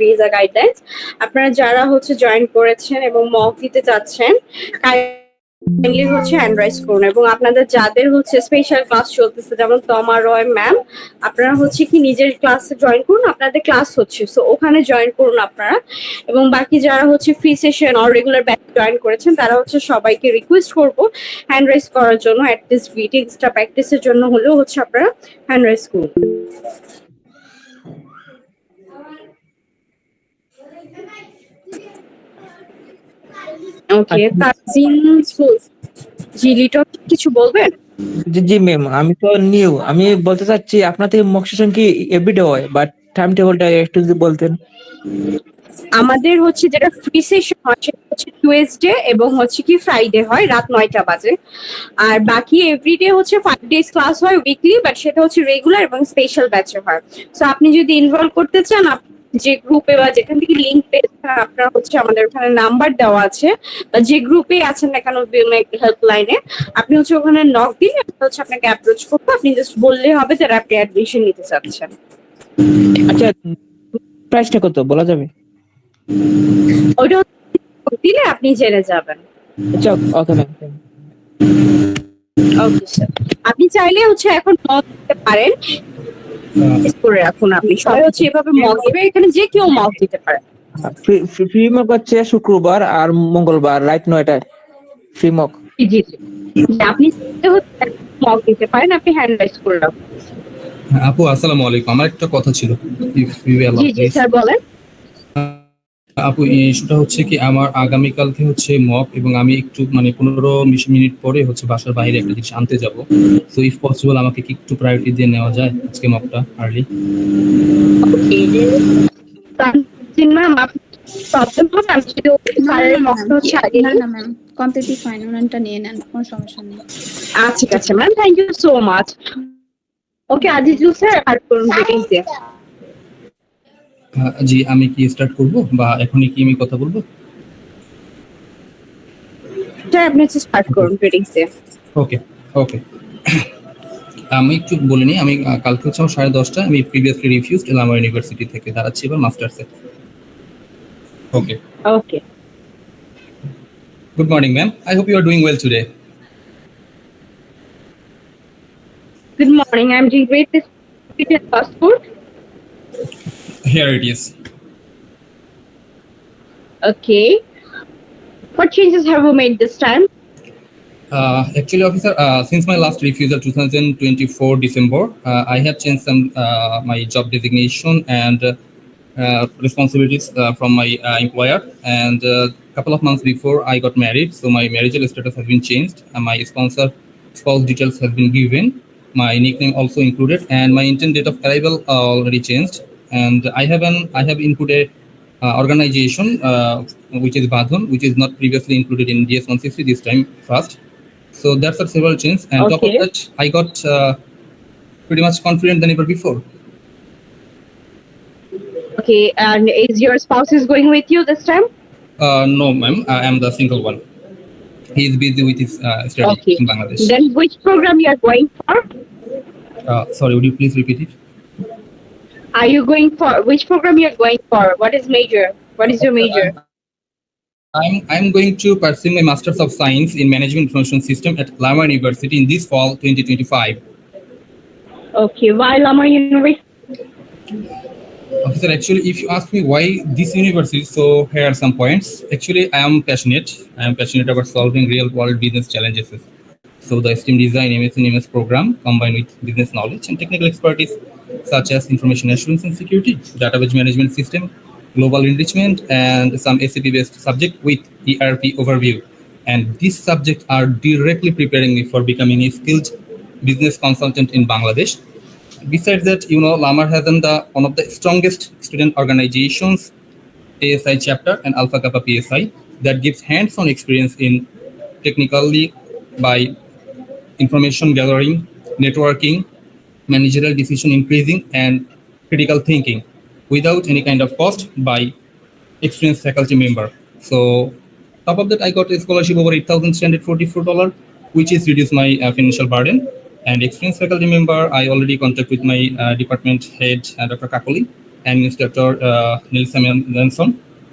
Visa guidelines. আপনারা যারা হচ্ছে জয়েন করেছেন এবং মক দিতে চাচ্ছেন কাইন্ডলি হচ্ছে হ্যান্ড রাইজ করুন, এবং আপনাদের যাদের হচ্ছে স্পেশাল ক্লাস চলতেছে যেমন তমা রয় ম্যাম, আপনারা হচ্ছে কি নিজের ক্লাসে জয়েন করুন, আপনাদের ক্লাস হচ্ছে সো ওখানে জয়েন করুন আপনারা। এবং বাকি যারা হচ্ছে free session or regular batch join করেছেন তারা হচ্ছে সবাইকে রিকোয়েস্ট করব হ্যান্ড রাইজ করার জন্য, অ্যাটলিস্ট গ্রিটিংসটা প্র্যাকটিসের জন্য হলেও হচ্ছে আপনারা হ্যান্ড রাইজ করুন। ওকে, তাজিন জি লিটো কিছু বলবেন? জি ম্যাম, আমি তো নিউ, আমি বলতে চাচ্ছি আপনার থেকে মক সেশন কি এভরিডে হয়, বাট টাইম টেবিলটা একটু যদি বলতেন। আমাদের হচ্ছে যেটা ফ্রি সেশন হয় সেটা হচ্ছে টুয়েসডে এবং হচ্ছে কি ফ্রাইডে হয় রাত 9টা বাজে, আর বাকি এভরিডে হচ্ছে 5 ডেজ ক্লাস হয় উইকলি, বাট সেটা হচ্ছে রেগুলার এবং স্পেশাল ব্যাচে হয়। সো আপনি যদি ইনভলভ করতে চান যে গ্রুপে বা যেখান থেকে লিংক পেয়েছেন, আপনার হচ্ছে আমাদের ওখানে নাম্বার দেওয়া আছে, বা যে গ্রুপে আছেন না কেন হেল্পলাইনে, আপনি হচ্ছে ওখানে নক দিলে হচ্ছে আপনাকে অ্যাপ্রোচ করবো, আপনি জাস্ট বললে হবে যে আপনি অ্যাডমিশন নিতে চাচ্ছেন। আচ্ছা, প্রাইসটা কত বলা যাবে? ওইটা দিলে আপনি জেনে যাবেন। আচ্ছা, ওকে ম্যাম। ওকে স্যার, আপনি চাইলে হচ্ছে এখন মক দিতে পারেন, করে রাখুন আপনি সবাই হচ্ছে এভাবে মক দিবে, এখানে যে কেউ মক দিতে পারে। ফ্রি মক হচ্ছে শুক্রবার আর মঙ্গলবার রাত 9টায় ফ্রি মক। জি জি, আপনি মক দিতে পারেন, আপনি হ্যান্ড রাইজ করে রাখুন। আপু আসসালামু আলাইকুম, আমার একটা কথা ছিল। জি জি স্যার বলেন। আপু, ইস্যুটা হচ্ছে কি আমার আগামীকালকে হচ্ছে মক, এবং আমি একটু মানে 15-20 মিনিট পরে হচ্ছে বাসার বাইরে একটা জিনিস আনতে যাব। সো ইফ পসিবল আমাকে কি একটু প্রায়োরিটি দিয়ে নেওয়া যায় আজকে মকটা আর্লি? ওকে তানজিন ম্যাম, আপনি প্রবলেম হবে আমি যদি স্যারের মকটা হচ্ছে আগে না না ম্যাম, কমপ্লিটলি ফাইন, ওনারটা নিয়ে নেন, কোনো সমস্যা নেই। আচ্ছা ঠিক আছে ma'am, thank you so much. Okay Azizul sir আর করুন গ্রিটিংস দিয়ে। জি, আমি কি স্টার্ট করব বা এখনই কি আমি কথা বলবো? স্যার আপনি স্টার্ট করুন গ্রিটিংস দিয়ে। ওকে ওকে, আমি একটু বলে নিই। আমি কালকে হচ্ছে আমার 10:30টায় আমি প্রিভিয়াসলি রিফিউজড লামা ইউনিভার্সিটি থেকে দাঁড়াচ্ছি এবার মাস্টার্সে। Okay okay, good morning ma'am, I hope you are doing well today. good morning, I'm doing great. This is passport. Here it is. Okay, what changes have you made this time? Actually, officer, since my last refusal 2024 December, I have changed some my job designation and responsibilities from my employer. And a couple of months before I got married, so my marital status has been changed, and my spouse details have been given. My nickname also included, and my intent date of arrival already changed. And I have input a organization which is Badhun, which is not previously included in DS 160 this time first. So that's a several change, and top of Okay. that, I got pretty much confident than ever before. Okay, and is your spouse is going with you this time? No, ma'am, I am the single one. He is busy with his study Okay, in Bangladesh. then which program you are going for? Sorry, would you please repeat it? Are you going for which program you are going for? What is major? What is your major? I'm going to pursue my Masters of Science in Management Information System at Lama University in this fall 2025. Okay, why Lama University? Officer, actually, if you ask me why this university, so here are some points. Actually, I am passionate. About solving real-world business challenges. So the STEM Design MS and MS program combined with business knowledge and technical expertise such as information assurance and security, database management system, global enrichment, and some SAP-based subject with ERP overview. And these subjects are directly preparing me for becoming a skilled business consultant in Bangladesh. Besides that, Lamar has one of the strongest student organizations, ASI chapter and Alpha Kappa PSI, that gives hands-on experience in technically by information gathering, networking, managerial decision increasing, and critical thinking without any kind of cost by experienced faculty member. So top of that, I got a scholarship over $8,344, which is reduced my financial burden. And experienced faculty member, I already contact with my department head, Dr. Kakoli, and Instructor Nilsa Nelson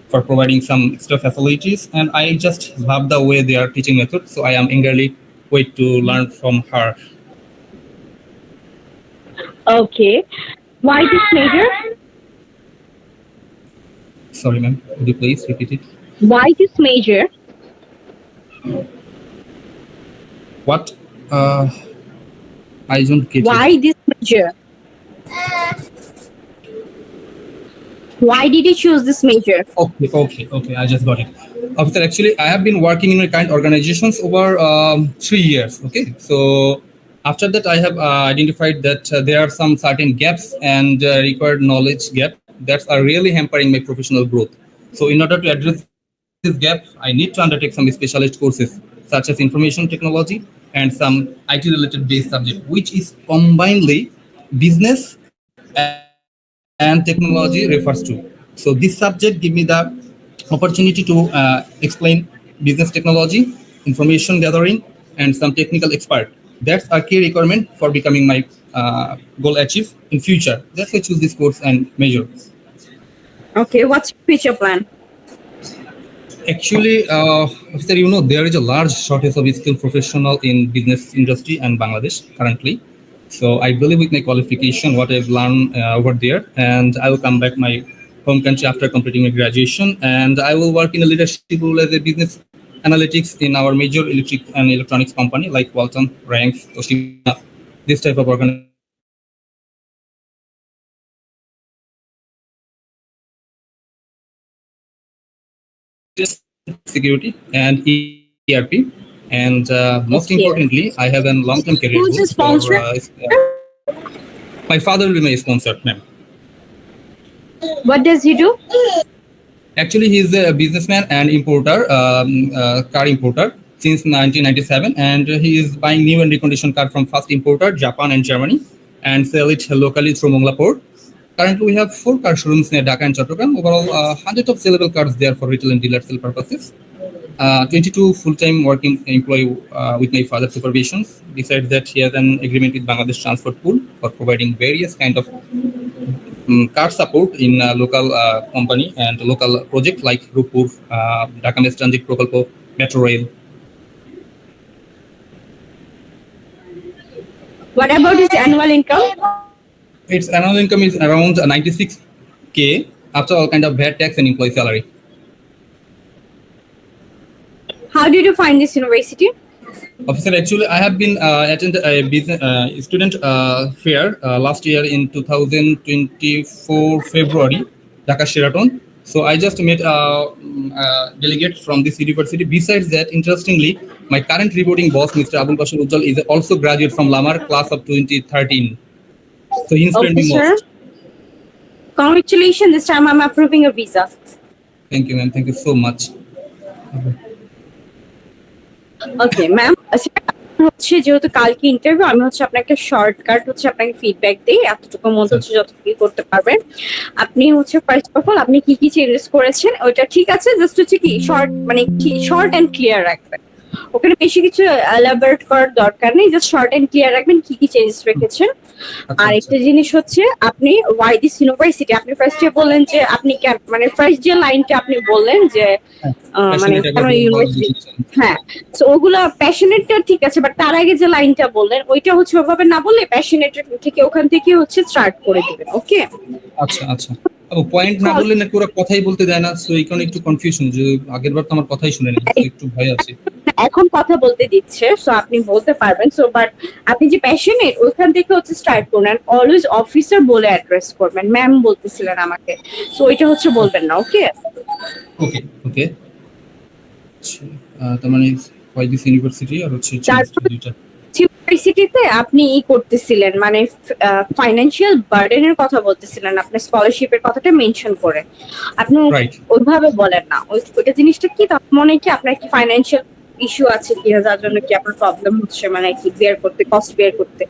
for providing some extra facilities. And I just love the way they are teaching method. So I am eagerly wait to learn from her. Okay. Why this major? Sorry, ma'am. Would you please repeat it? Why this major? What? I don't get Why it. this major? Why did you choose this major? Okay. I just got it. Officer, actually, I have been working in my current organizations over 3 years. Okay, so after that, I have identified that there are some certain gaps and required knowledge gap that are really hampering my professional growth. So in order to address this gap, I need to undertake some specialist courses such as information technology and some IT-related based subject, which is combinedly business and technology refers to. So this subject give me the opportunity to explain business technology, information gathering, and some technical expert. That's a key requirement for becoming my goal achieved in future. That's why I choose this course and major. Okay, what's your future plan? Actually, officer, you know, there is a large shortage of skilled professional in business industry and Bangladesh currently. So I believe with my qualification, what I've learned over there, and I will come back my home country after completing my graduation, and I will work in a leadership role as a business analytics in our major electric and electronics company like Walton, Ranks, Toshiba, this type of organization. Security and ERP, and most Okay. importantly, I have a long-term career Who's the goal sponsor? my father will be my sponsor, ma'am. What does he do? Actually, he's a businessman and importer, car importer since 1997, and he is buying new and reconditioned car from first importer Japan and Germany and sell it locally through Mongla Port. Currently, we have 4 car showrooms near Dhaka and Chattogram. Overall, hundreds of sellable cars there for retail and dealer sale purposes. 22 full-time working employee with my father's supervisions. Besides that, he has an agreement with Bangladesh Transport Pool for providing various kind of car support in local company and local project like Rupur, Dhaka Mest Transit Prokalpo, Metro Rail. What about his annual income? Its annual income is around 96K after all kind of VAT tax and employee salary. How did you find this university? Officer, actually, I have been attended a business student fair last year in 2024 February, Dhaka Sheraton. So I just met a delegate from this university. Besides that, interestingly, my current reporting boss, Mr. Abul Bashir Ujjal, is also graduate from Lamar class of 2013. So he inspired Okay, me sir. most. Congratulations. This time I'm approving a visa. Thank you, ma'am. Thank you so much. Okay ma'am, হচ্ছে যেহেতু কালকে interview, আমি হচ্ছে আপনাকে shortcut হচ্ছে আপনাকে feedback দিই, এতটুকুর মধ্যে হচ্ছে যতটুকু করতে পারবেন। আপনি হচ্ছে ফার্স্ট অফ অল আপনি কি কি চেঞ্জেস করেছেন ওইটা ঠিক আছে, জাস্ট হচ্ছে কি শর্ট মানে শর্ট এন্ড ক্লিয়ার রাখবেন, ওখানে বেশি কিছু এলাবোরেট করার দরকার নেই, জাস্ট শর্ট এন্ড ক্লিয়ার রাখবেন কি কি চেঞ্জেস রেখেছেন। আর একটা জিনিস হচ্ছে আপনি ওয়াই দিস ইউনিভার্সিটি, আপনি ফার্স্টে বললেন যে আপনি মানে ফার্স্ট যে লাইনটা আপনি বললেন যে মানে কেন ইউনিভার্সিটি, হ্যাঁ, তো ওগুলা প্যাশনেটটা ঠিক আছে, বাট তার আগে যে লাইনটা বললেন ওইটা হচ্ছে ওভাবে না বললে প্যাশনেট থেকে ওখান থেকে হচ্ছে স্টার্ট করে দিবেন। ওকে, আচ্ছা আচ্ছা, পয়েন্ট না বললে নাকি ওরা কথাই বলতে দেয় না, সো এই কারণে একটু কনফিউশন, যে আগের বার তো আমার কথাই শুনে নেই, একটু ভয় আছে। এখন কথা বলতে দিচ্ছে, সো আপনি বলতে পারবেন। সো বাট আপনি যে প্যাশনেট ওইখান থেকে হচ্ছে স্টার্ট করবেন, অলওয়েজ অফিসার বলে অ্যাড্রেস করবেন, ম্যাম বলতেছিলেন আমাকে, সো ওইটা হচ্ছে বলবেন না। ওকে ওকে ওকে, তার মানে ওয়াই দিস ইউনিভার্সিটি আর হচ্ছে দুইটা ইউনিভার্সিটিতে আপনি ই করতেছিলেন মানে ফাইন্যান্সিয়াল বার্ডেনের কথা বলতেছিলেন, আপনি স্কলারশিপের কথাটা মেনশন করে, আপনি ওইভাবে বলেন না। ওইটা জিনিসটা কি মনে কি আপনার কি ফাইন্যান্সিয়াল ইস্যু আছে কি, যার জন্য কি আপনার প্রবলেম হচ্ছে মানে কি বেয়ার করতে, কস্ট বেয়ার করতে,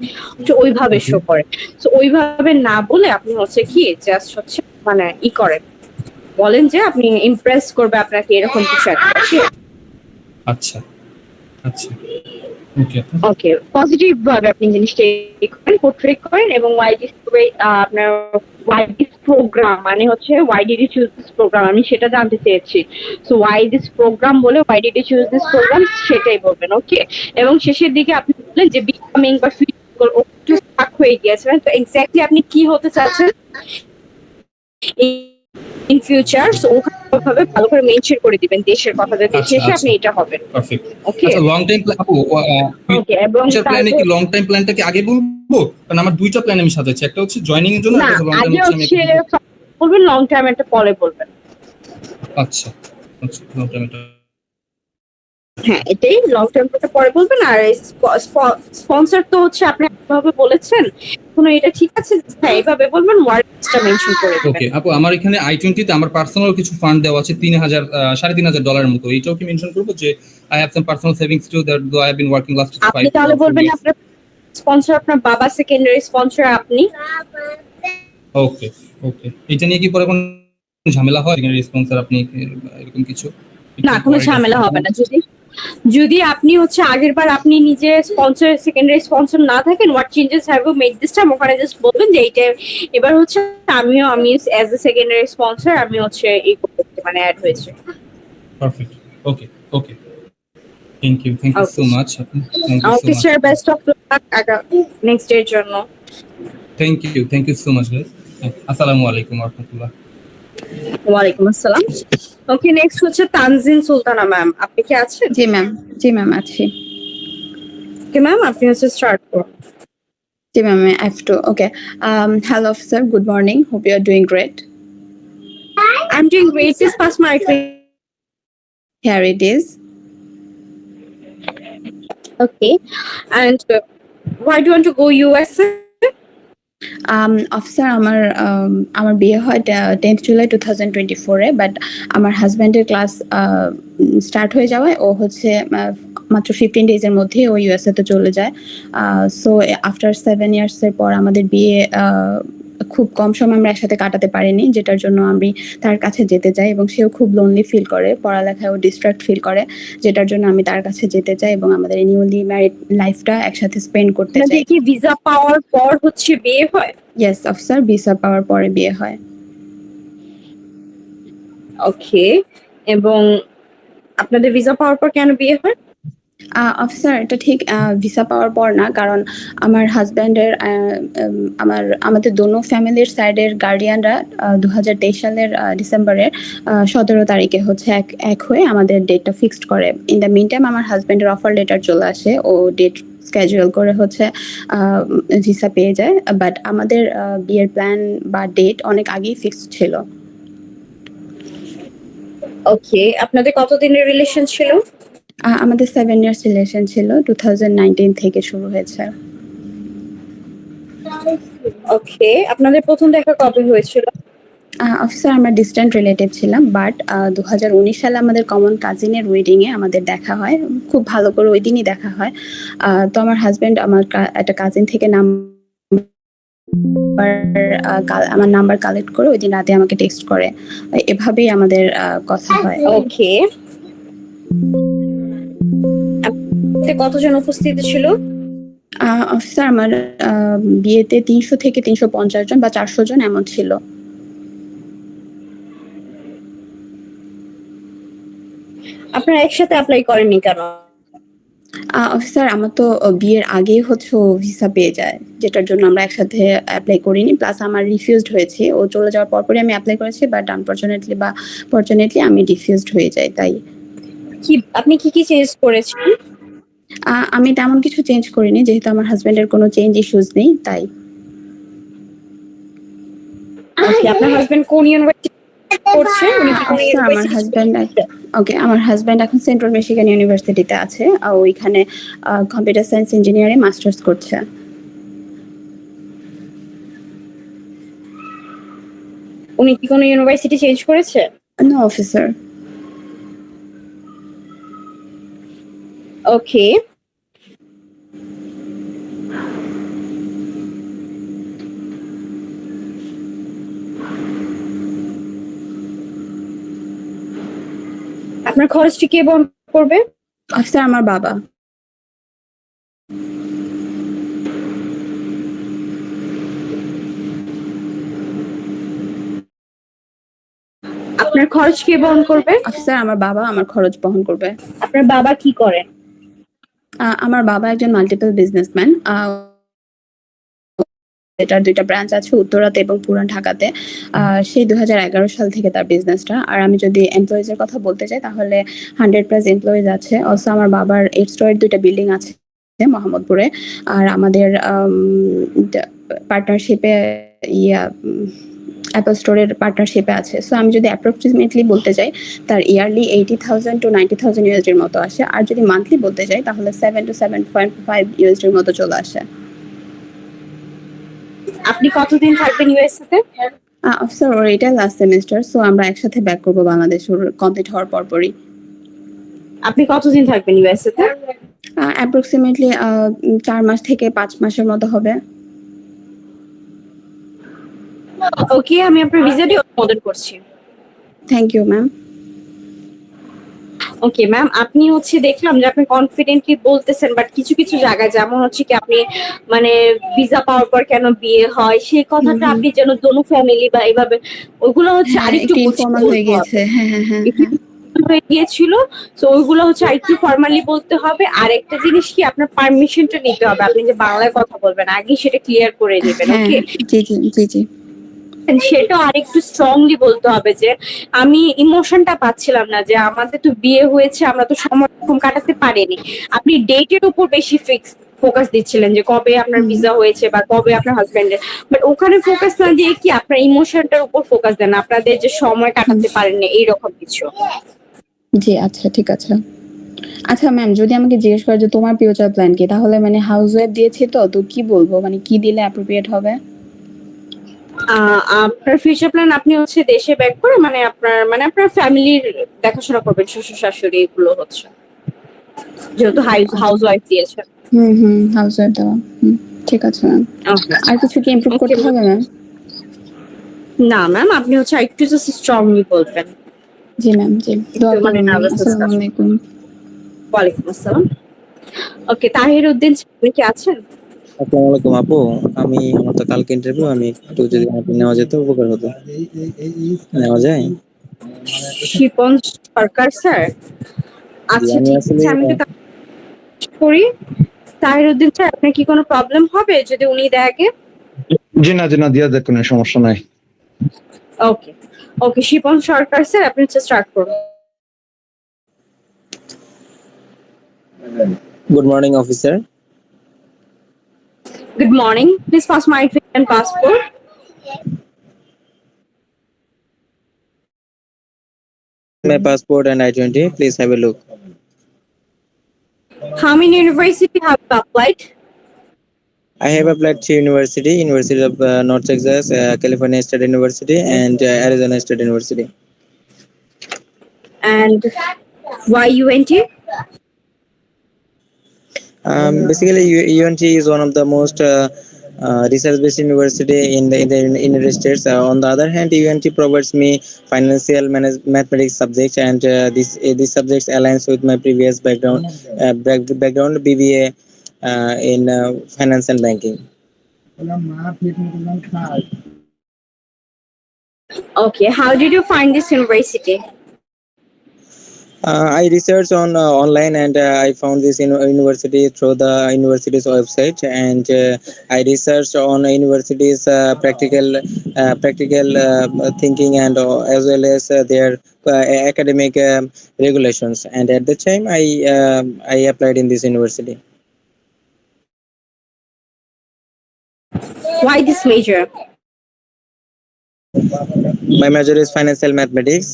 ওইভাবে শো করে। তো ওইভাবে না বলে আপনি হচ্ছে কি জাস্ট হচ্ছে মানে ই করেন, বলেন যে আপনি ইমপ্রেস করবে আপনাকে এরকম কিছু একটা। আচ্ছা আচ্ছা, ওকে ওকে, পজিটিভ ভাবে আপনি জিনিসটা করেন, পোর্ট্রেট করেন এবং ওয়াই দিস আপনার ওয়াই দিস প্রোগ্রাম মানে হচ্ছে why did you choose this program, আমি সেটা জানতে চেয়েছি। সো why this program বলে why did you choose this program সেটাই বলবেন, ওকে? এবং শেষের দিকে আপনি বললেন যে becoming বা future একটু stuck হয়ে গিয়েছিলেন, তো এক্স্যাক্টলি আপনি কি হতে চাচ্ছেন ইন ফিউচার, সো ওখানে ভালো করে মেনশন করে দিবেন দেশের কথা, যাতে আচ্ছা, শেষে আচ্ছা। আপনি এটা হবেন, পারফেক্ট। ওকে? আচ্ছা, লং টাইম আপু ওকে, এবং ফিউচার প্ল্যানে কি লং টাইম প্ল্যানটা কি আগে বলবো? কারণ আমার দুইটা প্ল্যান আমি সাজাচ্ছি, একটা হচ্ছে জয়েনিং এর জন্য, না, একটা লং টাইম আগে হচ্ছে আমি হচ্ছে বলবেন লং টার্ম, একটা পরে বলবেন। আচ্ছা আচ্ছা, লং টাইম এটা হ্যাঁ, এটাই লং টার্মটা পরে বলবেন। আর স্পন্সর তো হচ্ছে আপনি ভাবে বলেছেন, কোনো এটা ঠিক আছে? হ্যাঁ, এইভাবে বলবেন, ওয়ার্ডসটা মেনশন করে দিবেন। ওকে আপু, আমার এখানে i20 তে আমার পার্সোনাল কিছু ফান্ড দেওয়া আছে 3000 $3,500 মতো, এইটাও কি মেনশন করব যে I have some personal savings to that though I have been working last 5 আপনি তাহলে বলবেন আপনার স্পন্সর আপনার বাবা, সেকেন্ডারি স্পন্সর আপনি। ওকে ওকে, এটা নিয়ে কি পরে কোনো ঝামেলা হয়? সেকেন্ডারি স্পন্সর আপনি এরকম কিছু? না, কোনো ঝামেলা হবে না। যদি আপনি হচ্ছে আগের বার আপনি নিজে স্পন্সর, সেকেন্ডারি স্পন্সর না থাকেন, what changes have you made this time, ওখানে জাস্ট বলবেন যে এইটা এবার হচ্ছে আমি অ্যাজ এ সেকেন্ডারি স্পন্সর আমি হচ্ছে এই করতে মানে অ্যাড হয়েছে। Perfect, okay okay, thank you so much, thank you okay sir, best of luck next day এর জন্য। Thank you so much guys. আসসালামু আলাইকুম ওয়া রাহমাতুল্লাহ। ওয়ালাইকুম আসসালাম। ওকে, নেক্সট হচ্ছে তানজিন সুলতানা ম্যাম, আপনি কি আছেন? জি ম্যাম আছি। ওকে ম্যাম, আপনি হচ্ছে স্টার্ট করুন। জি ma'am, I have to. Okay. Hello officer, good morning. Hope you are doing great. I'm doing great. Just pass my Here it is. Okay. And why do you want to go USA? Officer আমার বিয়ে হয় 10th July 2024-এ, but আমার হাজব্যান্ডের class start হয়ে যাওয়ায় ও হচ্ছে মাত্র 15 ডেজের মধ্যে ও ইউএসএ তে চলে যায়। সো আফটার 7 ইয়ার্সের পর আমাদের বিয়ে খুব কম সময় আমরা একসাথে কাটাতে পারিনি, যেটার জন্য আমি তার কাছে যেতে চাই এবং সেও খুব লোনলি ফিল করে, পড়ালেখায় ও ডিস্ট্রাক্ট ফিল করে, যেটার জন্য আমি তার কাছে যেতে চাই এবং আমাদের নিউলি ম্যারিড লাইফটা একসাথে স্পেন্ড করতে চাই। আপনাদের কি ভিসা পাওয়ার পর হচ্ছে বিয়ে হয়? ইয়েস অফিসার, ভিসা পাওয়ার পরে বিয়ে হয়। ওকে, এবং আপনাদের ভিসা পাওয়ার পর কেন বিয়ে হয়? অফিসার, এটা ঠিক ভিসা পাওয়ার পর না, কারণ আমার হাজব্যান্ডের আমাদের দোনো ফ্যামিলির সাইডের গার্ডিয়ানরা 2023 সালের ডিসেম্বরের 17 তারিখে হচ্ছে এক হয়ে আমাদের ডেটটা ফিক্সড করে। ইন দ্য মিন টাইম আমার হাজব্যান্ডের অফার লেটার চলে আসে, ও ডেট স্কেজুয়াল করে হচ্ছে ভিসা পেয়ে যায়, বাট আমাদের বিয়ের প্ল্যান বা ডেট অনেক আগেই ফিক্সড ছিল। ওকে, আপনাদের কতদিনের রিলেশন ছিল? আমাদের 7 ইয়ার্স রিলেশন ছিল, 2019 থেকে শুরু হয়েছে। ওকে, আপনাদের প্রথম দেখা কবে হয়েছিল? অফিসার, আমরা ডিস্ট্যান্ট রিলেটিভ ছিলাম, বাট 2019 সালে আমাদের কমন কাজিনের ওয়েডিং এ আমাদের দেখা হয়, খুব ভালো করে ওই দিনই দেখা হয়। তো আমার হাজবেন্ড আমার একটা কাজিন থেকে আমার নাম্বার কালেক্ট করে ওই দিন রাতে আমাকে টেক্সট করে, এভাবেই আমাদের কথা হয়। ওকে, কতজন উপস্থিত ছিল? অফিসার, আমার বিয়েতে 300 থেকে 350 জন বা 400 জন এমন ছিল। আপনারা একসাথে অ্যাপ্লাই করেননি কেন? অফিসার, আমার তো বিয়ের আগেই হচ্ছে ও ভিসা পেয়ে যায়, যেটার জন্য আমরা একসাথে অ্যাপ্লাই করিনি, প্লাস আমার রিফিউজড হয়েছে। ও চলে যাওয়ার পরপরই আমি অ্যাপ্লাই করেছি, বাট ফরচুনেটলি আমি রিফিউজড হয়ে যাই। তাই আপনি কি চেঞ্জ করেছেন? আমি তেমন কিছু চেঞ্জ করিনি, যেহেতু আমার হাজবেন্ডের কোনো চেঞ্জ ইস্যুস নেই, তাই। ওকে, আপনার হাজবেন্ড কোন ইউনিভার্সিটি করছে? উনি কি কোন আমার হাজবেন্ড এখন সেন্ট্রাল মিশিগান ইউনিভার্সিটিতে আছে, ওইখানে কম্পিউটার সায়েন্স ইঞ্জিনিয়ারিং মাস্টার্স করছে। উনি কি কোন ইউনিভার্সিটি চেঞ্জ করেছে? No officer. ওকে, আপনার খরচটি কে বহন করবে? অফিসার, আমার বাবা। আপনার খরচ কে বহন করবে? অফিসার, আমার বাবা আমার খরচ বহন করবে। আপনার বাবা কি করেন? আমার বাবা একজন মাল্টিপল বিজনেসম্যান। এটার ২টা ব্রাঞ্চ আছে, উত্তরাতে এবং পুরান ঢাকাতে। সেই ২০১১ সাল থেকে তার বিজনেসটা। আর আমি যদি এমপ্লয়িজ এর কথা বলতে চাই তাহলে 100+ এমপ্লয়িজ আছে। অলসো আমার বাবার 8 স্টোরের 2টা বিল্ডিং আছে মোহাম্মদপুরে। আর আমাদের পার্টনারশিপে অ্যাপল স্টোরের পার্টনারশিপে আছে। সো আমি যদি অ্যাপ্রক্সিমেটলি বলতে যাই তার ইয়ারলি $80,000 to $90,000 এর মতো আসে। আর যদি মান্থলি বলতে যাই তাহলে $7 to $7.5 এর মতো চলে আসে। আপনি কতদিন থাকবেন ইউএসএ তে? অফিসার, ওর এটা লাস্ট সেমিস্টার, সো আমরা একসাথে ব্যাক করবো বাংলাদেশ ওর কমপ্লিট হওয়ার পরপরই। আপনি কতদিন থাকবেন ইউএসএ তে? অ্যাপ্রক্সিমেটলি 4 মাস থেকে 5 মাসের মতো হবে। ওকে, আমি আপনার ভিসাটি অনুমোদন করছি। Thank you ma'am. Okay ma'am, আপনি হচ্ছে দেখলাম যে আপনি কনফিডেন্টলি বলতেছেন, বাট কিছু কিছু জায়গায় যেমন হচ্ছে কি আপনি মানে ভিসা পাওয়ার পর কেন বিয়ে হয় সেই কথাটা আপনি যেন দোনো ফ্যামিলি বা এইভাবে ওইগুলো হচ্ছে হ্যাঁ, আরেকটু একটু গুছিয়ে ইনফর্মাল হয়ে বলতে হবে। গিয়েছে। হ্যাঁ হ্যাঁ হ্যাঁ একটু হ্যাঁ। হয়ে গিয়েছিল, তো ওইগুলো হচ্ছে আরেকটু ফর্মালি বলতে হবে। আর একটা জিনিস কি, আপনার পারমিশনটা নিতে হবে। আপনি যে বাংলায় কথা বলবেন আগে সেটা ক্লিয়ার করে নেবেন। হ্যাঁ, ওকে, জি জি জি জি। সেটাও আরেকটু স্ট্রংলি বলতে হবে যে আমি ইমোশনটা পাচ্ছিলাম না, যে আমাদের তো বিয়ে হয়েছে, আমরা তো সময় এরকম কাটাতে পারিনি। আপনি ডেটের উপর বেশি ফোকাস দিচ্ছিলেন যে কবে আপনার ভিসা হয়েছে বা কবে আপনার হাজবেন্ডের, বাট ওখানে ফোকাস না দিয়ে কি আপনার ইমোশনটার উপর ফোকাস দেন, আপনাদের যে সময় কাটাতে পারেননি এইরকম কিছু। জি, আচ্ছা ঠিক আছে। আচ্ছা ম্যাম, যদি আমাকে জিজ্ঞেস করে যে তোমার ফিউচার প্ল্যান কি, তাহলে মানে হাউস ওয়াইফ দিয়েছি তো কি বলবো, মানে কি দিলে অ্যাপ্রোপ্রিয়েট হবে? আপনার ফিউচার প্ল্যান, আপনি হচ্ছে দেশে ব্যাক করে আপনার ফ্যামিলির দেখাশোনা করবেন, শ্বশুর শাশুড়ি এগুলো হচ্ছে, যেহেতু হাউস ওয়াইফ দিয়েছেন। হাউস ওয়াইফ দেওয়া। ঠিক আছে ম্যাম। আর কিছু কি ইমপ্রুভ করতে হবে ম্যাম? না ম্যাম, আপনি হচ্ছে একটু জাস্ট স্ট্রংলি বলবেন। জি ম্যাম, জি। দোয়া মানে করবেন ম্যাম। নার্ভাস। আসসালামু আলাইকুম। ওয়ালাইকুম আসসালাম। ওকে, তাহির উদ্দিন, আপনি কি আছেন? আসসালামু আলাইকুম আপু, আমার তো কালকে ইন্টারভিউ, আমি একটু যদি আমাকে নেওয়া যেত উপকার হতো। নেওয়া যায়? শিপন সরকার স্যার? আচ্ছা আমি ঠিক আসলে আছে, আমি একটু করি। তাহির উদ্দিন স্যার, আপনার কি কোনো প্রবলেম হবে যদি উনি দেখে? জি না দিয়া দেখ, কোনো সমস্যা নাই। ওকে ওকে, শিপন সরকার স্যার, আপনি হচ্ছে স্টার্ট করুন। Good morning officer. Good morning. Please pass my ID and passport. My passport and I-20, please have a look. How many university have you applied? I have applied to University of North Texas, California State University, and Arizona State University. And why UNT? Basically, UNT is one of the most research-based university in the United States. On the other hand, UNT provides me financial mathematics subjects, and these subjects aligns with my previous background BBA in finance and banking. Okay, how did you find this university? I researched on online, and I found this university through the university's website, and I researched on university's practical thinking, and as well as their academic regulations. And at the time, I applied in this university. Why this major? My major is financial mathematics.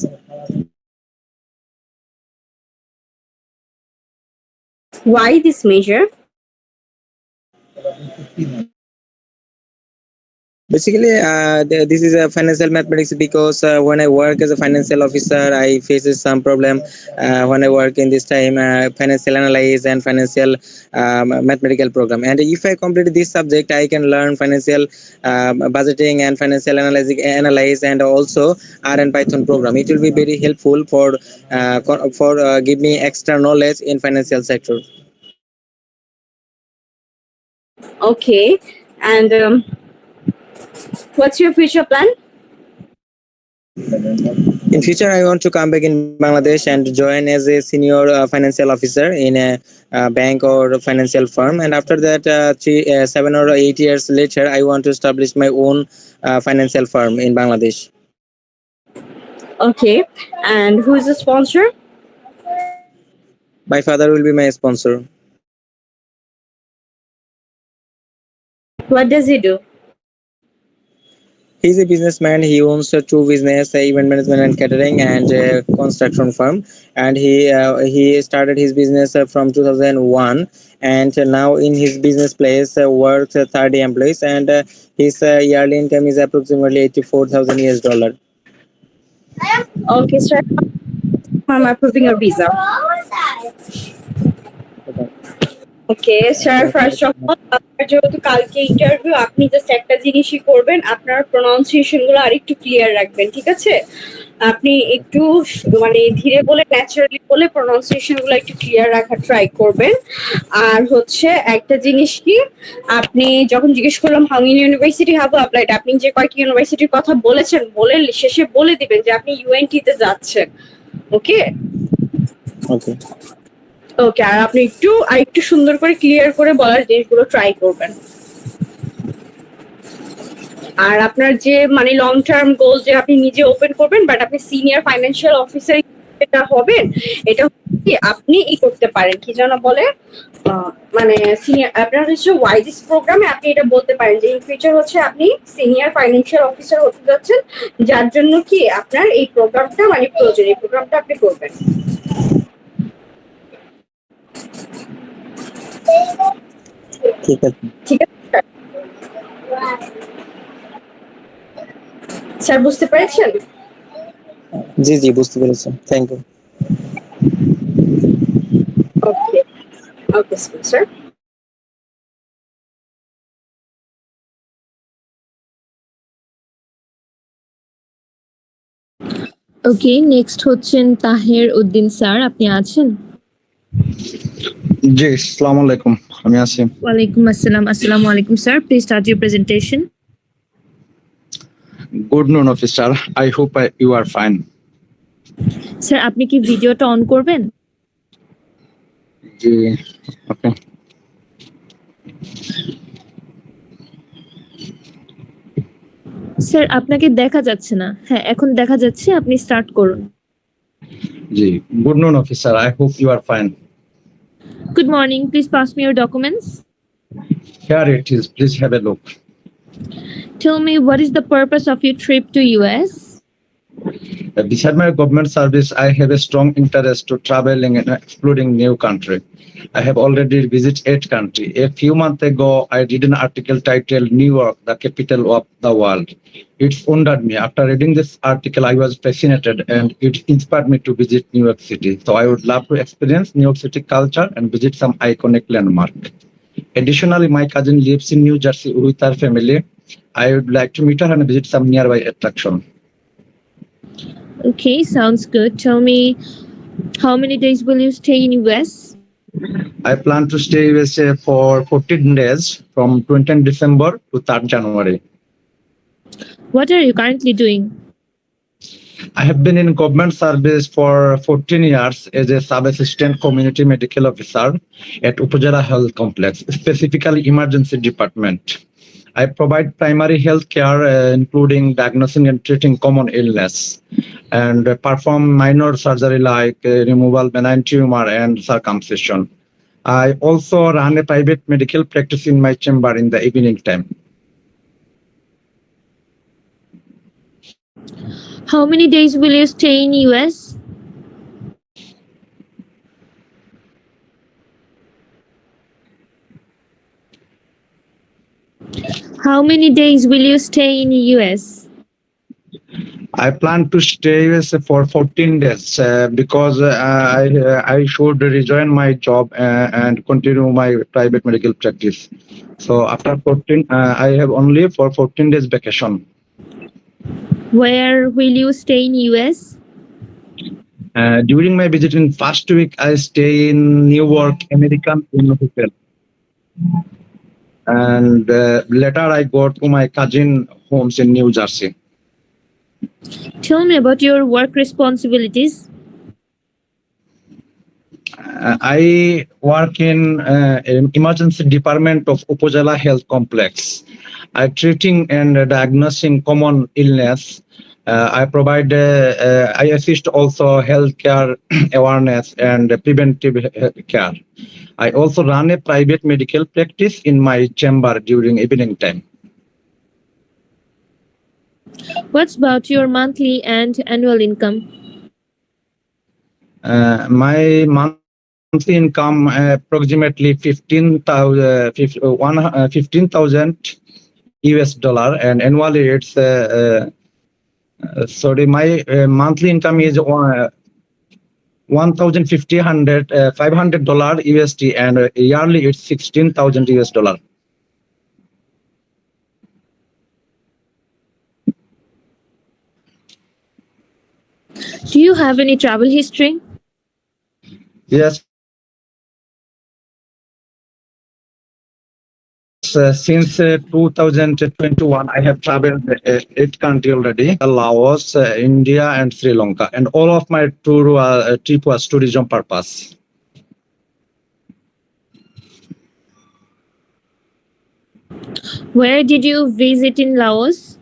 Why this major? Basically, this is a financial mathematics because when I work as a financial officer, I faces some problem when I work in this time financial analysis and financial mathematical program. And if I complete this subject, I can learn financial budgeting and financial analyze, and also R and Python program. It will be very helpful for give me extra knowledge in financial sector. Okay, and what's your future plan? In future, I want to come back in Bangladesh and join as a senior financial officer in a bank or financial firm. And after that, 7 or 8 years later, I want to establish my own financial firm in Bangladesh. Okay. And who is the sponsor? My father will be my sponsor. What does he do? He's a businessman. He owns two business, event management and catering, and a construction firm. And he started his business from 2001, and now in his business place works 30 employees, and his yearly income is approximately $84,000. Okay, sir. I'm approving your visa. Okay sir, first of all আপনার যেহেতু কালকে interview, আপনি just একটা জিনিসই করবেন, আপনার pronunciation গুলো আরেকটু ক্লিয়ার রাখবেন, ঠিক আছে? আপনি একটু মানে ধীরে বলে, ন্যাচারালি বলে প্রোনাউন্সিয়েশন গুলো একটু ক্লিয়ার রাখার ট্রাই করবেন। আর হচ্ছে একটা জিনিস কি, আপনি যখন জিজ্ঞেস করলাম how many university have applied, আপনি যে কয়েকটি ইউনিভার্সিটির কথা বলেছেন, বলে শেষে বলে দিবেন যে আপনি ইউএনটি তে যাচ্ছেন। ওকে ওকে ওকে, আর আপনি একটু সুন্দর করে ক্লিয়ার করে বলার জিনিসগুলো ট্রাই করবেন। আর আপনার যে মানে লং টার্ম গোল যে আপনি নিজে ওপেন করবেন, বাট আপনি সিনিয়র ফাইন্যান্সিয়াল অফিসার যেটা হবেন, এটা আপনি করতে পারেন, কি যেন বলে, মানে সিনিয়র আপনার হচ্ছে ওয়াইজিস প্রোগ্রামে আপনি এটা বলতে পারেন যে ইন ফিউচার হচ্ছে আপনি সিনিয়র ফাইন্যান্সিয়াল অফিসার হতে যাচ্ছেন, যার জন্য কি আপনার এই প্রোগ্রামটা মানে প্রয়োজন, এই প্রোগ্রামটা আপনি করবেন। ঠিক আছে ঠিক আছে স্যার, বুঝতে পেরেছেন? জি জি বুঝতে পেরেছি thank you okay okay sir. Okay, next হচ্ছেন তাহের উদ্দিন স্যার, আপনি আছেন? জি, আসসালামু আলাইকুম, আমি আছি। ওয়ালাইকুম আসসালাম। আসসালামু আলাইকুম sir, please start your presentation. Good noon officer, I hope you are fine. Sir, আপনি কি ভিডিওটা অন করবেন? জি ওকে। স্যার, আপনাকে দেখা যাচ্ছে না। হ্যাঁ, এখন দেখা যাচ্ছে, আপনি স্টার্ট করুন। জি, good noon officer, I hope you are fine. Good morning, please pass me your documents. Here it is, please have a look. Tell me, what is the purpose of your trip to US? Beside my government service, I have a strong interest to traveling and exploring new country. I have already visited 8 countries. A few months ago, I read an article titled New York, the capital of the world. It wondered me. After reading this article, I was fascinated and it inspired me to visit New York City. So I would love to experience New York City culture and visit some iconic landmark. Additionally, my cousin lives in New Jersey with her family. I would like to meet her and visit some nearby attraction. Okay, sounds good. Tell me, how many days will you stay in US? I plan to stay in USA for 14 days from 20th December to 3rd January. What are you currently doing? I have been in government service for 14 years as a sub-assistant community medical officer at Upazila Health Complex, specifically emergency department. I provide primary health care, including diagnosing and treating common illness, and perform minor surgery like removal benign tumor and circumcision. I also run a private medical practice in my chamber in the evening time. How many days will you stay in US? How many days will you stay in US? I plan to stay for 14 days because I should rejoin my job and continue my private medical practice. So after 14, I have only for 14 days vacation. Where will you stay in US? During my visit in first week, I stay in Newark American Inn Hotel. And later I go to my cousin homes in New Jersey. Tell me about your work responsibilities. I work in emergency department of Upazila Health Complex. I treating and diagnosing common illness. I assist also healthcare awareness and preventive care. I also run a private medical practice in my chamber during evening time. What's about your monthly and annual income? My monthly income approximately 15,000 US dollar, and annually it's my monthly income is $1,500 USD, and yearly it's 16,000 US dollar. Do you have any travel history? Yes. Since 2021, I have traveled 8 countries already: Laos, India, and Sri Lanka. And all of my trip was tourism purpose. Where did you visit in Laos?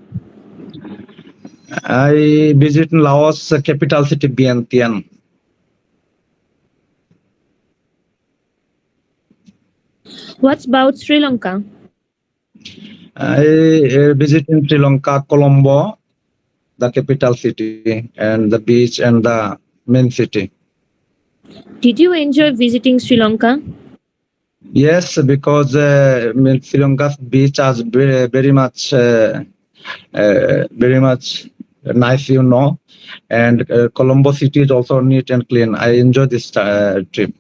I visit Laos capital city Vientiane. What's about Sri Lanka? I visit in Sri Lanka, Colombo, the capital city, and the beach and the main city. Did you enjoy visiting Sri Lanka? Yes, because Sri Lanka's beach is very much nice, you know, and Colombo city is also neat and clean. I enjoy this trip.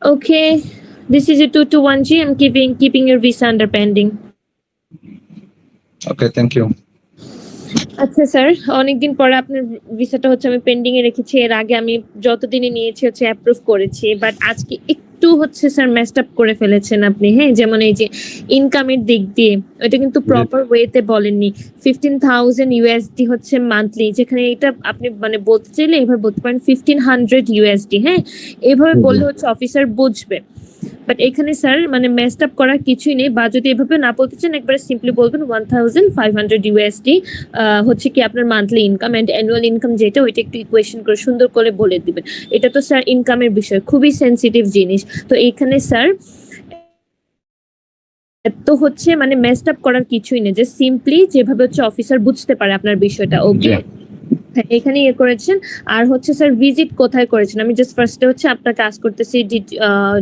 Okay, this is a 221G. I'm keeping your visa under pending. Okay, thank you. আচ্ছা sir, অনেকদিন পরে আপনার ভিসাটা হচ্ছে আমি pending এ রেখেছি। এর আগে আমি যতদিনই নিয়েছি হচ্ছে অ্যাপ্রুভ করেছি, বাট আজকে একটু হচ্ছে স্যার মেসড আপ করে ফেলেছেন আপনি। হ্যাঁ, যেমন এই যে ইনকামের দিক দিয়ে এটা কিন্তু প্রপার ওয়েতে বলেননি। 15,000 USD হচ্ছে মান্থলি, যেখানে এটা আপনি মানে বলতে চাইলে এভাবে বলতে পারেন 1500 USD। হ্যাঁ, এভাবে বললে হচ্ছে অফিসার বুঝবে। বাট এখানে স্যার মানে মেসড আপ করার কিছুই নেই, বা যদি এভাবে না বলতে চান একবারে সিম্পলি বলবেন 1500 USD হচ্ছে কি আপনার monthly income, and annual income যেটা ওইটা একটু ইকুয়েশন করে সুন্দর করে বলে দিবেন। এটা তো স্যার ইনকামের বিষয়, খুবই সেনসিটিভ জিনিস। তো এইখানে স্যার তো হচ্ছে মানে মেসড আপ করার কিছুই নেই, যে সিম্পলি যেভাবে হচ্ছে অফিসার বুঝতে পারে আপনার বিষয়টা। ওকে, এখানে ইয়ে করেছেন। আর হচ্ছে স্যার ভিজিট কোথায় করেছেন? আমি জাস্ট ফার্স্টে হচ্ছে আপনাকে আস্ক করতেছি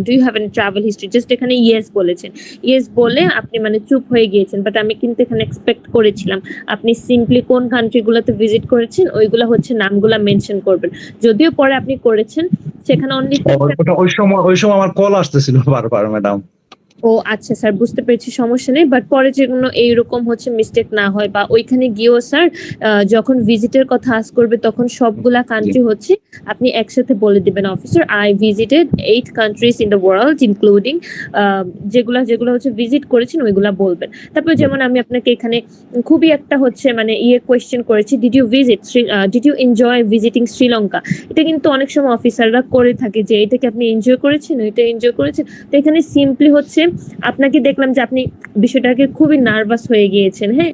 do you have any travel history. Just এখানে ইয়েস বলেছেন, ইয়েস বলে আপনি মানে চুপ হয়ে গিয়েছেন। বাট আমি কিন্তু এখানে এক্সপেক্ট করেছিলাম আপনি সিম্পলি কোন কান্ট্রিগুলোতে ভিজিট করেছেন ওইগুলা হচ্ছে নামগুলা মেনশন করবেন। যদিও পরে আপনি করেছেন, সেখানে অনলি ওই সময় আমার কল আসতেছিল বারবার, ম্যাডাম। ও আচ্ছা স্যার, বুঝতে পেরেছি, সমস্যা নেই। বাট পরে যেগুলো এইরকম হচ্ছে মিস্টেক না হয়, বা ওইখানে গিয়েও স্যার যখন ভিজিটের কথা আস করবে তখন সবগুলা কান্ট্রি হচ্ছে আপনি একসাথে বলে দিবেন, officer I visited 8 countries in the world including যেগুলো হচ্ছে ভিজিট করেছেন ওইগুলা বলবেন। তারপর যেমন আমি আপনাকে এখানে খুবই একটা হচ্ছে মানে কোয়েশ্চেন করেছি, did you enjoy visiting Sri Lanka. এটা কিন্তু অনেক সময় অফিসাররা করে থাকে যে এটাকে আপনি এনজয় করেছেন, ওইটা এনজয় করেছেন। তো এখানে সিম্পলি হচ্ছে আপনাকে দেখলাম যে আপনি বিষয়টাকে খুবই নার্ভাস হয়ে গিয়েছেন। হ্যাঁ,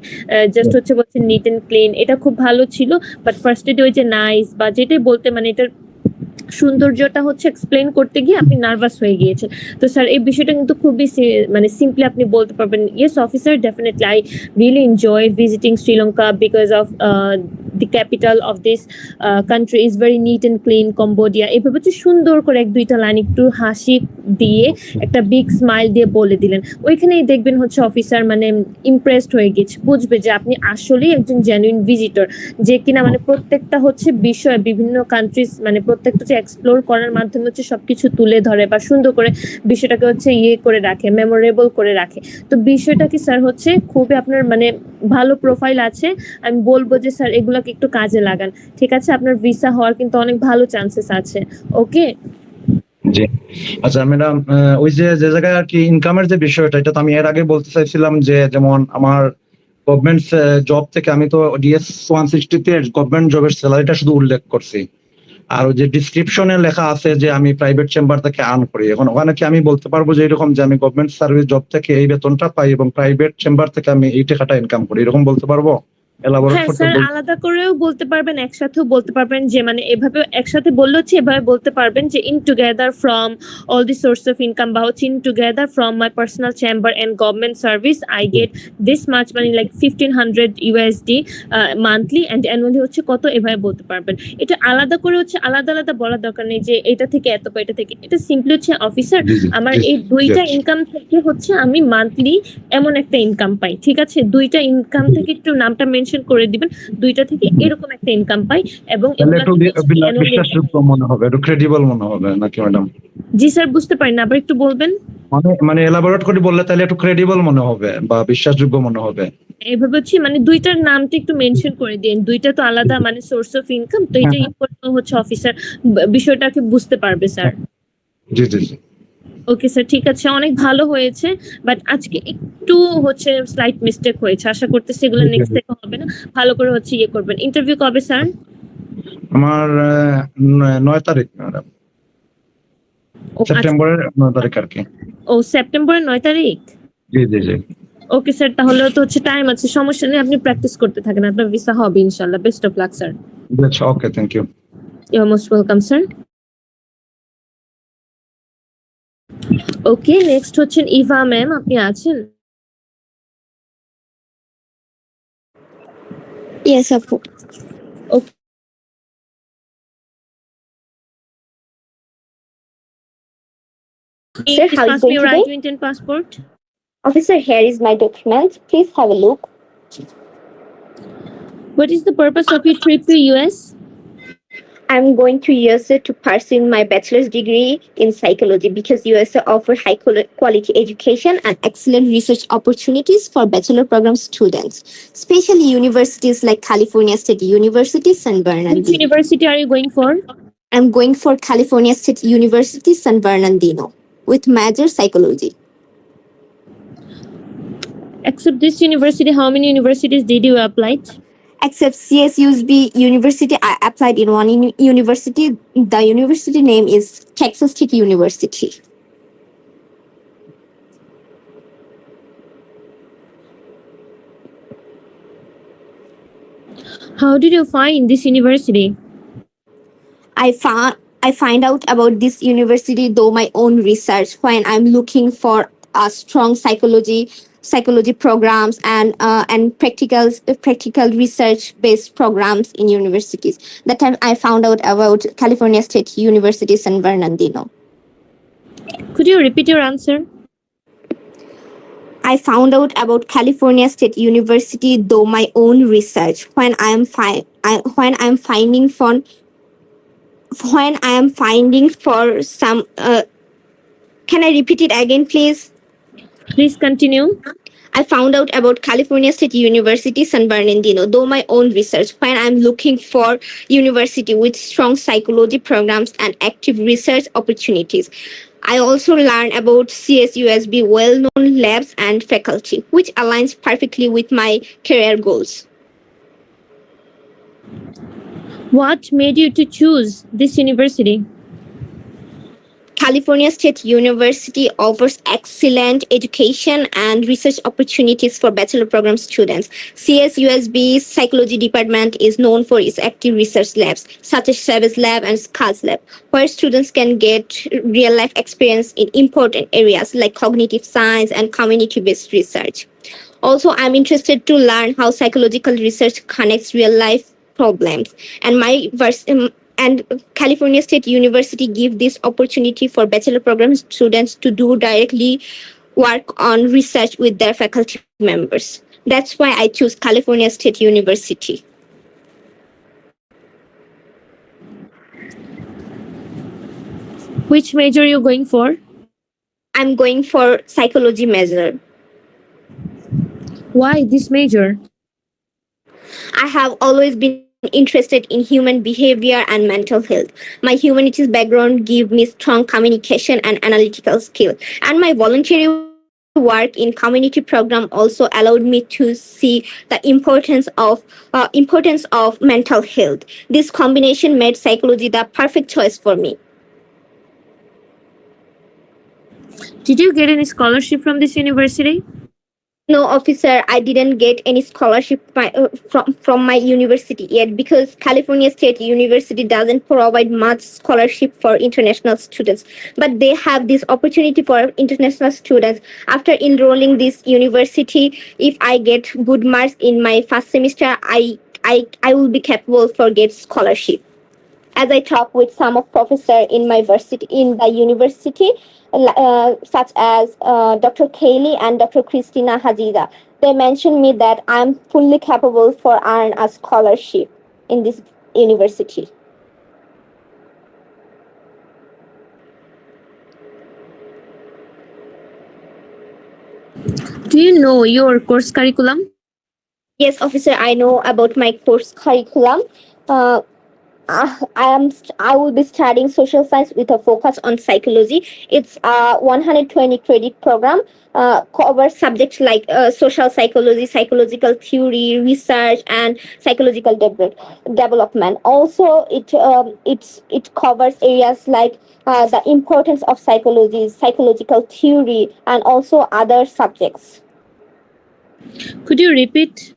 জাস্ট হচ্ছে বলছেন নিট এন্ড ক্লিন, এটা খুব ভালো ছিল। বাট ফার্স্টে ওই যে নাইস বা যেটাই বলতে মানে এটার সৌন্দর্যটা হচ্ছে এক্সপ্লেন করতে গিয়ে আপনি নার্ভাস হয়ে গিয়েছেন। তো স্যার এই বিষয়টা কিন্তু খুবই মানে সিম্পলি আপনি বলতে পারবেন, yes officer definitely I really enjoy visiting Sri Lanka because of the capital of this country is very neat and clean, Cambodia. এইভাবে হচ্ছে সুন্দর করে 1-2টা লাইন একটু হাসি দিয়ে একটা বিগ স্মাইল দিয়ে বলে দিলেন। ওইখানেই দেখবেন হচ্ছে অফিসার মানে ইমপ্রেসড হয়ে গেছে, বুঝবে যে আপনি আসলেই একজন জেনুইন ভিজিটর, যে কিনা মানে প্রত্যেকটা হচ্ছে বিষয় বিভিন্ন কান্ট্রিজ মানে প্রত্যেকটা এক্সপ্লোর করার মাধ্যমে হচ্ছে সবকিছু তুলে ধরে বা সুন্দর করে বিষয়টাকে হচ্ছে করে রাখে, মেমোরেবল করে রাখে। তো বিষয়টা কি স্যার হচ্ছে খুবই আপনার মানে ভালো প্রোফাইল আছে। আমি বলবো যে স্যার এগুলাকে একটু কাজে লাগান। ঠিক আছে, আপনার ভিসা হওয়ার কিন্তু অনেক ভালো চান্সেস আছে। ওকে, জি। আচ্ছা ম্যাডাম, ওই যে জায়গায় আর কি ইনকামের যে বিষয়টা, এটা তো আমি এর আগে বলতে চাইছিলাম যে যেমন আমার গভর্নমেন্ট জব থেকে আমি তো ডিএস 160 তে গভর্নমেন্ট জবের স্যালারিটা শুধু উল্লেখ করছি। আর ওই যে ডিসক্রিপশনে লেখা আছে যে আমি প্রাইভেট চেম্বার থেকে আর্ন করি, এখন ওখানে কি আমি বলতে পারবো যে এরকম যে আমি গভর্নমেন্ট সার্ভিস জব থেকে এই বেতনটা পাই এবং প্রাইভেট চেম্বার থেকে আমি এই টাকাটা ইনকাম করি, এরকম বলতে পারবো? এলাবোরেট হ্যাঁ করতে স্যার, আলাদা করেও বলতে পারবেন, একসাথেও বলতে পারবেন, যে মানে এভাবে একসাথে বললে হচ্ছে এভাবে বলতে পারবেন যে in together from all the source of income, বা হচ্ছে in together from my personal chamber and government service I get this much money like 1500 USD monthly and annually হচ্ছে কত, এভাবে বলতে পারবেন। এটা আলাদা করে হচ্ছে আলাদা আলাদা বলার দরকার নেই যে এটা থেকে এত পাই, এটা থেকে এটা সিম্পলি হচ্ছে অফিসার জি, জি, আমার জি, এই দুইটা জি। ইনকাম থেকে হচ্ছে আমি মান্থলি এমন একটা ইনকাম পাই, ঠিক আছে? দুইটা ইনকাম থেকে একটু নামটা মেনশন করে দিবেন, দুইটা থেকে এরকম একটা ইনকাম পাই এবং তাহলে এগুলা একটু থেকে হচ্ছে কি annually বিশ্বাসযোগ্য মনে হবে, একটু ক্রেডিবল মনে হবে নাকি ম্যাডাম? জি স্যার, বুঝতে পারি না, আবার একটু বলবেন। মানে এলাবোরেট করে বললে তাহলে একটু ক্রেডিবল মনে হবে বা বিশ্বাসযোগ্য মনে হবে। এভাবে হচ্ছে মানে দুইটার নামটা একটু মেনশন করে দিন, দুইটা তো আলাদা মানে সোর্স অফ ইনকাম, তো এটা হচ্ছে অফিসার বিষয়টাকে বুঝতে পারবে স্যার। জি জি জি। ওকে স্যার, ঠিক আছে, অনেক ভালো হয়েছে, বাট আজকে একটু হচ্ছে স্লাইট মিস্টেক হয়েছে, আশা করতেছি এগুলো নেক্সট থেকে হবে না। ভালো করে হচ্ছে ইয়ে করবেন। ইন্টারভিউ কবে স্যার? আমার 9 তারিখ ম্যাডাম, ও আচ্ছা, সেপ্টেম্বরের 9 তারিখ আর কি। ও সেপ্টেম্বরের 9 তারিখ। জি জি জি। ওকে স্যার, তাহলে তো হচ্ছে টাইম আছে, সমস্যা নেই, আপনি প্র্যাকটিস করতে থাকেন, আপনার ভিসা হবে ইনশাআল্লাহ। Best of luck sir. আচ্ছা, okay, thank you. You are most welcome sir. Okay, next হচ্ছেন ইভা ম্যাম, আপনি আছেন? Yes, Apu. Okay, Sir, how is pass me going your today? right to Indian passport. Officer, here is my document. Please have a look. What is the purpose of your trip to US? I'm going to USA to pursue my bachelor's degree in psychology because USA offer high quality education and excellent research opportunities for bachelor program students, especially universities like California State University, San Which Bernardino. university are you going for? I'm going for California State University, San Bernardino with major psychology. Except this university, how many universities did you apply to? Except CSUSB University, I applied in one university. The university name is Texas Tech University. How did you find this university? I find out about this university through my own research when I'm looking for a strong psychology programs and practical research based programs in universities. That time I found out about California State University, San Bernardino. Could you repeat your answer? I found out about California State University through my own research when I am finding for some. Can I repeat it again, please? Please continue. I found out about California State University, San Bernardino, through my own research when I'm looking for university with strong psychology programs and active research opportunities. I also learned about CSUSB well-known labs and faculty, which aligns perfectly with my career goals. What made you to choose this university? California State University offers excellent education and research opportunities for bachelor program students. CSUSB's psychology department is known for its active research labs, such as Savage Lab and Scars Lab, where students can get real-life experience in important areas like cognitive science and community-based research. Also, I'm interested to learn how psychological research connects real-life problems, and California State University give this opportunity for bachelor program students to do directly work on research with their faculty members. That's why I choose California State University. Which major you going for? I'm going for psychology major. Why this major? I have always been interested in human behavior and mental health. My humanities background give me strong communication and analytical skill, and my voluntary work in community program also allowed me to see the importance of mental health. This combination made psychology the perfect choice for me. Did you get any scholarship from this university? No, officer, I didn't get any scholarship from my university yet because California State University doesn't provide much scholarship for international students. But they have this opportunity for international students. After enrolling this university, if I get good marks in my first semester, I will be capable for get scholarship. As I talk with some of professor in the university, such as Dr. Kaylee and Dr. Christina Hajiza, they mentioned me that I'm fully capable for earn a scholarship in this university. Do you know your course curriculum? Yes, officer, I know about my course curriculum. I will be studying social science with a focus on psychology. It's a 120 credit program. Covers subjects like social psychology, psychological theory, research, and psychological development. Also, it covers areas like the importance of psychology, psychological theory, and also other subjects. Could you repeat?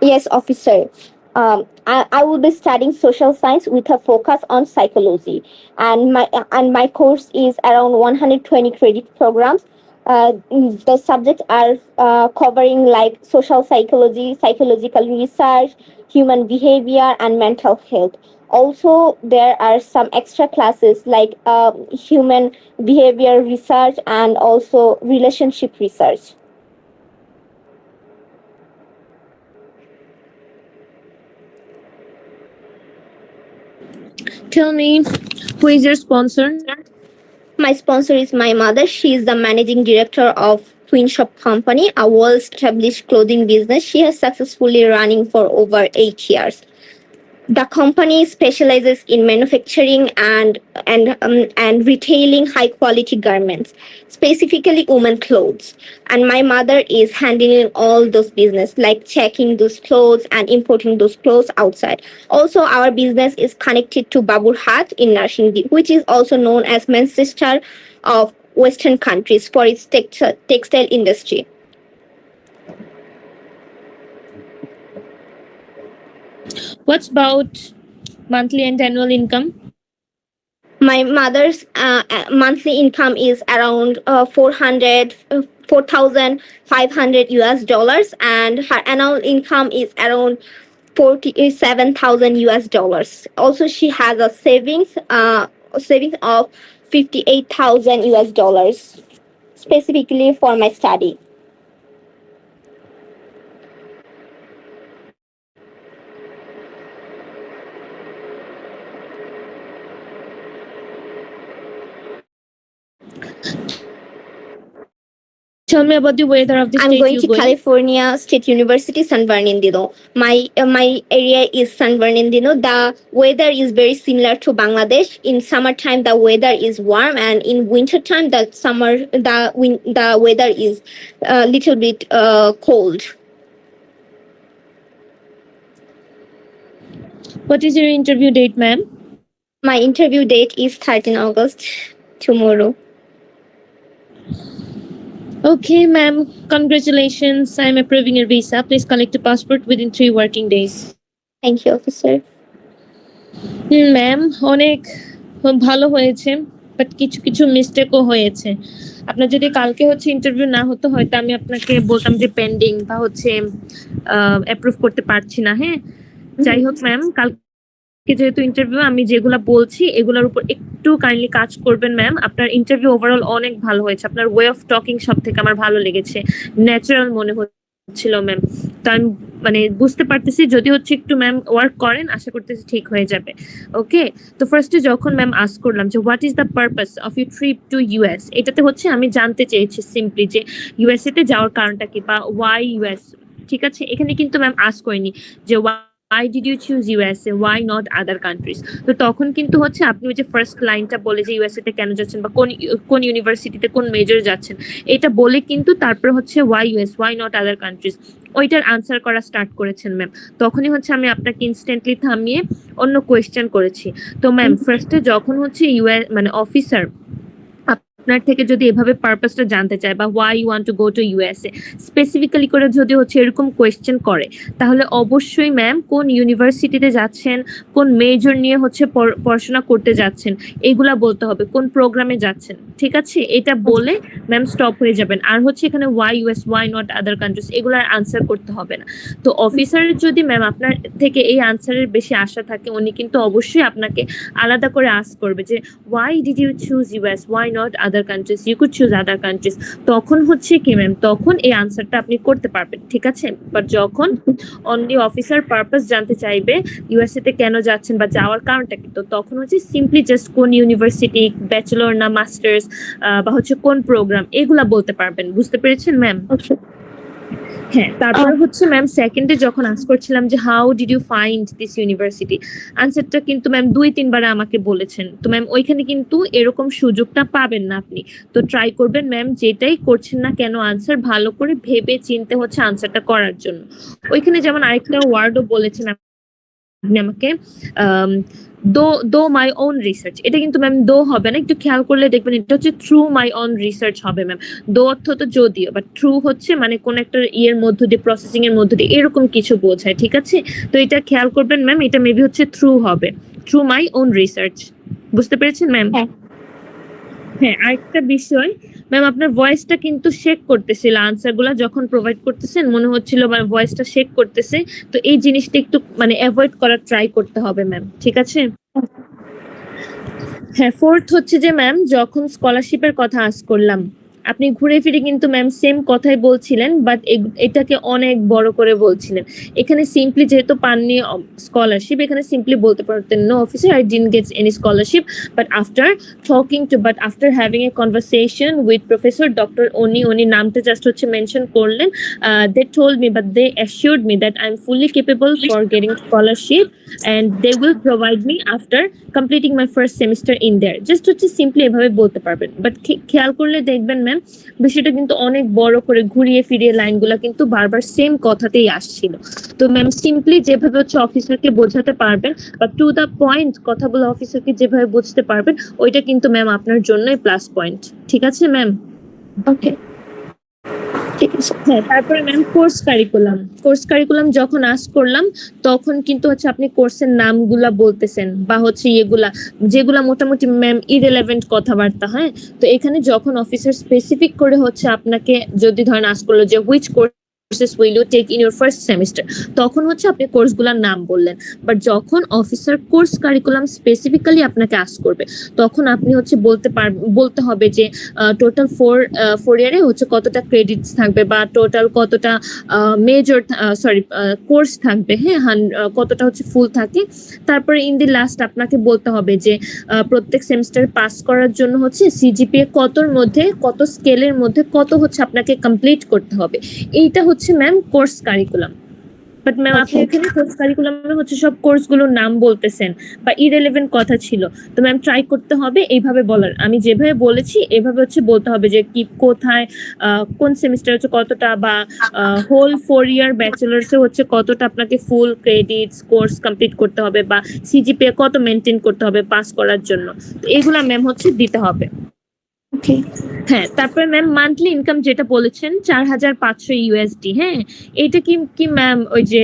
Yes, officer. I will be studying social science with a focus on psychology, and my course is around 120 credit programs. The subjects are covering like social psychology, psychological research, human behavior, and mental health. Also, there are some extra classes like human behavior research and also relationship research. Tell me, who is your sponsor? My sponsor is my mother. She is the managing director of Twin Shop Company, a well-established clothing business. She has successfully running for over 8 years. The company specializes in manufacturing and retailing high quality garments, specifically women clothes. And my mother is handling all those business like checking those clothes and importing those clothes outside. Also, our business is connected to Baburhat in Narshindi, which is also known as Manchester of Western countries for its textile industry. What's about monthly and annual income? My mother's monthly income is around 4,500 US dollars, and her annual income is around 47,000 US dollars. Also, she has a savings of 58,000 US dollars, specifically for my study. Tell me about the weather of the I'm state going you're to California State University, San Bernardino. My area is San Bernardino. The weather is very similar to Bangladesh. In summertime, the weather is warm, and in wintertime, the weather is a little bit cold. What is your interview date, ma'am? My interview date is 13 August, tomorrow. Okay, ma'am. Congratulations. I'm approving your visa. Please collect a passport within 3 working days. Thank you, officer. Ma'am অনেক ভালো হয়েছে, but কিছু কিছু মিস্টেকও হয়েছে। আপনার যদি কালকে হচ্ছে ইন্টারভিউ না হতো, হয়তো আমি আপনাকে বলতাম যে পেন্ডিং বা হচ্ছে অ্যাপ্রুভ করতে পারছি না। হ্যাঁ, যাই হোক ম্যাম, কালকে যেহেতু ইন্টারভিউ, আমি যেগুলা বলছি এগুলোর উপর একটু কাইন্ডলি কাজ করবেন ম্যাম। আপনার ইন্টারভিউ ওভারঅল অনেক ভালো হয়েছে। আপনার ওয়ে অফ টকিং সব থেকে আমার ভালো লেগেছে, ন্যাচারাল মনে হচ্ছিল ম্যাম। তো আমি মানে বুঝতে পারতেছি, যদি হচ্ছে একটু ম্যাম ওয়ার্ক করেন, আশা করতেছি ঠিক হয়ে যাবে। ওকে, তো ফার্স্টে যখন ম্যাম আস্ক করলাম যে what is the purpose of your trip to US, এটাতে হচ্ছে আমি জানতে চেয়েছি সিম্পলি যে ইউএসএ তে যাওয়ার কারণটা কি, বা ওয়াই ইউএস, ঠিক আছে, এখানে কিন্তু ম্যাম আস্ক করেনি যে why did you choose USA, why not other countries? তো তখন কিন্তু হচ্ছে আপনি ওই যে ফার্স্ট লাইনটা বলে যে ইউএসএ তে কেন যাচ্ছেন বা কোন ইউনিভার্সিটিতে কোন মেজর যাচ্ছেন, এটা বলে কিন্তু তারপর হচ্ছে why US, why not other countries, ওইটার আনসার করা স্টার্ট করেছেন ম্যাম। তখনই হচ্ছে আমি আপনাকে ইনস্ট্যান্টলি থামিয়ে অন্য কোয়েশ্চেন করেছি। তো ম্যাম ফার্স্টে যখন হচ্ছে ইউএস মানে অফিসার আপনার থেকে যদি এভাবে পারপাসটা জানতে চায় বা why you want to go to USA specifically করে যদি হচ্ছে এরকম কোয়েশ্চেন করে, তাহলে অবশ্যই ম্যাম কোন ইউনিভার্সিটিতে যাচ্ছেন, কোন মেজর নিয়ে হচ্ছে পড়াশোনা করতে যাচ্ছেন, এগুলা বলতে হবে, কোন প্রোগ্রামে যাচ্ছেন, ঠিক আছে? এটা বলে ম্যাম স্টপ হয়ে যাবেন। আর হচ্ছে এখানে why US, why not other countries, এগুলার আনসার করতে হবে না। তো অফিসারের যদি ম্যাম আপনার থেকে এই আনসারের বেশি আশা থাকে, উনি কিন্তু অবশ্যই আপনাকে আলাদা করে আস্ক করবে যে why did you choose US, why not other countries, you could choose other countries. তখন হচ্ছে কি ম্যাম, তখন এই আনসারটা আপনি করতে পারবেন, ঠিক আছে? বাট যখন অনলি অফিসার পারপাস জানতে চাইবে ইউএসএ তে কেন যাচ্ছেন বা যাওয়ার কারণটা কি, তো তখন হচ্ছে সিম্পলি জাস্ট কোন ইউনিভার্সিটি, ব্যাচেলর না মাস্টার্স, বা হচ্ছে কোন প্রোগ্রাম, এগুলা বলতে পারবেন। বুঝতে পেরেছেন ম্যাম? হ্যাঁ, তারপর হচ্ছে ম্যাম সেকেন্ডে যখন আস্ক করছিলাম যে how did you find this university, আনসারটা কিন্তু ম্যাম 2-3 বার আমাকে বলেছেন। তো ম্যাম ওইখানে কিন্তু এরকম সুযোগটা পাবেন না আপনি। তো ট্রাই করবেন ম্যাম যেটাই করছেন না কেন আনসার ভালো করে ভেবে চিনতে হচ্ছে আনসারটা করার জন্য। ওইখানে যেমন আরেকটা ওয়ার্ডও বলেছেন আপনি আমাকে, দো মাই ওন রিসার্চ, এটা কিন্তু ম্যাম দো হবে না, একটু খেয়াল করলে দেখবেন এটা হচ্ছে থ্রু মাই ওন রিসার্চ হবে ম্যাম। দো অর্থ তো যদিও, বাট থ্রু হচ্ছে মানে কোন একটা ইয়ের মধ্য দিয়ে, প্রসেসিং এর মধ্য দিয়ে এরকম কিছু বোঝায়, ঠিক আছে? তো এটা খেয়াল করবেন ম্যাম, এটা মেবি হচ্ছে থ্রু হবে, থ্রু মাই ওন রিসার্চ। বুঝতে পেরেছেন ম্যাম? হ্যাঁ, আরেকটা বিষয় ম্যাম, আপনার ভয়েসটা কিন্তু শেক করতেছিল, আনসার গুলা যখন প্রোভাইড করতেছেন মনে হচ্ছিল মানে ভয়েসটা শেক করতেছে। তো এই জিনিসটা একটু মানে অ্যাভয়েড করার ট্রাই করতে হবে ম্যাম, ঠিক আছে? হ্যাঁ, ফোর্থ হচ্ছে যে ম্যাম যখন স্কলারশিপের কথা আস্ক করলাম, আপনি ঘুরে ফিরে কিন্তু ম্যাম সেম কথাই বলছিলেন, বাট এটাকে অনেক বড় করে বলছিলেন। এখানে সিম্পলি যেহেতু পাননি স্কলারশিপ, এখানে সিম্পলি বলতে পারতেন no officer, I didn't get any scholarship, but after having a conversation with professor doctor উনি নামটা জাস্ট হচ্ছে মেনশন করলেন, they told me but they assured me that I am fully capable for getting scholarship and they will provide me after completing my first semester in there. Just হচ্ছে simply এভাবে বলতে পারবেন। But খেয়াল করলে দেখবেন ma'am বিষয়টা কিন্তু অনেক বড় করে ঘুরিয়ে ফিরিয়ে লাইনগুলো কিন্তু বারবার সেম কথাতেই আসছিল। তো ম্যাম সিম্পলি যেভাবে হচ্ছে অফিসারকে বোঝাতে পারবেন বা টু দা পয়েন্ট কথাগুলো অফিসারকে যেভাবে বুঝতে পারবেন, ওইটা কিন্তু ম্যাম আপনার জন্যই প্লাস পয়েন্ট, ঠিক আছে ম্যাম? Okay. হ্যাঁ, তারপরে ম্যাম কোর্স কারিকুলাম যখন আস্ক করলাম, তখন কিন্তু হচ্ছে আপনি কোর্সের নামগুলা বলতেছেন বা হচ্ছে যেগুলা মোটামুটি ম্যাম ইরেলেভেন্ট কথাবার্তা। হ্যাঁ, তো এখানে যখন অফিসার স্পেসিফিক করে হচ্ছে আপনাকে যদি ধরেন আস্ক করলো যে which courses will you take in your first semester, তখন হচ্ছে আপনি কোর্সগুলোর নাম বললেন। বাট যখন অফিসার কোর্স কারিকুলাম স্পেসিফিক্যালি আপনাকে আস্ক করবে, তখন আপনি হচ্ছে বলতে হবে যে টোটাল 4 ইয়ারে হচ্ছে কতটা ক্রেডিটস থাকবে বা টোটাল কতটা কোর্স থাকবে, হ্যাঁ, কতটা হচ্ছে ফুল থাকে। তারপরে ইন দি লাস্ট আপনাকে বলতে হবে যে প্রত্যেক সেমিস্টার পাস করার জন্য হচ্ছে সিজিপিএ কতর মধ্যে, কত স্কেলের মধ্যে কত হচ্ছে আপনাকে কমপ্লিট করতে হবে। এইটা হচ্ছে ma'am course curriculum. But ma'am আপনি এখানে কোর্স কারিকুলামে হচ্ছে সব কোর্সগুলোর নাম বলতেছেন বা ইরেলেভেন্ট কথা ছিল। তো ম্যাম ট্রাই করতে হবে এইভাবে বলার, আমি যেভাবে বলেছি এভাবে হচ্ছে বলতে হবে যে কি কোথায় কোন সেমিস্টার হচ্ছে কতটা বা হোল 4 ইয়ার ব্যাচেলার্সে হচ্ছে কতটা আপনাকে ফুল ক্রেডিটস কোর্স কমপ্লিট করতে হবে বা সিজিপিএ কত মেনটেন করতে হবে পাস করার জন্য। তো এগুলা ম্যাম হচ্ছে দিতে হবে। হ্যাঁ, তারপরে ম্যাম মান্থলি ইনকাম যেটা বলেছেন 4500 ইউএসডি, হ্যাঁ, এটা কি ম্যাম ওই যে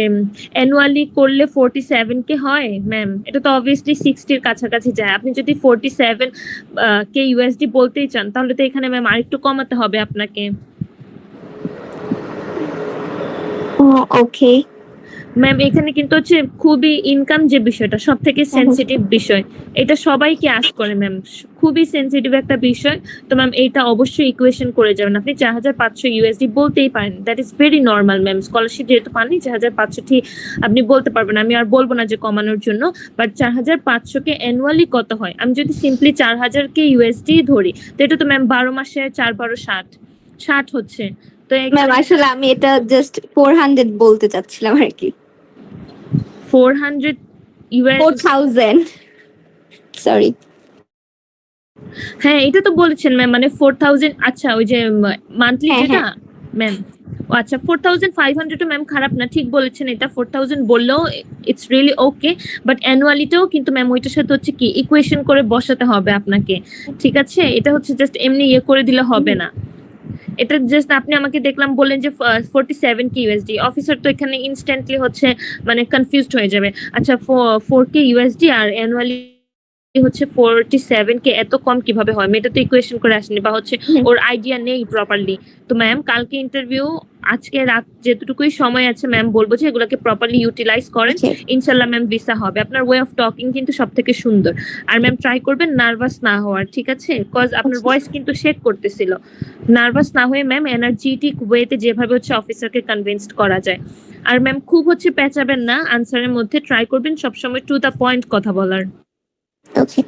অ্যানুয়ালি করলে 47K হয় ম্যাম? এটা তো অবভিয়াসলি 60-র কাছাকাছি যায়। আপনি যদি 47K ইউএসডি বলতেই চান, তাহলে তো এখানে ম্যাম আরেকটু কমাতে হবে আপনাকে। ওকে ম্যাম এখানে কিন্তু হচ্ছে খুবই ইনকাম যে বিষয়টা সব থেকে সেন্সিটিভ বিষয়, এটা সবাইকে আস্ক করে ম্যাম, খুবই সেন্সিটিভ একটা বিষয়। তো ম্যাম এইটা অবশ্যই ইকুয়েশন করে যাবেন, আপনি 4500 ইউএসডি বলতেই পারেন, that is very normal ma'am. Scholarship যেহেতু পাননি 4500 ঠিক আপনি বলতে পারবেন, আমি আর বলবো না যে কমানোর জন্য। বাট 4500K অ্যানুয়ালি কত হয়, আমি যদি সিম্পলি 4000K ইউএসডি ধরি, তো এটা তো ম্যাম 12 মাসে 4 12 60 হচ্ছে তো ম্যাম আসলে আমি এটা জাস্ট 400 বলতে চাচ্ছিলাম আর কি। 400 ইউএস 4000 সরি। হ্যাঁ এটা তো বলেছেন ম্যাম, মানে 4000। আচ্ছা ওই যে মান্থলি হ্যাঁ, যেটা ম্যাম, ও আচ্ছা 4500 ম্যাম খারাপ না, ঠিক বলেছেন। এটা 4000 বললেও ইটস রিয়েলি ওকে, বাট অ্যানুয়ালিটাও কিন্তু ম্যাম ওইটার সাথে হচ্ছে কি ইকুয়েশন করে বসাতে হবে আপনাকে, ঠিক আছে? এটা হচ্ছে জাস্ট এমনি ইয়ে করে দিলে হবে না। এটা জাস্ট আপনি আমাকে দেখলাম বললেন যে 47 কে ইউএসডি, অফিসার তো এখানে ইনস্ট্যান্টলি হচ্ছে মানে কনফিউজড হয়ে যাবে। আচ্ছা 4K ইউএসডি আর অ্যানুয়ালি হচ্ছে 47 কে, এত কম কিভাবে হয়? মেয়েটা তো ইকুয়েশন করে আসেনি বা হচ্ছে ওর আইডিয়া নেই প্রপারলি। তো ম্যাম কালকে ইন্টারভিউ, আজকে রাত যেটুকুই সময় আছে ম্যাম বলবো যে এগুলোকে প্রপারলি ইউটিলাইজ করেন, ইনশাল্লাহ ম্যাম ভিসা হবে। আপনার ওয়ে অফ টকিং কিন্তু সব থেকে সুন্দর। আর ম্যাম ট্রাই করবেন নার্ভাস না হওয়ার, ঠিক আছে? কজ আপনার ভয়েস কিন্তু শেক করতেছিল। নার্ভাস না হয়ে ম্যাম এনার্জেটিক ওয়েতে যেভাবে হচ্ছে অফিসারকে কনভিন্সড করা যায়। আর ম্যাম খুব হচ্ছে পেঁচাবেন না আনসারের মধ্যে, ট্রাই করবেন সবসময় টু দ্য পয়েন্ট কথা বলার। ওকে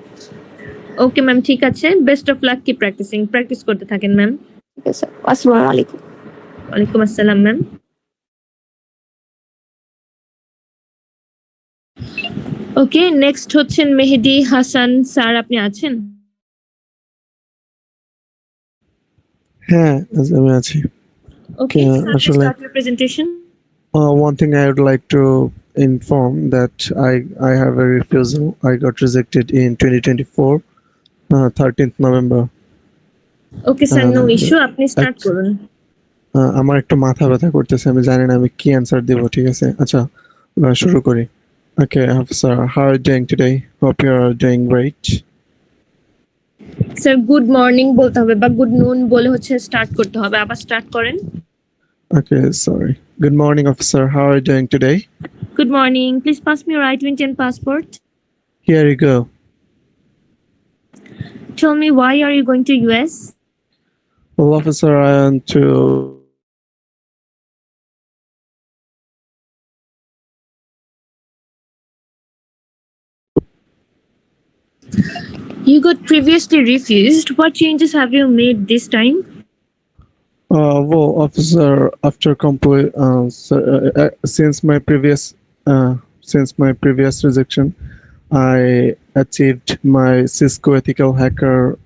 ওকে ম্যাম, ঠিক আছে। বেস্ট অফ লাক, কি প্র্যাকটিস করতে থাকেন ম্যাম। ঠিক আছে, আসসালামু আলাইকুম। ওয়ালাইকুম আসসালাম ম্যাম। ওকে, নেক্সট হচ্ছেন মেহেদি হাসান স্যার, আপনি আছেন? হ্যাঁ, আমি আছি। ওকে Okay, স্যার, আসলে- start your presentation. One thing I would like to inform that I have a refusal. I got rejected in 2024, 13th November. Okay sir, no Uh, issue, আপনি start আচ্ছা। করুন। আমার একটু মাথা ব্যথা করতেছে, আমি জানি না আমি কি অ্যান্সার দেব। ঠিক আছে, আচ্ছা শুরু করি। Okay, officer, how are you doing today? Hope you are doing great. Sir good morning বলতে হবে বা গুড নুন বলে হচ্ছে স্টার্ট করতে হবে। আবার স্টার্ট করেন। Okay, sorry. Good morning, officer. How are you doing today? Good morning, please pass me your I-20 and passport. Here you go. Tell me, why are you going to US? Well, officer, I want to You got previously refused. What changes have you made this time? well, officer, after complete, since my previous rejection, I achieved my Cisco Ethical Hacker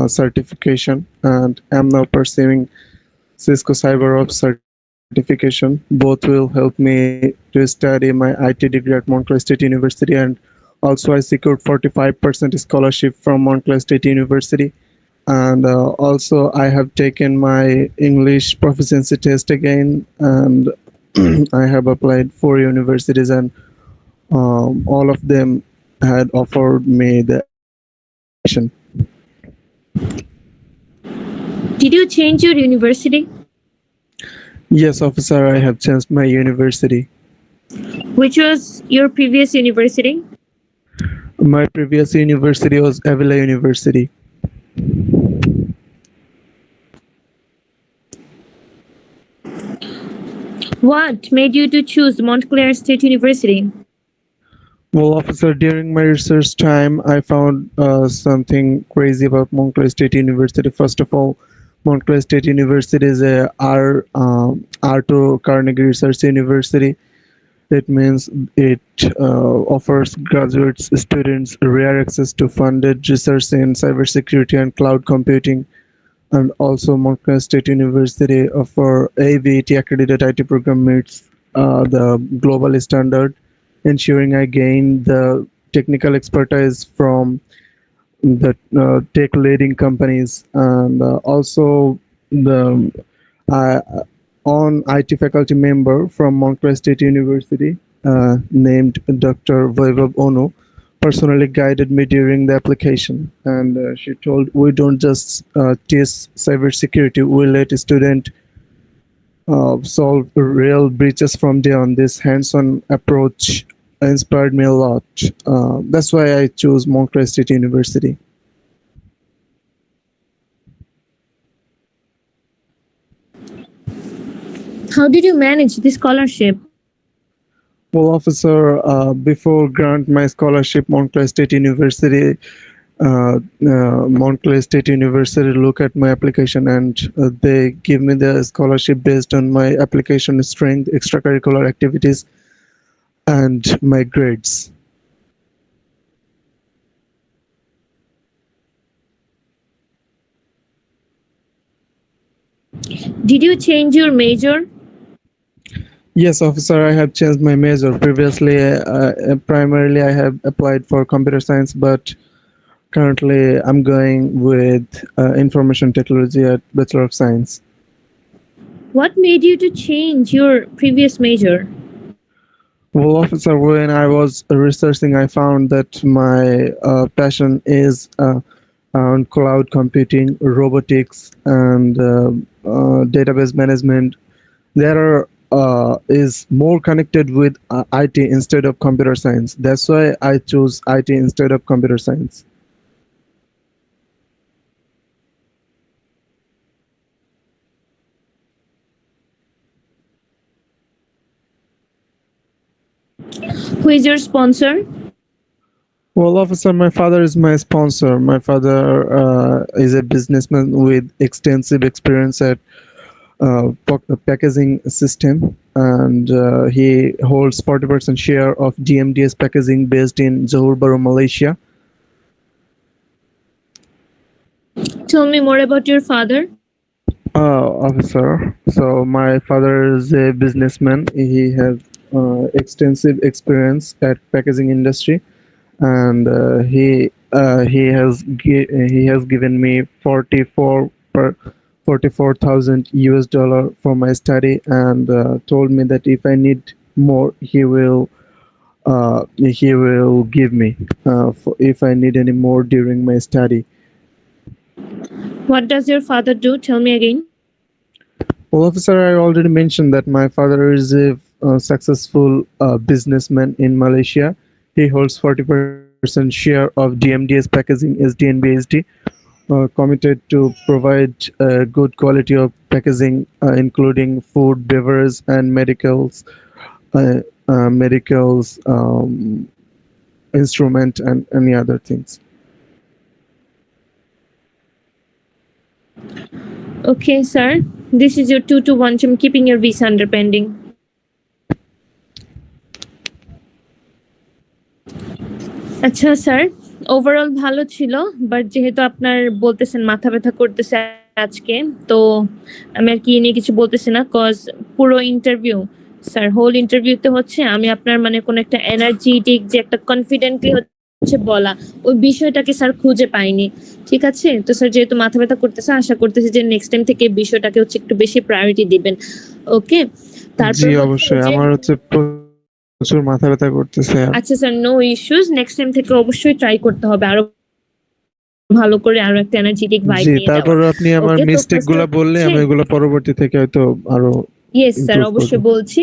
certification, and am now pursuing Cisco CyberOps certification. Both will help me to study my IT degree at Montclair State University, and also I secured 45% scholarship from Montclair State University. And also I have taken my English proficiency test again, and I have applied 4 universities, and all of them had offered me the admission. Did you change your university? Yes, officer, I have changed my university. Which was your previous university? My previous university was Avila University. What made you to choose Montclair State University? Well, officer, during my research time, I found something crazy about Montclair State University. First of all, Montclair State University is a Arthur Carnegie Research University. It means it offers graduate students rare access to funded research in cybersecurity and cloud computing. And also, Montclair State University offer AVET accredited IT program meets the global standard, ensuring I gain the technical expertise from the tech leading companies. And also the on IT faculty member from Montclair State University named Dr. Vaibhav Ono personally guided me during the application, and she told, we don't just teach cybersecurity, we let a student solve real breaches from day on. This hands-on approach inspired me a lot. That's why I chose Montclair State University. How did you manage the scholarship? Well, officer, before grant my scholarship, Montclair State University Montclair State University look at my application and they give me the scholarship based on my application strength, extracurricular activities, and my grades. Did you change your major? Yes, officer, I have changed my major. Previously, primarily I have applied for computer science, but currently I'm going with information technology at Bachelor of Science. What made you to change your previous major? Well, officer, when I was researching, I found that my passion is on cloud computing, robotics, and database management. There is more connected with IT instead of computer science. That's why I chose IT instead of computer science. Who is your sponsor? Well, officer, my father is my sponsor. My father is a businessman with extensive experience at packaging system, and he holds 40% share of DMDS packaging based in Johor Bahru, Malaysia. Tell me more about your father. Officer, so my father is a businessman. He has extensive experience at packaging industry, and he has given me 44,000 US dollar for my study, and told me that if I need more, he will give me if I need any more during my study. What does your father do? Tell me again. Well, officer, I already mentioned that my father is a successful businessman in Malaysia. He holds 40% share of DMDS packaging SDNBSD, committed to provide good quality of packaging, including food, beverage, and medicals, instrument, and any other things. Okay, sir. This is your 2 to 1. I'm keeping your visa under pending. আচ্ছা sir, overall ভালো ছিল, but যেহেতু আপনার বলতেছেন মাথা ব্যথা করতেছে আজকে, তো আমি আর কি নিয়ে কিছু বলতেছি না, কজ পুরো ইন্টারভিউ স্যার, হোল ইন্টারভিউতে হচ্ছে আমি আপনার মানে কোন একটা এনার্জেটিক যে একটা কনফিডেন্টলি হচ্ছে বলা, ওই বিষয়টাকে স্যার খুঁজে পাইনি। ঠিক আছে, তো স্যার যেহেতু মাথা ব্যথা করতেছে, আশা করতেছি যে নেক্সট টাইম থেকে বিষয়টাকে হচ্ছে একটু বেশি প্রায়োরিটি দিবেন। ওকে, তারপর অবশ্যই আমার হচ্ছে প্রচুর মাথা ব্যথা করতেছে। আচ্ছা sir, no issues, next time থেকে অবশ্যই ট্রাই করতে হবে আরো ভালো করে, আরো একটা এনার্জেটিক ভাইব নিয়ে। তারপর আপনি আমার মিস্টেকগুলো বললে আমি এগুলো পরবর্তী থেকে হয়তো আরো। ইয়েস স্যার, অবশ্যই বলছি।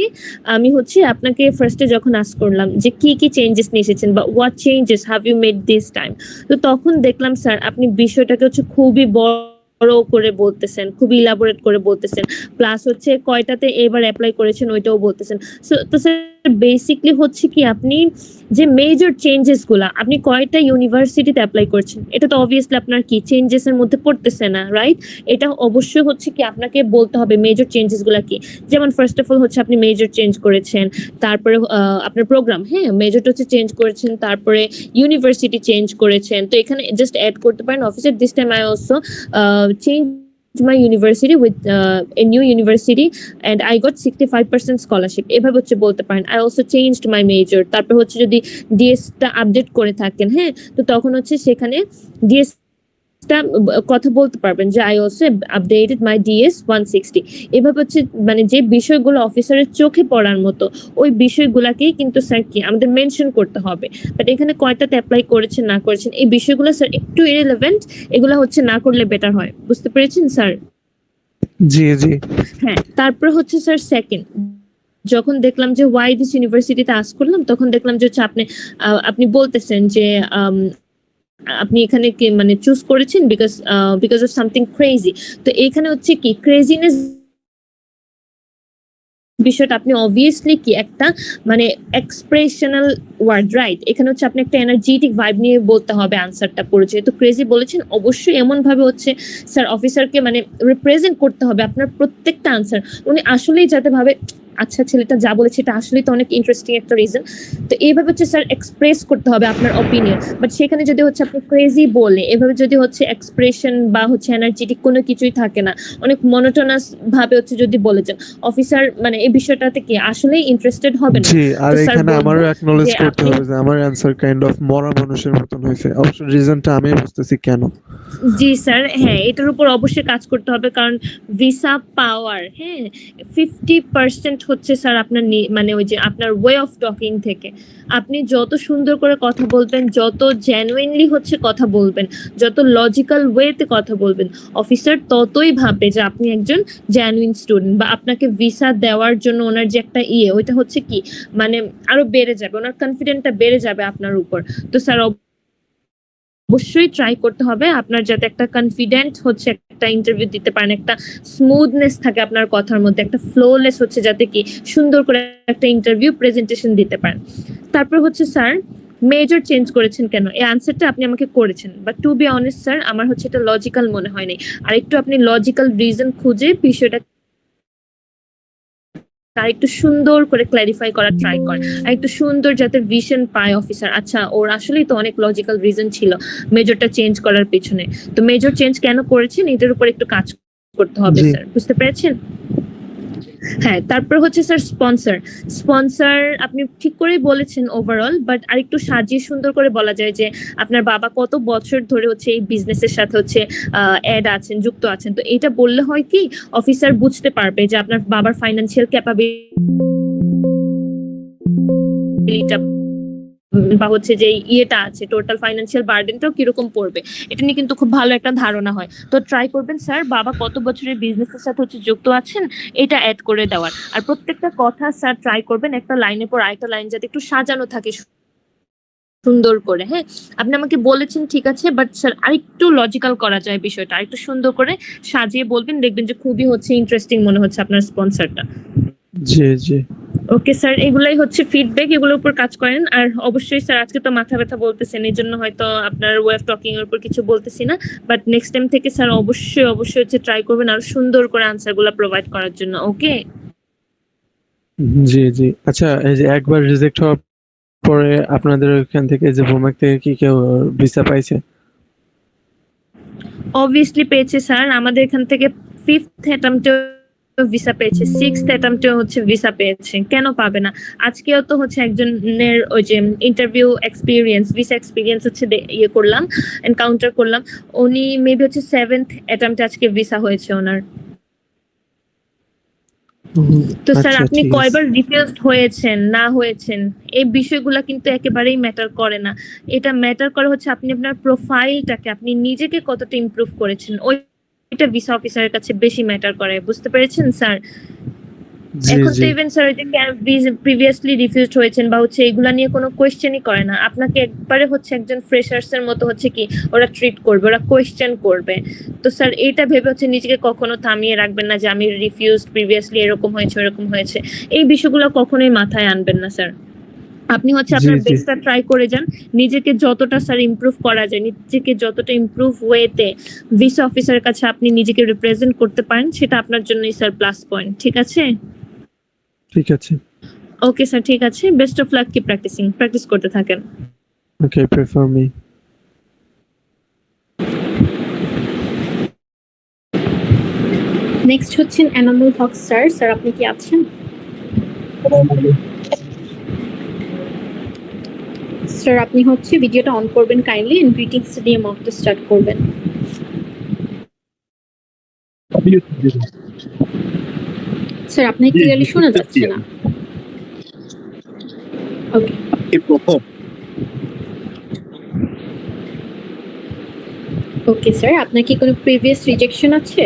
আমি হচ্ছে আপনাকে ফার্স্টে যখন আস্ক করলাম যে কি কি চেঞ্জেস নিয়ে এসেছেন বা what changes have you made this time, তো তখন দেখলাম স্যার আপনি বিষয়টাকে হচ্ছে খুবই বড় করে বলতেছেন, খুবই ইলাবোরেট করে বলতেছেন, প্লাস হচ্ছে কয়টাতে এবার অ্যাপ্লাই করেছেন ওইটাও বলতেছেন। সো তো স্যার বেসিকলি হচ্ছে কি আপনি যে মেজর চেঞ্জেস গুলা আপনি কয়টা ইউনিভার্সিটিতে অ্যাপ্লাই করছেন, এটা তো অবভিয়াসলি আপনার কি চেঞ্জেস এর মধ্যে পড়তেছে না, রাইট? এটা অবশ্যই হচ্ছে কি আপনাকে বলতে হবে মেজর চেঞ্জেস গুলা কি। যেমন ফার্স্ট অফ অল হচ্ছে আপনি মেজর চেঞ্জ করেছেন, তারপরে আপনার প্রোগ্রাম, হ্যাঁ মেজরটা হচ্ছে চেঞ্জ করেছেন, তারপরে ইউনিভার্সিটি চেঞ্জ করেছেন। তো এখানে জাস্ট অ্যাড করতে পারেন officer this time I also change my university with a new university and I got 65% scholarship, এভাবে হচ্ছে বলতে পারেন। I also changed my major। তারপর হচ্ছে যদি ডিএস টা আপডেট করে থাকেন, হ্যাঁ, তো তখন হচ্ছে সেখানে ডিএস টা কথা বলতে পারবেন যে I also updated my DS 160। এভাবে হচ্ছে মানে যে বিষয়গুলো অফিসারের চোখে পড়ার মতো ওই বিষয়গুলোকেই কিন্তু স্যার কি আমাদের মেনশন করতে হবে। বাট এখানে কয়টাতে অ্যাপ্লাই করেছেন না করেছেন এই বিষয়গুলো স্যার একটু ইররিলেভেন্ট, এগুলো হচ্ছে না করলে বেটার হয়। বুঝতে পেরেছেন স্যার? জি জি। হ্যাঁ, তারপর হচ্ছে স্যার সেকেন্ড, যখন দেখলাম যে ওয়াই দিস ইউনিভার্সিটিতে আস্ক করলাম, তখন দেখলাম যে হচ্ছে আপনি বলতেছেন যে আপনি এখানে কি মানে চুজ করেছেন বিকজ অফ সামথিং ক্রেজি। তো এইখানে হচ্ছে কি ক্রেজিনেস বিষয়টা আপনি অবভিয়াসলি কি একটা মানে এক্সপ্রেশনাল ওয়ার্ড, রাইট? এখানে হচ্ছে আপনি একটা এনার্জেটিক ভাইব নিয়ে বলতে হবে আনসারটা পুরো। যেহেতু ক্রেজি বলেছেন, অবশ্যই এমন ভাবে হচ্ছে স্যার অফিসারকে মানে রিপ্রেজেন্ট করতে হবে আপনার প্রত্যেকটা আনসার। উনি আসলেই যাতে ভাবে আচ্ছা ছেলেটা যা বলেছে এটা আসলেই তো অনেক ইন্টারেস্টিং একটা রিজন। তো এইভাবে হচ্ছে স্যার এক্সপ্রেস করতে হবে আপনার অপিনিয়ন। বাট সেখানে যদি হচ্ছে আপনি ক্রেজি বলে এভাবে যদি হচ্ছে এক্সপ্রেশন বা হচ্ছে এনার্জেটিক কোনো কিছুই থাকে না, অনেক মনোটোনাস ভাবে হচ্ছে যদি বলে যান, অফিসার মানে এই বিষয়টাতে কি আসলেই ইন্টারেস্টেড হবে না। জি, আর তো স্যার এখানে বলবো আমারও অ্যাকনলেজ যে করতে আপনি হবে যে আমার অ্যান্সার কাইন্ড অফ মরা মানুষের মতন হয়েছে। অবশ্য রিজনটা আমি বুঝতেছি কেন। জি স্যার, হ্যাঁ এটার উপর অবশ্যই কাজ করতে হবে, কারণ ভিসা পাওয়ার 50% হচ্ছে স্যার আপনার মানে ওই যে আপনার ওয়ে অফ টকিং থেকে। আপনি যত সুন্দর করে কথা বলবেন, যত জেনুইনলি হচ্ছে কথা বলবেন, যত লজিক্যাল ওয়েতে কথা বলবেন, অফিসার ততই ভাববে যে আপনি একজন জেনুইন স্টুডেন্ট, বা আপনাকে ভিসা দেওয়ার জন্য ওনার যে একটা ওইটা হচ্ছে কি মানে আরো বেড়ে যাবে, ওনার কনফিডেন্টটা বেড়ে যাবে আপনার উপর। তো স্যার অবশ্যই ট্রাই করতে হবে আপনার যাতে একটা কনফিডেন্ট হচ্ছে একটা ইন্টারভিউ দিতে পারেন, একটা স্মুথনেস থাকে আপনার কথার মধ্যে, একটা ফ্লোলেস হচ্ছে যাতে কি সুন্দর করে একটা ইন্টারভিউ প্রেজেন্টেশন দিতে পারেন। তারপর হচ্ছে স্যার মেজর চেঞ্জ করেছেন কেন, এই আনসারটা আপনি আমাকে করেছেন, but to be honest sir আমার হচ্ছে এটা লজিক্যাল মনে হয়নি। আর একটু আপনি লজিক্যাল রিজন খুঁজে বিষয়টা আর একটু সুন্দর করে ক্ল্যারিফাই করার ট্রাই করেন, আর একটু সুন্দর যাতে ভিশন পায় অফিসার, আচ্ছা ওর আসলেই তো অনেক লজিক্যাল রিজন ছিল মেজরটা চেঞ্জ করার পিছনে। তো মেজর চেঞ্জ কেন করেছেন এটার উপর একটু কাজ করতে হবে জি। স্যার, বুঝতে পেরেছেন? হ্যাঁ, তারপর হচ্ছে স্যার স্পন্সর আপনি ঠিক করেই বলেছেন ওভারঅল, বাট আরেকটু সাজিয়ে সুন্দর করে বলা যায় যে আপনার বাবা কত বছর ধরে হচ্ছে এই বিজনেসের সাথে হচ্ছে অ্যাড আছেন, যুক্ত আছেন। তো এটা বললে হয় কি অফিসার বুঝতে পারবে যে আপনার বাবার ফাইন্যান্সিয়াল ক্যাপাবিলিটি বা হচ্ছে যে ইয়েটা আছে টোটাল ফাইন্যান্সিয়াল বার্ডেনটাও কিরকম পড়বে, এটা নিয়ে কিন্তু খুব ভালো একটা ধারণা হয়। তো ট্রাই করবেন স্যার বাবা কত বছরের বিজনেসের সাথে হচ্ছে যুক্ত আছেন এটা অ্যাড করে দেওয়ার। আর প্রত্যেকটা কথা স্যার ট্রাই করবেন একটা লাইনের পর আরেকটা লাইন যাতে একটু সাজানো থাকে সুন্দর করে। হ্যাঁ, আপনি আমাকে বলেছেন ঠিক আছে, বাট স্যার আরেকটু লজিক্যাল করা যায় বিষয়টা, আরেকটু সুন্দর করে সাজিয়ে বলবেন, দেখবেন যে খুবই হচ্ছে ইন্টারেস্টিং মনে হচ্ছে আপনার স্পন্সরটা। জি জি। ওকে স্যার, এগুলাই হচ্ছে ফিডব্যাক, এগুলোর উপর কাজ করেন। আর অবশ্যই স্যার আজকে তো মাথা ব্যথা বলতেছেন, এই জন্য হয়তো আপনার ওয়ে অফ টকিং এর উপর কিছু বলতেছি না, বাট নেক্সট টাইম থেকে স্যার অবশ্যই হচ্ছে ট্রাই করবেন আর সুন্দর করে আনসারগুলো প্রোভাইড করার জন্য। ওকে জি জি। আচ্ছা, এই যে একবার রিজেক্ট হওয়ার পরে আপনাদের ওখান থেকে যে ভূমাক থেকে কি কেউ ভিসা পাইছে? অবভিয়াসলি পেয়েছে স্যার, আমাদের এখান থেকে 5th অ্যাটেম্পটে ভিসা পেয়েছে, 6th অ্যাটেম্পটে হচ্ছে ভিসা পেয়েছে, কেন পাবে না? আজকেও তো হচ্ছে একজনের ওই যে ইন্টারভিউ এক্সপিরিয়েন্স ভিসা এক্সপিরিয়েন্স হচ্ছে করলাম, এনকাউন্টার করলাম, উনি মেবি হচ্ছে 7th অ্যাটেম্পটে আজকে ভিসা হয়েছে ওনার। তো স্যার আচ্ছা, আপনি ঠিক আছে। কয়বার রিফিউজড হয়েছেন না হয়েছেন এই বিষয়গুলো কিন্তু একেবারেই ম্যাটার করে না। এটা ম্যাটার করে হচ্ছে আপনি আপনার প্রোফাইলটাকে, আপনি নিজেকে কতটা ইমপ্রুভ করেছেন, ওইটা ভিসা অফিসারের কাছে বেশি ম্যাটার করে, বুঝতে পেরেছেন স্যার? জি এখন তো জি। ইভেন স্যার যে প্রিভিয়াসলি রিফিউজড হয়েছেন বা হচ্ছে এগুলা নিয়ে কোনো কোয়েশ্চেনই করে না, আপনাকে একবারে হচ্ছে একজন ফ্রেশার্স এর মতো হচ্ছে কি ওরা ট্রিট করবে, ওরা কোয়েশ্চেন করবে। তো স্যার এটা ভেবে হচ্ছে নিজেকে কখনো থামিয়ে রাখবেন না যে আমি রিফিউজড প্রিভিয়াসলি, এরকম হয়েছে ওরকম হয়েছে, এই বিষয়গুলো কখনোই মাথায় আনবেন না স্যার। আপনি হচ্ছে আপনার জি জি। বেস্টটা ট্রাই করে যান, নিজেকে যতটা স্যার ইমপ্রুভ করা যায়, নিজেকে যতটা ইমপ্রুভ ওয়েতে ভিসা অফিসারের কাছে আপনি নিজেকে রিপ্রেজেন্ট করতে পারেন, সেটা আপনার জন্যই স্যার প্লাস পয়েন্ট। ঠিক আছে? ঠিক আছে। ওকে স্যার, ঠিক আছে, বেস্ট অফ লাক, কি প্র্যাকটিস করতে থাকেন। ওকে, pray for me. নেক্সট হচ্ছেন এনামুল হক স্যার। স্যার আপনি কি আছেন? স্যার আপনি হচ্ছে ভিডিওটা অন করবেন কাইন্ডলি, এন্ড গ্রিটিংস দিয়ে মকটা স্টার্ট করবেন। স্যার আপনাকে ক্লিয়ারলি শোনা যাচ্ছে না। ওকে ওকে স্যার, আপনার কি কোনো প্রিভিয়াস রিজেকশন আছে?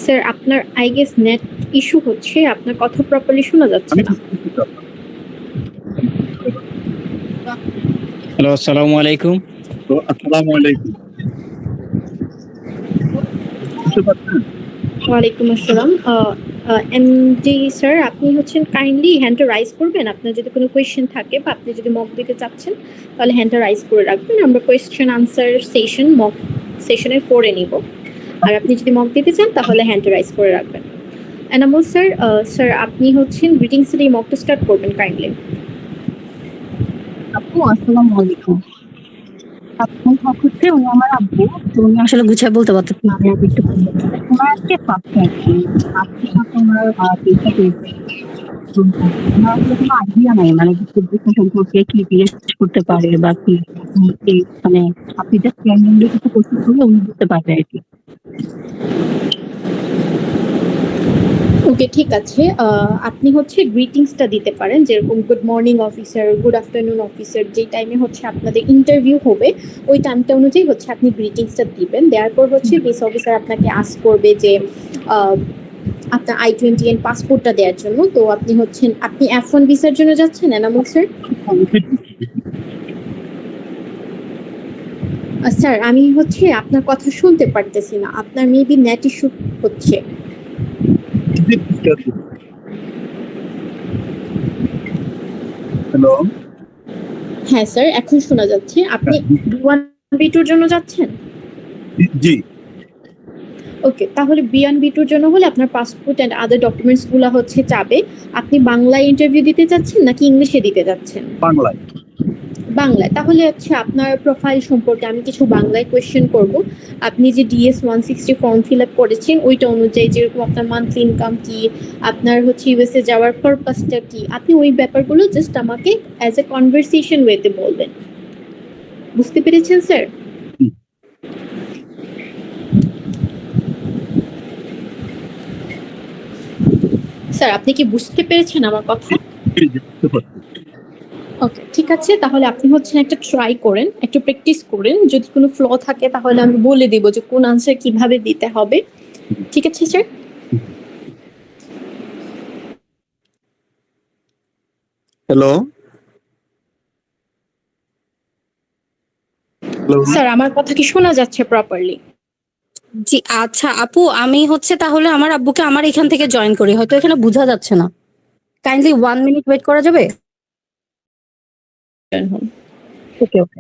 স্যার আপনার আই গেস নেট ইস্যু হচ্ছে, আপনার কথা প্রপারলি শোনা যাচ্ছে না। হ্যালো, আসসালামু আলাইকুম। আসসালামু আলাইকুম। ওয়ালাইকুম আসসালাম। এমডি স্যার, আপনি হচ্ছেন কাইন্ডলি হ্যান্ডটা রাইজ করবেন। আপনার যদি কোনো কোয়েশ্চেন থাকে বা আপনি যদি মক দিতে চাচ্ছেন তাহলে হ্যান্ডটা রাইজ করে রাখবেন। আমরা কোয়েশ্চেন আনসার সেশন মক সেশনের পরে নিব। আর আপনি যদি মক দিতে চান তাহলে হ্যান্ডটা রাইজ করে রাখবেন। এনামুল স্যার, স্যার আপনি হচ্ছেন গ্রিটিংস দিয়ে মকটা স্টার্ট করবেন কাইন্ডলি। আপু আসসালামু আলাইকুম। আপনার হক হচ্ছে উনি আমার আব্বু, তো উনি আসলে গুছিয়ে বলতে পারতেছেন না, আমি একটু তোমার আজকে ফার্স্ট আজকে তোমার পরীক্ষা পেয়েছে, তো আমার আসলে কোনো আইডিয়া নাই মানে পরীক্ষা সম্পর্কে কি জিজ্ঞেস করতে পারে বা কি মানে আপনি জাস্ট র্যান্ডমলি কিছু কোশ্চেন করলে উনি বুঝতে পারবে আর কি। ওকে, ঠিক আছে। আপনি হচ্ছে গ্রিটিংসটা দিতে পারেন, যেরকম good morning officer, good afternoon officer. যে টাইমে হচ্ছে আপনাদের ইন্টারভিউ হবে ওই টাইমটা অনুযায়ী হচ্ছে আপনি গ্রিটিংসটা দিবেন। দেওয়ার পর হচ্ছে বেস অফিসার আপনাকে আস্ক করবে যে আপনার I-20 এন্ড পাসপোর্টটা দেওয়ার জন্য। তো আপনি হচ্ছেন, আপনি F1 ভিসার জন্য যাচ্ছেন এনামুল স্যার? স্যার আমি হচ্ছে আপনার কথা শুনতে পারতেছি না, আপনার মেবি নেট ইস্যু হচ্ছে। হ্যালো, হ্যাঁ স্যার, এখন শোনা যাচ্ছে। আপনি B1 B2 জন্য যাচ্ছেন? জি ওকে, তাহলে B1 B2 জন্য হলে আপনার পাসপোর্ট এন্ড আদার ডকুমেন্টস গুলো হচ্ছে চাবে। আপনি বাংলায় ইন্টারভিউ দিতে চাচ্ছেন নাকি ইংলিশে দিতে যাচ্ছেন? বাংলায়। বাংলায়। তাহলে হচ্ছে আপনার প্রোফাইল সম্পর্কে আমি কিছু বাংলায় কোয়েশ্চেন করব। আপনি যে DS 160 ফর্ম ফিল আপ করেছেন ওইটা অনুযায়ী, যেরকম আপনার মান্থলি ইনকাম কি, আপনার হচ্ছে ইউএসএ যাওয়ার পারপাসটা কি, আপনি ওই ব্যাপারগুলো জাস্ট আমাকে অ্যাজ এ কনভারসেশন ওয়েতে বলবেন। বুঝতে পেরেছেন স্যার? স্যার আপনি কি বুঝতে পেরেছেন আমার কথা? ওকে, ঠিক আছে। তাহলে আপনি হচ্ছেন একটা ট্রাই করেন, একটু প্র্যাকটিস করেন। যদি কোনো ফ্ল থাকে তাহলে আমি বলে দিব যে কোন আনসার কিভাবে দিতে হবে। ঠিক আছে স্যার? হ্যালো, স্যার আমার কথা কি শোনা যাচ্ছে প্রপারলি? জি আচ্ছা আপু, আমি হচ্ছে তাহলে আমার আব্বুকে আমার এখান থেকে জয়েন করি, হয়তো এখানে বোঝা যাচ্ছে না। কাইন্ডলি 1 মিনিট ওয়েট করা যাবে? Okay okay.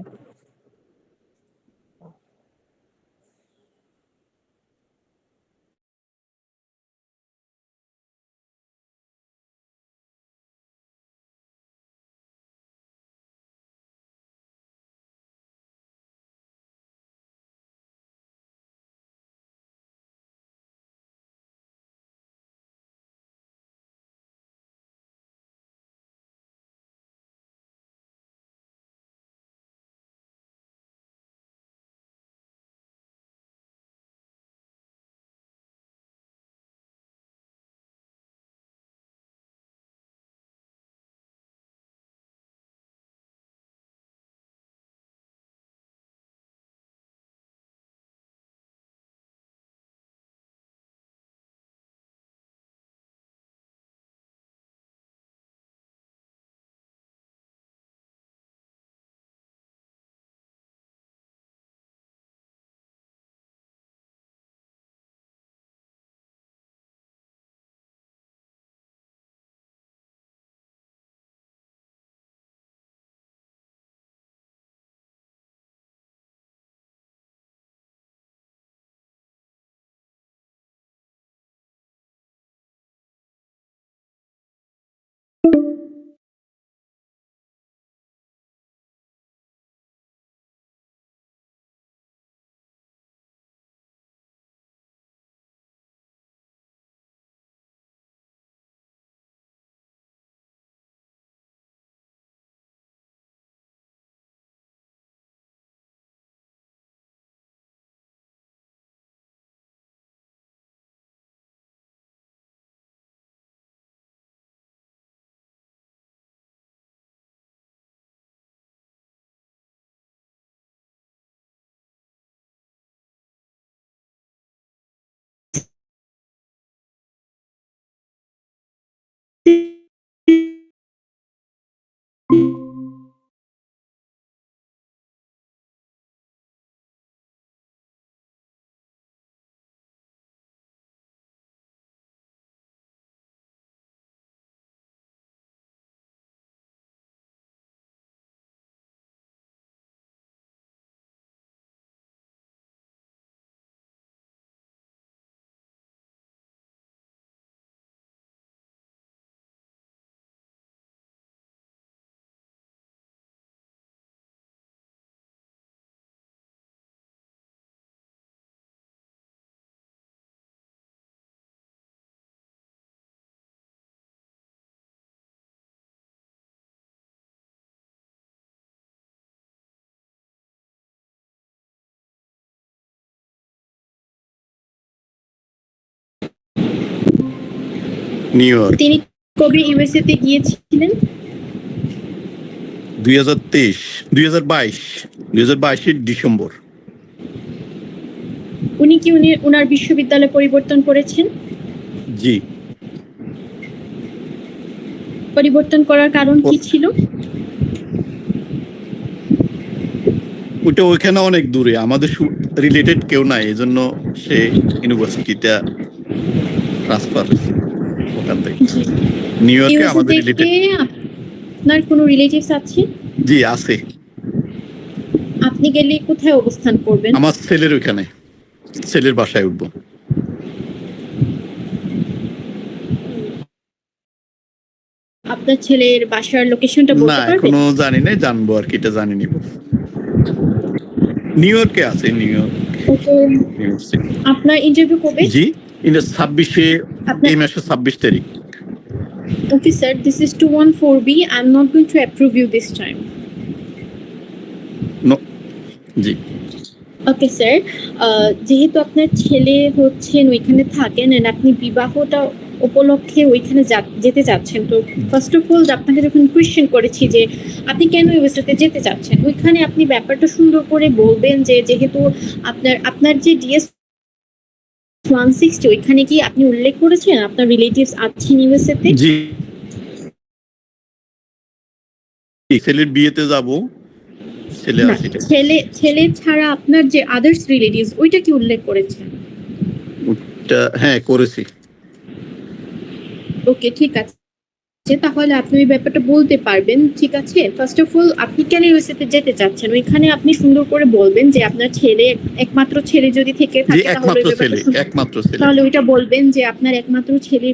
New York. তিনি কবে ইউএসএ তে গিয়েছিলেন? 2022 ডিসেম্বর। উনি কি উনার বিশ্ববিদ্যালয় পরিবর্তন করেছেন? জি। পরিবর্তন করার কারণ কি ছিল? ওটা ওইখানে অনেক দূরে, আমাদের রিলেটেড কেউ নাই, এজন্য সে ইউনিভার্সিটিটা ট্রান্সফার হয়েছে ওখান থেকে। নিউ ইয়র্কে আমাদের রিলেটেড। আপনার কোনো রিলেটিভস আছে? জি আছে। আপনি গেলে কোথায় অবস্থান করবেন? আমার ছেলের ওইখানে, ছেলের বাসায় উঠবো। আপনার ছেলের বাসার লোকেশনটা না বলতে পারবেন? এখনো জানি না, জানবো আর কি, এটা জানি নিব। নিউ ইয়র্কে আছে, নিউ ইয়র্ক ইউনিভার্সিটি। আপনার ইন্টারভিউ কবে? জি, এটা 26 এই মাসের 26 তারিখ। Okay, sir, this is 214B. I'm not going to approve you this time. নো, জি। ওকে স্যার, যেহেতু আপনার ছেলে হচ্ছেন ওইখানে থাকেন এন্ড আপনি বিবাহটা উপলক্ষে ওইখানে যেতে চাচ্ছেন, তো ফার্স্ট অফ অল আপনাকে যখন কোয়েশ্চেন করেছি যে আপনি কেন ইউএসএতে যেতে চাচ্ছেন, ওইখানে আপনি ব্যাপারটা সুন্দর করে বলবেন যে যেহেতু আপনার যে ডিএস 160 ওইখানে কি আপনি উল্লেখ করেছেন আপনার রিলেটিভস আছেন ইউএসএতে? জি, ছেলের বিয়েতে যাব, ছেলে আছে। ছেলে ছাড়া আপনার যে আদার্স রিলেটিভস ওইটা কি উল্লেখ করেছেন? ওটা হ্যাঁ করেছি। ওকে, ঠিক আছে, তাহলে আপনি ওই ব্যাপারটা বলতে পারবেন, ঠিক আছে। ফার্স্ট অফ অল আপনি কেন ইউএসএতে যেতে চাচ্ছেন ওইখানে আপনি সুন্দর করে বলবেন যে আপনার ছেলে, একমাত্র ছেলে যদি থেকে থাকে তাহলে ওইটা বলবেন যে আপনার একমাত্র ছেলে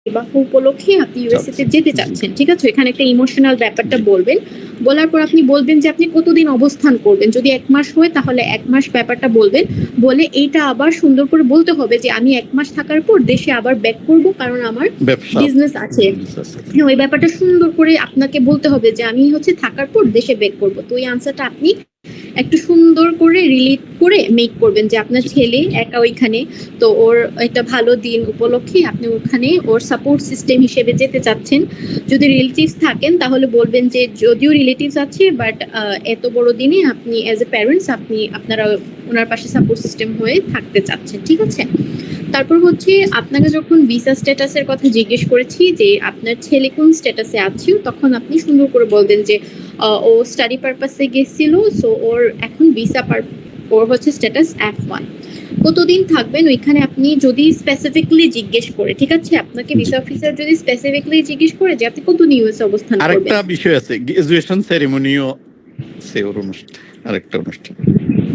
বিবাহ উপলক্ষে আপনি ইউএসএতে যেতে চাচ্ছেন, ঠিক আছে। এখানে একটা ইমোশনাল ব্যাপারটা বলবেন, বলার পর আপনি বলবেন যে আপনি কতদিন অবস্থান করবেন, যদি 1 মাস হয় তাহলে 1 মাস ব্যাপারটা বলবেন, বলে এইটা আবার সুন্দর করে বলতে হবে যে আমি 1 মাস থাকার পর দেশে আবার ব্যাক করব কারণ আমার বিজনেস আছে। ওই ব্যাপারটা সুন্দর করে আপনাকে বলতে হবে যে আমি হচ্ছে থাকার পর দেশে ব্যাক করব। তো ওই আনসারটা আপনি একটু সুন্দর করে রিলেট করে মেক করবেন যে আপনার ছেলে একা ওইখানে, তো ওর একটা ভালো দিন উপলক্ষে আপনি ওখানে ওর সাপোর্ট সিস্টেম হিসেবে যেতে চাচ্ছেন। যদি রিলেটিভস থাকেন তাহলে বলবেন যে যদিও রিলেটিভস আছে বাট এত বড় দিনে আপনি অ্যাজ এ প্যারেন্টস আপনারা ওনার পাশে সাপোর্ট সিস্টেম হয়ে থাকতে চাচ্ছেন, ঠিক আছে। তারপর হচ্ছে আপনাকে যখন ভিসা স্ট্যাটাসের কথা জিজ্ঞেস করেছি যে আপনার ছেলে কোন স্ট্যাটাসে আছে, তখন আপনি সুন্দর করে বলবেন যে ও স্টাডি পারপাসে গেছিল, সো ওর এখন ভিসা ওর হচ্ছে স্ট্যাটাস F1। কতদিন থাকবেন ওইখানে আপনি যদি স্পেসিফিকলি জিজ্ঞেস করে, ঠিক আছে, আপনাকে ভিসা অফিসার যদি স্পেসিফিকলি জিজ্ঞেস করে যে আপনি কতদিন ইউএসএ অবস্থান করবেন। আরেকটা বিষয় আছে, গ্রাজুয়েশন সেরেমনিও সেওর অনুষ্ঠান, আরেকটা অনুষ্ঠান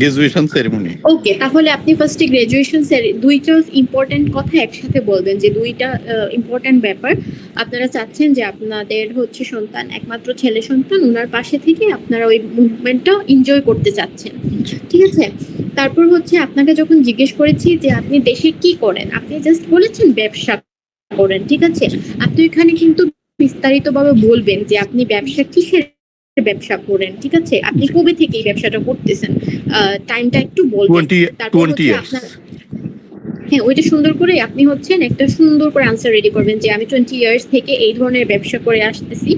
গ্রাজুয়েশন সেরেমনি। ওকে, তাহলে আপনি ফার্স্টে গ্রাজুয়েশন দুইটা ইম্পর্টেন্ট কথা একসাথে বলবেন যে দুইটা ইম্পর্টেন্ট ব্যাপার আপনারা চাচ্ছেন যে আপনাদের হচ্ছে সন্তান, একমাত্র ছেলে সন্তান, ওনার পাশে থেকে আপনারা ওই মুভমেন্টটা এনজয় করতে চাচ্ছেন, ঠিক আছে। তারপর হচ্ছে আপনাকে যখন জিজ্ঞেস করেছি যে আপনি দেশে কি করেন, আপনি জাস্ট বলেছেন ব্যবসা করেন, ঠিক আছে। আপনি এখানে কিন্তু বিস্তারিতভাবে বলবেন যে আপনি ব্যবসা কিসের ব্যবসা করেন, ঠিক আছে, আপনি কবে থেকে এই ব্যবসাটা করতেছেন, টাইমটা একটু বলবেন। তারপর হচ্ছে আপনার হ্যাঁ ওইটা সুন্দর করে আপনি হচ্ছেন একটা সুন্দর করে আনসার রেডি করবেন যে আমি 20 ইয়ার্স থেকে এই ধরনের ব্যবসা করে আসতেছি।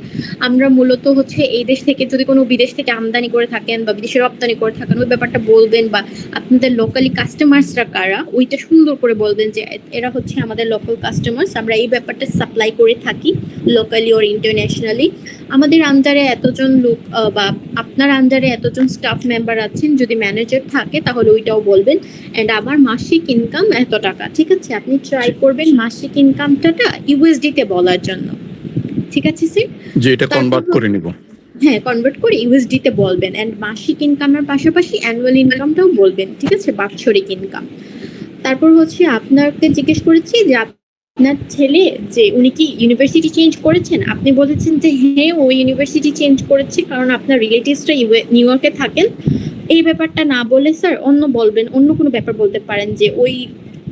আমরা মূলত হচ্ছে এই দেশ থেকে যদি কোনো বিদেশ থেকে আমদানি করে থাকেন বা বিদেশে রপ্তানি করে থাকেন ওই ব্যাপারটা বলবেন, বা আপনাদের লোকালি কাস্টমার্সরা কারা ওইটা সুন্দর করে বলবেন যে এরা হচ্ছে আমাদের লোকাল কাস্টমার্স, আমরা এই ব্যাপারটা সাপ্লাই করে থাকি লোকালি ওর ইন্টারন্যাশনালি। আমাদের আন্ডারে এতজন লোক বা আপনার আন্ডারে এতজন স্টাফ মেম্বার আছেন, যদি ম্যানেজার থাকে তাহলে ওইটাও বলবেন। এন্ড আমার মাসিক ইনকাম এত টাকা, ঠিক আছে। আপনি ট্রাই করবেন মাসিক ইনকামটা ইউএসডি তে বলার জন্য, ঠিক আছে স্যার। যে এটা কনভার্ট করে নিব, হ্যাঁ কনভার্ট করে ইউএসডি তে বলবেন। এন্ড মাসিক ইনকামের পাশাপাশি অ্যানুয়াল ইনকামটাও বলবেন, ঠিক আছে, বাৎসরিক ইনকাম। তারপর হচ্ছে আপনাকে জিজ্ঞেস করেছি যে আপনার ছেলে যে উনি কি ইউনিভার্সিটি চেঞ্জ করেছেন, আপনি বলেছেন যে হ্যাঁ ও ইউনিভার্সিটি চেঞ্জ করেছে কারণ আপনার রিলেটিভসরা নিউ ইয়র্কে থাকেন। এই ব্যাপারটা না বলে স্যার অন্য বলবেন, অন্য কোনো ব্যাপার বলতে পারেন যে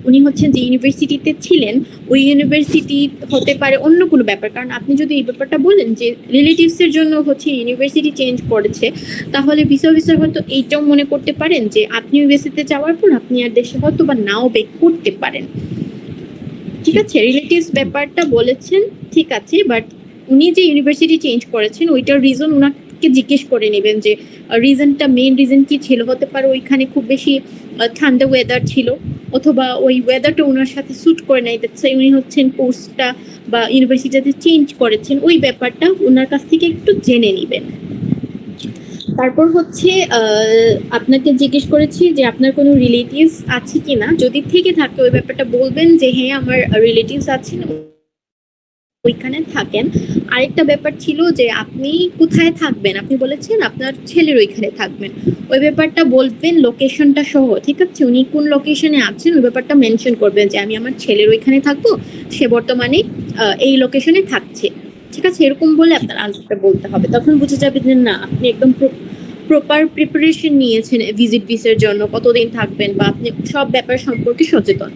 উনি হচ্ছেন যে ইউনিভার্সিটিতে ছিলেন ওই ইউনিভার্সিটি হতে পারে অন্য কোনো ব্যাপার। কারণ আপনি যদি এই ব্যাপারটা বলেন যে রিলেটিভসের জন্য হচ্ছে ইউনিভার্সিটি চেঞ্জ করেছে তাহলে ভিসা অফিসার হয়তো এইটাও মনে করতে পারেন যে আপনি ইউএসএতে যাওয়ার পর আপনি আর দেশে হয়তো বা নাও ব্যাক করতে পারেন, ঠিক আছে, রিলেটিভস ব্যাপারটা বলেছেন ঠিক আছে, বাট উনি যে ইউনিভার্সিটি চেঞ্জ করেছেন ওইটার রিজন উনাকে জিজ্ঞেস করে নেবেন যে রিজনটা, মেইন রিজন কি ছিল। হতে পারে ওইখানে খুব বেশি ঠান্ডা ওয়েদার ছিল, অথবা ওই ওয়েদারটা ওনার সাথে স্যুট করে নাই, দ্যাটস উনি হচ্ছেন কোর্সটা বা ইউনিভার্সিটিতে চেঞ্জ করেছেন, ওই ব্যাপারটা ওনার কাছ থেকে একটু জেনে নেবেন। তারপর হচ্ছে আপনাকে জিজ্ঞেস করেছি যে আপনার কোনো রিলেটিভস আছে কিনা, যদি থেকে থাকে ওই ব্যাপারটা বলবেন যে হ্যাঁ আমার রিলেটিভস আছেন, ওইখানে থাকেন। আরেকটা ব্যাপার ছিল যে আপনি কোথায় থাকবেন, আপনি বলেছেন আপনার ছেলের ওইখানে থাকবেন, ওই ব্যাপারটা বলবেন লোকেশনটা সহ, ঠিক আছে। উনি কোন লোকেশনে আছেন ওই ব্যাপারটা মেনশন করবেন যে আমি আমার ছেলের ওইখানে থাকবো, সে বর্তমানে এই লোকেশনে থাকছে, ঠিক আছে। এরকম বলে আপনার আনসারটা বলতে হবে, তখন বুঝে যাবে যে না আপনি একদম প্রপার প্রিপারেশন নিয়েছেন ভিজিট ভিসার জন্য, কতদিন থাকবেন বা আপনি সব ব্যাপার সম্পর্কে সচেতন,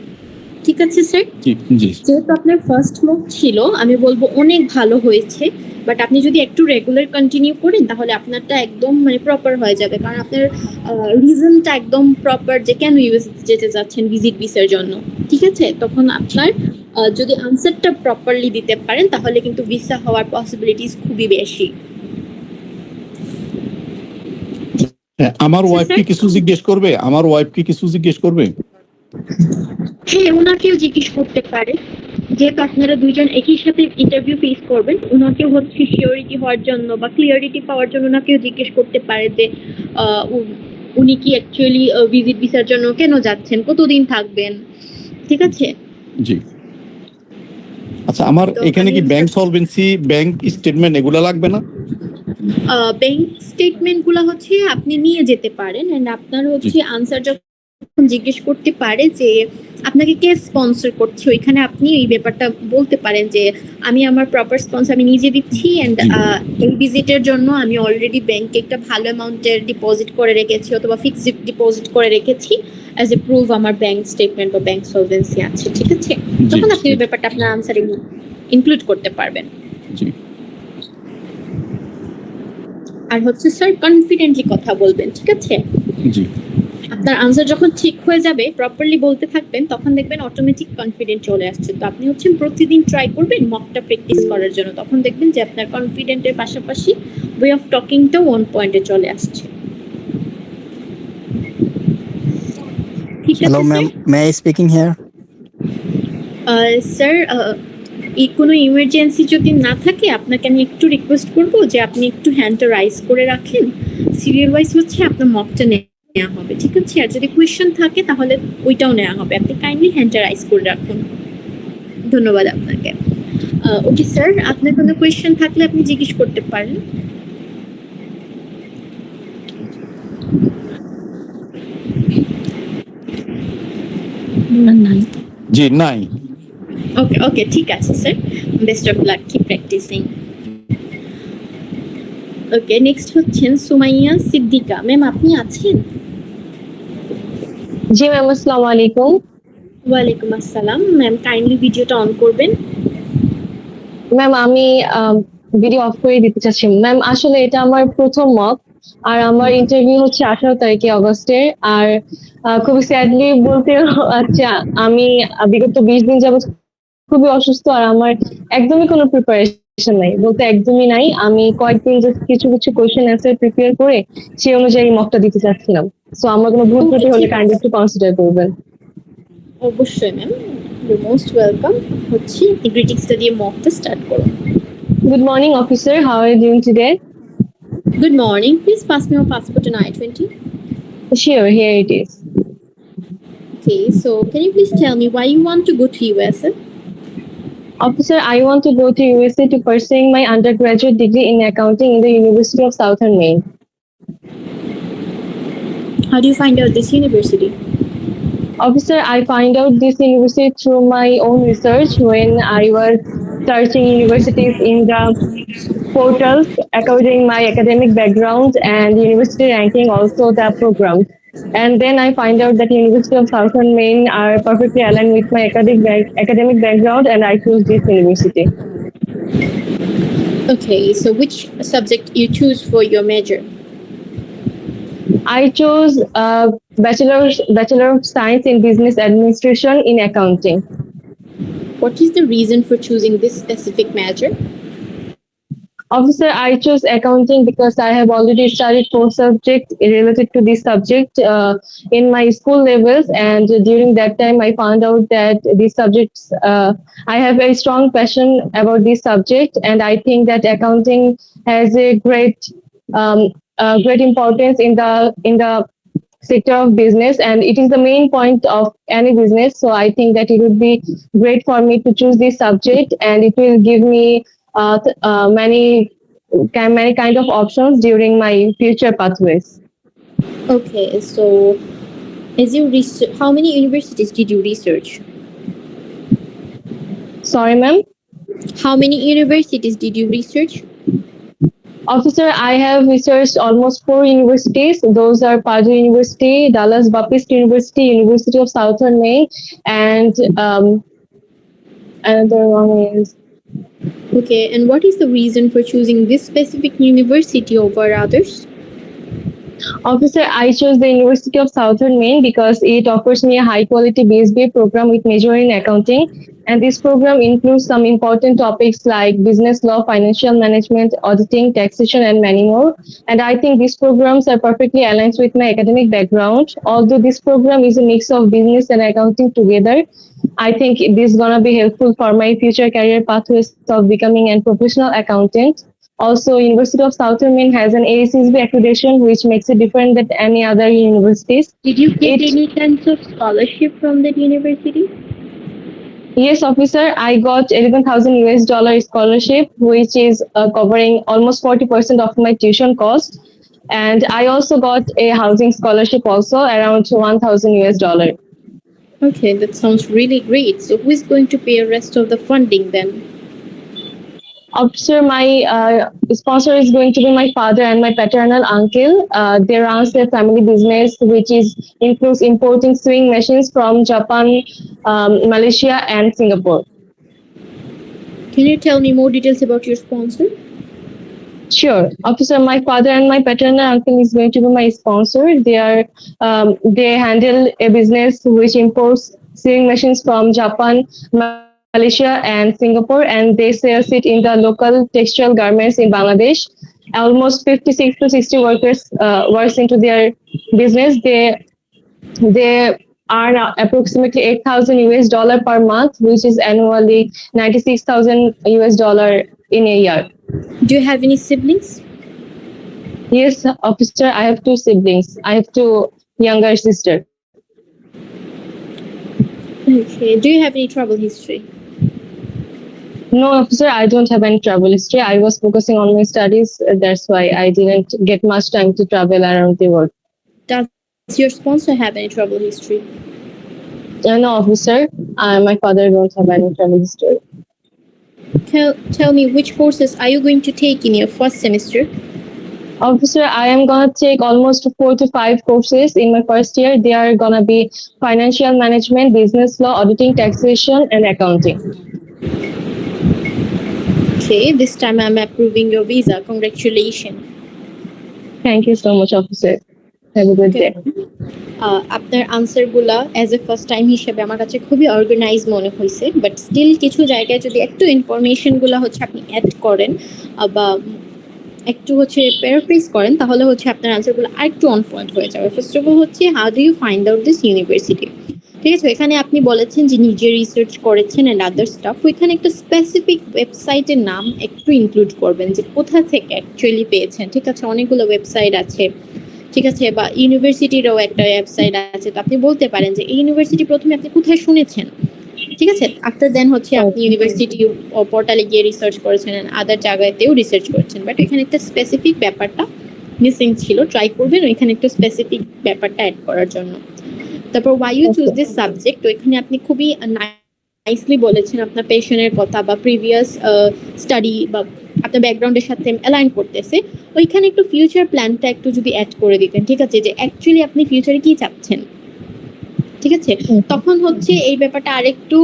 ঠিক আছে স্যার। যেহেতু আপনার ফার্স্ট মক ছিল আমি বলবো অনেক ভালো হয়েছে, বাট আপনি যদি একটু রেগুলার কন্টিনিউ করেন তাহলে আপনারটা একদম মানে প্রপার হয়ে যাবে, কারণ আপনার রিজনটা একদম প্রপার যে কেন ইউএস যেতে যাচ্ছেন ভিজিট ভিসার জন্য, ঠিক আছে। তখন আপনার যদি আনসারটা প্রপারলি দিতে পারেন তাহলে কিন্তু ভিসা হওয়ার পসিবিলিটিস খুবই বেশি। আমার ওয়াইফ কি কিছু জিজ্ঞেস করবে? আমার ওয়াইফ কি কিছু জিজ্ঞেস করবে? হ্যাঁ, ওনাকেও জিজ্ঞেস করতে পারে, যেহেতু আপনারা দুইজন একই সাথে ইন্টারভিউ ফেস করবেন, ওনাকেও হচ্ছে সিওরিটি হওয়ার জন্য বা ক্লিয়ারিটি পাওয়ার জন্য ওনাকেও জিজ্ঞেস করতে পারে যে উনি কি অ্যাকচুয়ালি ভিজিট ভিসার জন্য কেন যাচ্ছেন, কতদিন থাকবেন, ঠিক আছে। জি আচ্ছা, আমার এখানে কি ব্যাংক সলভেন্সি, ব্যাংক স্টেটমেন্ট এগুলা লাগবে না? ব্যাংক স্টেটমেন্ট গুলা হচ্ছে আপনি নিয়ে যেতে পারেন, এন্ড আপনার হচ্ছে আনসার যখন জিজ্ঞেস করতে পারে যে আপনাকে কে স্পন্সর করছে, ওইখানে আপনি এই ব্যাপারটা বলতে পারেন যে আমি আমার প্রপার স্পন্সর আমি নিজে দিচ্ছি, এন্ড এই ভিজিটের জন্য আমি অলরেডি ব্যাংকে একটা ভালো অ্যামাউন্টের ডিপোজিট করে রেখেছি অথবা ফিক্সড ডিপোজিট করে রেখেছি অ্যাজ এ প্রুফ আমার ব্যাংক স্টেটমেন্ট বা ব্যাংক সলভেন্সি আছে, ঠিক আছে। তখন আপনি এই ব্যাপারটা আপনার আনসারে ইনক্লুড করতে পারবেন। আর হচ্ছে স্যার কনফিডেন্টলি কথা বলবেন, ঠিক আছে। জি, আপনার আনসার যখন ঠিক হয়ে যাবে, প্রপারলি বলতে থাকবেন, তখন দেখবেন অটোমেটিক কনফিডেন্ট চলে আসছে। তো আপনি হচ্ছে প্রতিদিন ট্রাই করবেন মকটা প্র্যাকটিস করার জন্য, তখন দেখবেন যে আপনার কনফিডেন্টের পাশাপাশি ওয়ে অফ টকিংটাও ওয়ান পয়েন্টে চলে আসছে, ঠিক আছে। Hello ma'am, may I speaking here? Sir কোনো ইমার্জেন্সি যদি না থাকে আপনাকে আমি একটু রিকোয়েস্ট করবো যে আপনি একটু হ্যান্ডটা রাইজ করে রাখেন, সিরিয়াল ওয়াইজ হচ্ছে আপনার মকটা নেওয়া হবে, ঠিক আছে। আর যদি কোয়েশ্চেন থাকে তাহলে ওইটাও নেওয়া হবে, আপনি কাইন্ডলি হ্যান্ডটা রাইজ করে রাখুন। ধন্যবাদ আপনাকে। ওকে স্যার, আপনার কোনো কোয়েশ্চেন থাকলে আপনি জিজ্ঞেস করতে পারেন। জি নাই। ওকে ওকে, ঠিক আছে sir, best of luck, keep practising. Okay, next হচ্ছেন সুমাইয়া সিদ্দিকা ম্যাম, আপনি আছেন? জি ম্যাম, আসসালামু আলাইকুম। ওয়ালাইকুম আসসালাম ম্যাম, কাইন্ডলি ভিডিওটা অন করবেন। ম্যাম আমি ভিডিও অফ করে দিতে চাচ্ছি। ম্যাম আসলে এটা আমার প্রথম মক, আর আমার ইন্টারভিউ হচ্ছে 18 তারিখে অগস্টের। আর খুবই স্যাডলি বলতে আচ্ছা, আমি বিগত 20 দিন যাবত খুবই অসুস্থ, আর আমার একদমই কোনো প্রিপারেশন নাই, বলতে একদমই নাই। আমি কয়েকদিন জাস্ট কিছু কিছু কোয়েশ্চেন অ্যান্সার প্রিপেয়ার করে সেই অনুযায়ী মকটা দিতে চাচ্ছিলাম। সো আমার কোনো ভুল ত্রুটি হলে কাইন্ডলি একটু কনসিডার করবেন। অবশ্যই ম্যাম, ইউ মোস্ট ওয়েলকাম। হচ্ছে গ্রিটিংসটা দিয়ে মকটা স্টার্ট করুন। Good morning, officer. How are you doing today? Good morning. Please pass me your passport and I-20. Sure, here it is. Okay, so can you please tell me why you want to go to USA? Officer, I want to go to USA to pursuing my undergraduate degree in accounting in the University of Southern Maine. How do you find out this university? Officer, I find out this university through my own research when I was searching universities in the portals according my academic background and university ranking, also the programs. And then I find out that University of Southern Maine are perfectly aligned with my academic background, and I choose this university. Okay, so which subject you choose for your major? I chose Bachelor of Science in Business Administration in Accounting. What is the reason for choosing this specific major? Officer, I chose accounting because I have already studied 4 subjects related to this subject in my school levels, and during that time I found out that these subjects, I have a strong passion about this subject, and I think that accounting has a great importance in the sector of business, and it is the main point of any business. So I think that it would be great for me to choose this subject, and it will give me many kind of options during my future pathways. Okay, so as you research, how many universities did you research? Sorry, ma'am. How many universities did you research? Officer, I have researched almost 4 universities. Those are Purdue University, Dallas Baptist University, University of Southern Maine, and another one is. Okay, and what is the reason for choosing this specific university over others? Officer, I chose the University of Southern Maine because it offers me a high quality BSBA program with major in accounting. And this program includes some important topics like business law, financial management, auditing, taxation, and many more. And I think these programs are perfectly aligned with my academic background. Although this program is a mix of business and accounting together, I think this is gonna be helpful for my future career pathways of becoming a professional accountant. Also, University of Southern Maine has an AACSB accreditation, which makes it different than any other universities. Did you get any kinds of scholarship from that university? Yes, officer, I got $11,000 scholarship, which is covering almost 40% of my tuition cost. And I also got a housing scholarship also around $1,000. Okay, that sounds really great. So who is going to pay the rest of the funding then? Officer, my sponsor is going to be my father and my paternal uncle. They run their family business, which includes importing sewing machines from Japan, Malaysia, and Singapore. Can you tell me more details about your sponsor? Sure, officer. My father and my paternal uncle is going to be my sponsor. They handle a business which imports sewing machines from Japan, Malaysia, and Singapore, and they sell it in the local textile garments in Bangladesh. Almost 56 to 60 workers works into their business. They earn approximately $8,000 per month, which is annually $96,000 in a year. Do you have any siblings? Yes, officer, I have 2 siblings. I have 2 younger sisters. Okay. Do you have any travel history? No, officer, I don't have any travel history. I was focusing on my studies. That's why I didn't get much time to travel around the world. Does your sponsor have any travel history? No, officer. My father don't have any travel history. Tell me, which courses are you going to take in your first semester? Officer, I am going to take almost 4 to 5 courses in my first year. They are going to be financial management, business law, auditing, taxation, and accounting. Okay, this time I'm approving your visa. Congratulations. Thank you so much, officer. Have a good day. আপনার আনসারগুলা as a first time হিসেবে আমার কাছে খুবই organise মনে হয়েছে, but still কিছু জায়গায় যদি একটু ইনফরমেশনগুলো হচ্ছে আপনি অ্যাড করেন বা একটু হচ্ছে প্যারাফ্রেজ করেন, তাহলে হচ্ছে আপনার আনসারগুলো আরেকটু অন পয়েন্ট হয়ে যাবে। ফার্স্ট অফ অল হচ্ছে, how do you find out this university? ঠিক আছে, এখানে আপনি বলেছেন যে নিজে রিসার্চ করেছেন অ্যান্ড আদার স্টাফ। ওইখানে একটা স্পেসিফিক ওয়েবসাইটের নাম একটু ইনক্লুড করবেন, যে কোথা থেকে অ্যাকচুয়ালি পেয়েছেন। ঠিক আছে, অনেকগুলো ওয়েবসাইট আছে, ঠিক আছে, বা ইউনিভার্সিটিরও একটা ওয়েবসাইট আছে। তো আপনি বলতে পারেন যে এই ইউনিভার্সিটি প্রথমে আপনি কোথায় শুনেছেন। ঠিক আছে, আফটার দেন হচ্ছে আপনি ইউনিভার্সিটি পোর্টালে গিয়ে রিসার্চ করেছেন, আদার জায়গাতেও রিসার্চ করেছেন, বাট এখানে একটা স্পেসিফিক ব্যাপারটা মিসিং ছিল। ট্রাই করবেন ওইখানে একটু স্পেসিফিক ব্যাপারটা অ্যাড করার জন্য। তারপর why you choose this subject, ওইখানে আপনি খুবই নাইসলি বলেছেন আপনার পেশনের কথা বা প্রিভিয়াস স্টাডি বা আপনার ব্যাকগ্রাউন্ডের সাথে অ্যালাইন করতেছে। ওইখানে একটু ফিউচার প্ল্যানটা একটু যদি অ্যাড করে দিতেন, ঠিক আছে, যে অ্যাকচুয়ালি আপনি ফিউচারে কি চাচ্ছেন। ঠিক আছে, তখন হচ্ছে এই ব্যাপারটা আরেকটু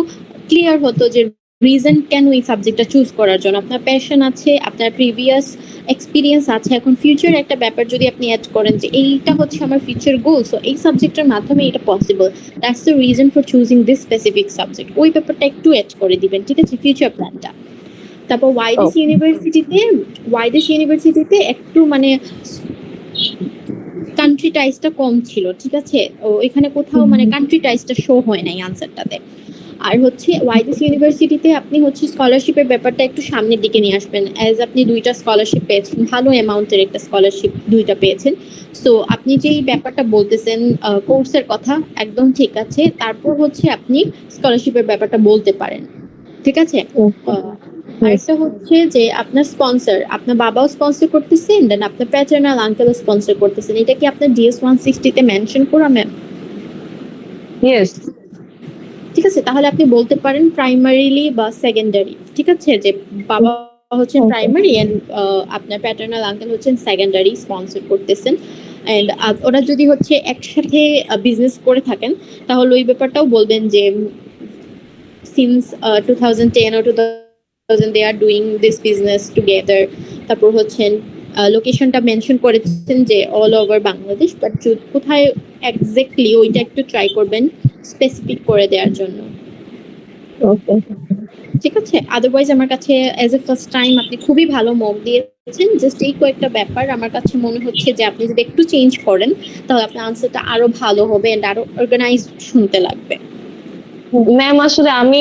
ক্লিয়ার হতো যে রিজন কেন এই সাবজেক্টটা চুজ করার জন্য। আপনার প্যাশন আছে, আপনার প্রিভিয়াস এক্সপিরিয়েন্স আছে, এখন ফিউচার একটা ব্যাপার যদি আপনি অ্যাড করেন যে এইটা হচ্ছে আমার ফিউচার গোল, সো এই সাবজেক্টের মাধ্যমে এটা possible, that's the reason for choosing this specific subject, ওই ব্যাপারটা একটু অ্যাড করে দিবেন, ঠিক আছে, ফিউচার প্ল্যানটা। তারপর ওয়াইদিস ইউনিভার্সিটিতে একটু মানে কান্ট্রি টাইজটা কম ছিল, ঠিক আছে, ও এখানে কোথাও মানে কান্ট্রি টাইজটা শো হয় নাই আনসারটাতে। আর হচ্ছে ওয়াইদিস ইউনিভার্সিটিতে আপনি হচ্ছে স্কলারশিপের ব্যাপারটা একটু সামনের দিকে নিয়ে আসবেন, অ্যাজ আপনি 2টা স্কলারশিপ পেয়েছেন, ভালো অ্যামাউন্টের একটা স্কলারশিপ 2টা পেয়েছেন, সো আপনি যেই ব্যাপারটা বলতেছেন কোর্সের কথা একদম ঠিক আছে, তারপর হচ্ছে আপনি স্কলারশিপের ব্যাপারটা বলতে পারেন, ঠিক আছে। আরেকটা হচ্ছে যে আপনার স্পন্সর, আপনার বাবাও স্পন্সর করতেছেন, দেন আপনার প্যাটার্নাল আঙ্কেলও স্পন্সর করতেছেন, এটা কি আপনার DS 160 মেনশন করা ম্যাম? ইয়েস। ঠিক আছে, তাহলে আপনি বলতে পারেন প্রাইমারিলি বা সেকেন্ডারি, ঠিক আছে, যে বাবা হচ্ছেন প্রাইমারি এন্ড আপনার প্যাটার্নাল আঙ্কেল হচ্ছেন সেকেন্ডারি স্পন্সর করতেছেন, এন্ড ওরা যদি হচ্ছে একসাথে বিজনেস করে থাকেন তাহলে ওই ব্যাপারটাও বলবেন যে since 2010 or 2000 they are doing this business together। তারপর হচ্ছেন লোকেশনটা মেনশন করেছেন যে অল ওভার বাংলাদেশ, বাট কোথায় এক্স্যাক্টলি ওইটা একটু ট্রাই করবেন স্পেসিফিক করে দেওয়ার জন্য, ঠিক আছে। আদারওয়াইজ আমার কাছে অ্যাজ এ ফার্স্ট টাইম আপনি খুবই ভালো মক দিয়েছেন, জাস্ট এই কয়েকটা ব্যাপার আমার কাছে মনে হচ্ছে যে আপনি যদি একটু চেঞ্জ করেন তাহলে আপনার আনসারটা আরো ভালো হবে এন্ড আরো অর্গানাইজড শুনতে লাগবে। ম্যাম আসলে আমি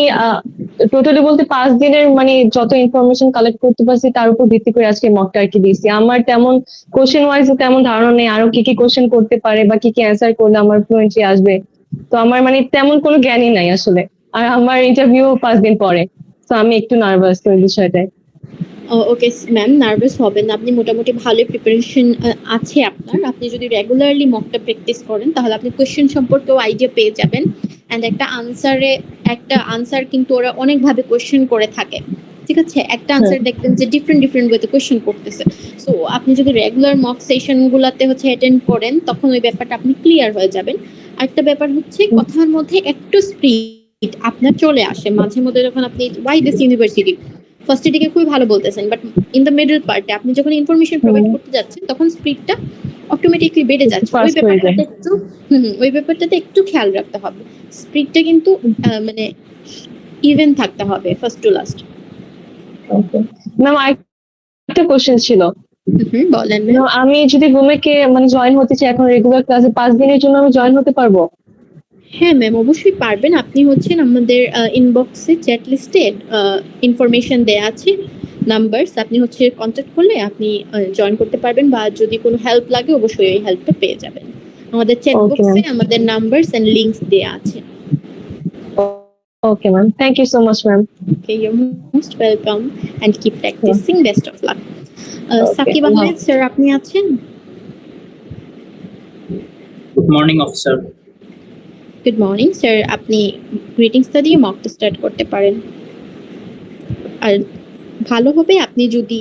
টোটালি বলতে 5 দিনের মানে যত ইনফরমেশন কালেক্ট করতে পারছি তার উপর ভিত্তি করে আজকে মকটা আর কি দিয়েছি। আমার তেমন কোশ্চেন ওয়াইজ তেমন ধারণা নেই আরো কি কি কোশ্চেন করতে পারে বা কি কি অ্যান্সার করলে আমার ফ্লুয়েন্টলি আসবে, তো আমার মানে তেমন কোনো জ্ঞানই নাই আসলে, আর আমার ইন্টারভিউ 5 দিন পরে, তো আমি একটু নার্ভাস ওই বিষয়টায়। ওকে ম্যাম, নার্ভাস হবেন না, আপনি মোটামুটি ভালো প্রিপারেশন আছে আপনার, আপনি যদি রেগুলারলি মকটা প্র্যাকটিস করেন তাহলে আপনি কোশ্চেন সম্পর্কেও আইডিয়া পেয়ে যাবেন, এন্ড একটা আনসার কিন্তু ওরা অনেকভাবে কোশ্চেন করে থাকে, ঠিক আছে, একটা আনসার দেখবেন যে ডিফারেন্ট ওয়েতে কোশ্চেন করতেছে, সো আপনি যদি রেগুলার মক সেশন গুলাতে হচ্ছে অ্যাটেন্ড করেন তখন ওই ব্যাপারটা আপনি ক্লিয়ার হয়ে যাবেন। আরেকটা ব্যাপার হচ্ছে কথার মধ্যে একটু স্পিড আপনার চলে আসে মাঝে মধ্যে, যখন আপনি ওয়াইদিস ইউনিভার্সিটি ফার্স্টের দিকে খুবই ভালো বলতেছেন, বাট ইন দ্য মিডল পার্টে আপনি যখন ইনফরমেশন প্রোভাইড করতে যাচ্ছেন তখন স্পিডটা অটোমেটিকলি বেড়ে যাচ্ছে, ওই ব্যাপারটাতে একটু খেয়াল রাখতে হবে, স্পিডটা কিন্তু মানে ইভেন থাকতে হবে first to last. Okay ma'am, আরেকটা কোশ্চেন ছিল। বলেন। আমি যদি গুমেকে মানে জয়েন হতে চাই এখন রেগুলার ক্লাসে 5 দিনের জন্য আমি জয়েন হতে পারবো? হ্যাঁ ম্যাম, অবশ্যই পারবেন। আপনি হচ্ছেন আমাদের ইনবক্সে চ্যাট লিস্টে ইনফরমেশন দেয়া আছে, নাম্বারস, আপনি হচ্ছে কন্ট্যাক্ট করলে আপনি জয়েন করতে পারবেন, বা যদি কোনো হেল্প লাগে অবশ্যই ওই হেল্পটা পেয়ে যাবেন। আমাদের চ্যাট বক্সে আমাদের নাম্বারস এন্ড লিংকস দেয়া আছে। Okay ma'am, thank you so much ma'am. Okay, you are most welcome and keep practising, best of luck. Sakib Ahmed sir, আপনি আছেন? Good morning officer. Good morning sir, আপনি গ্রিটিংসটা দিয়ে মকটা স্টার্ট করতে পারেন, আর ভালো হবে আপনি যদি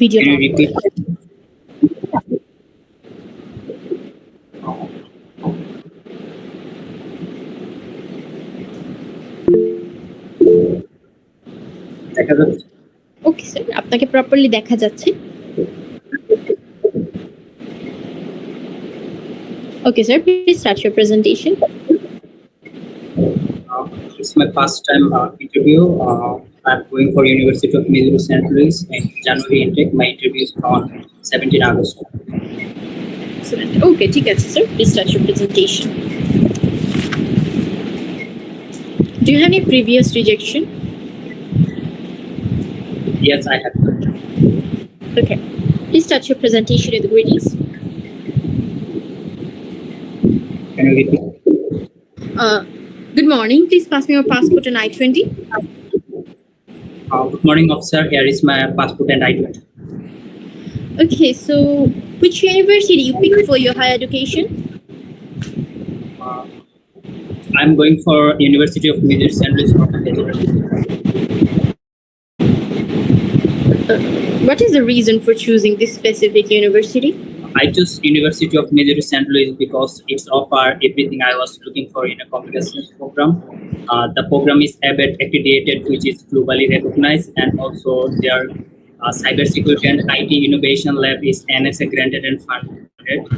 ভিডিওটা অন করেন। দেখা যাচ্ছে? ওকে স্যার, আপনাকে প্রপারলি দেখা যাচ্ছে। Okay, sir, please start your presentation. It's my first time interview. I'm going for University of Missouri St. Louis in January intake. My interview is on 17 August. Excellent. Okay, ঠিক আছে sir, please start your presentation. Do you have any previous rejection? Yes, I have. Okay, please start your presentation with greetings. Can you repeat? Good morning. Please pass me your passport and I-20. Good morning, officer. Here is my passport and I-20. Okay, so which university you picked for your higher education? I'm going for University of Missouri St. Louis. What is the reason for choosing this specific university? I chose University of Missouri St. Louis because it's offer everything I was looking for in a computer science program. The program is ABET accredited, which is globally recognized, and also their cybersecurity and IT innovation lab is NSA granted and funded.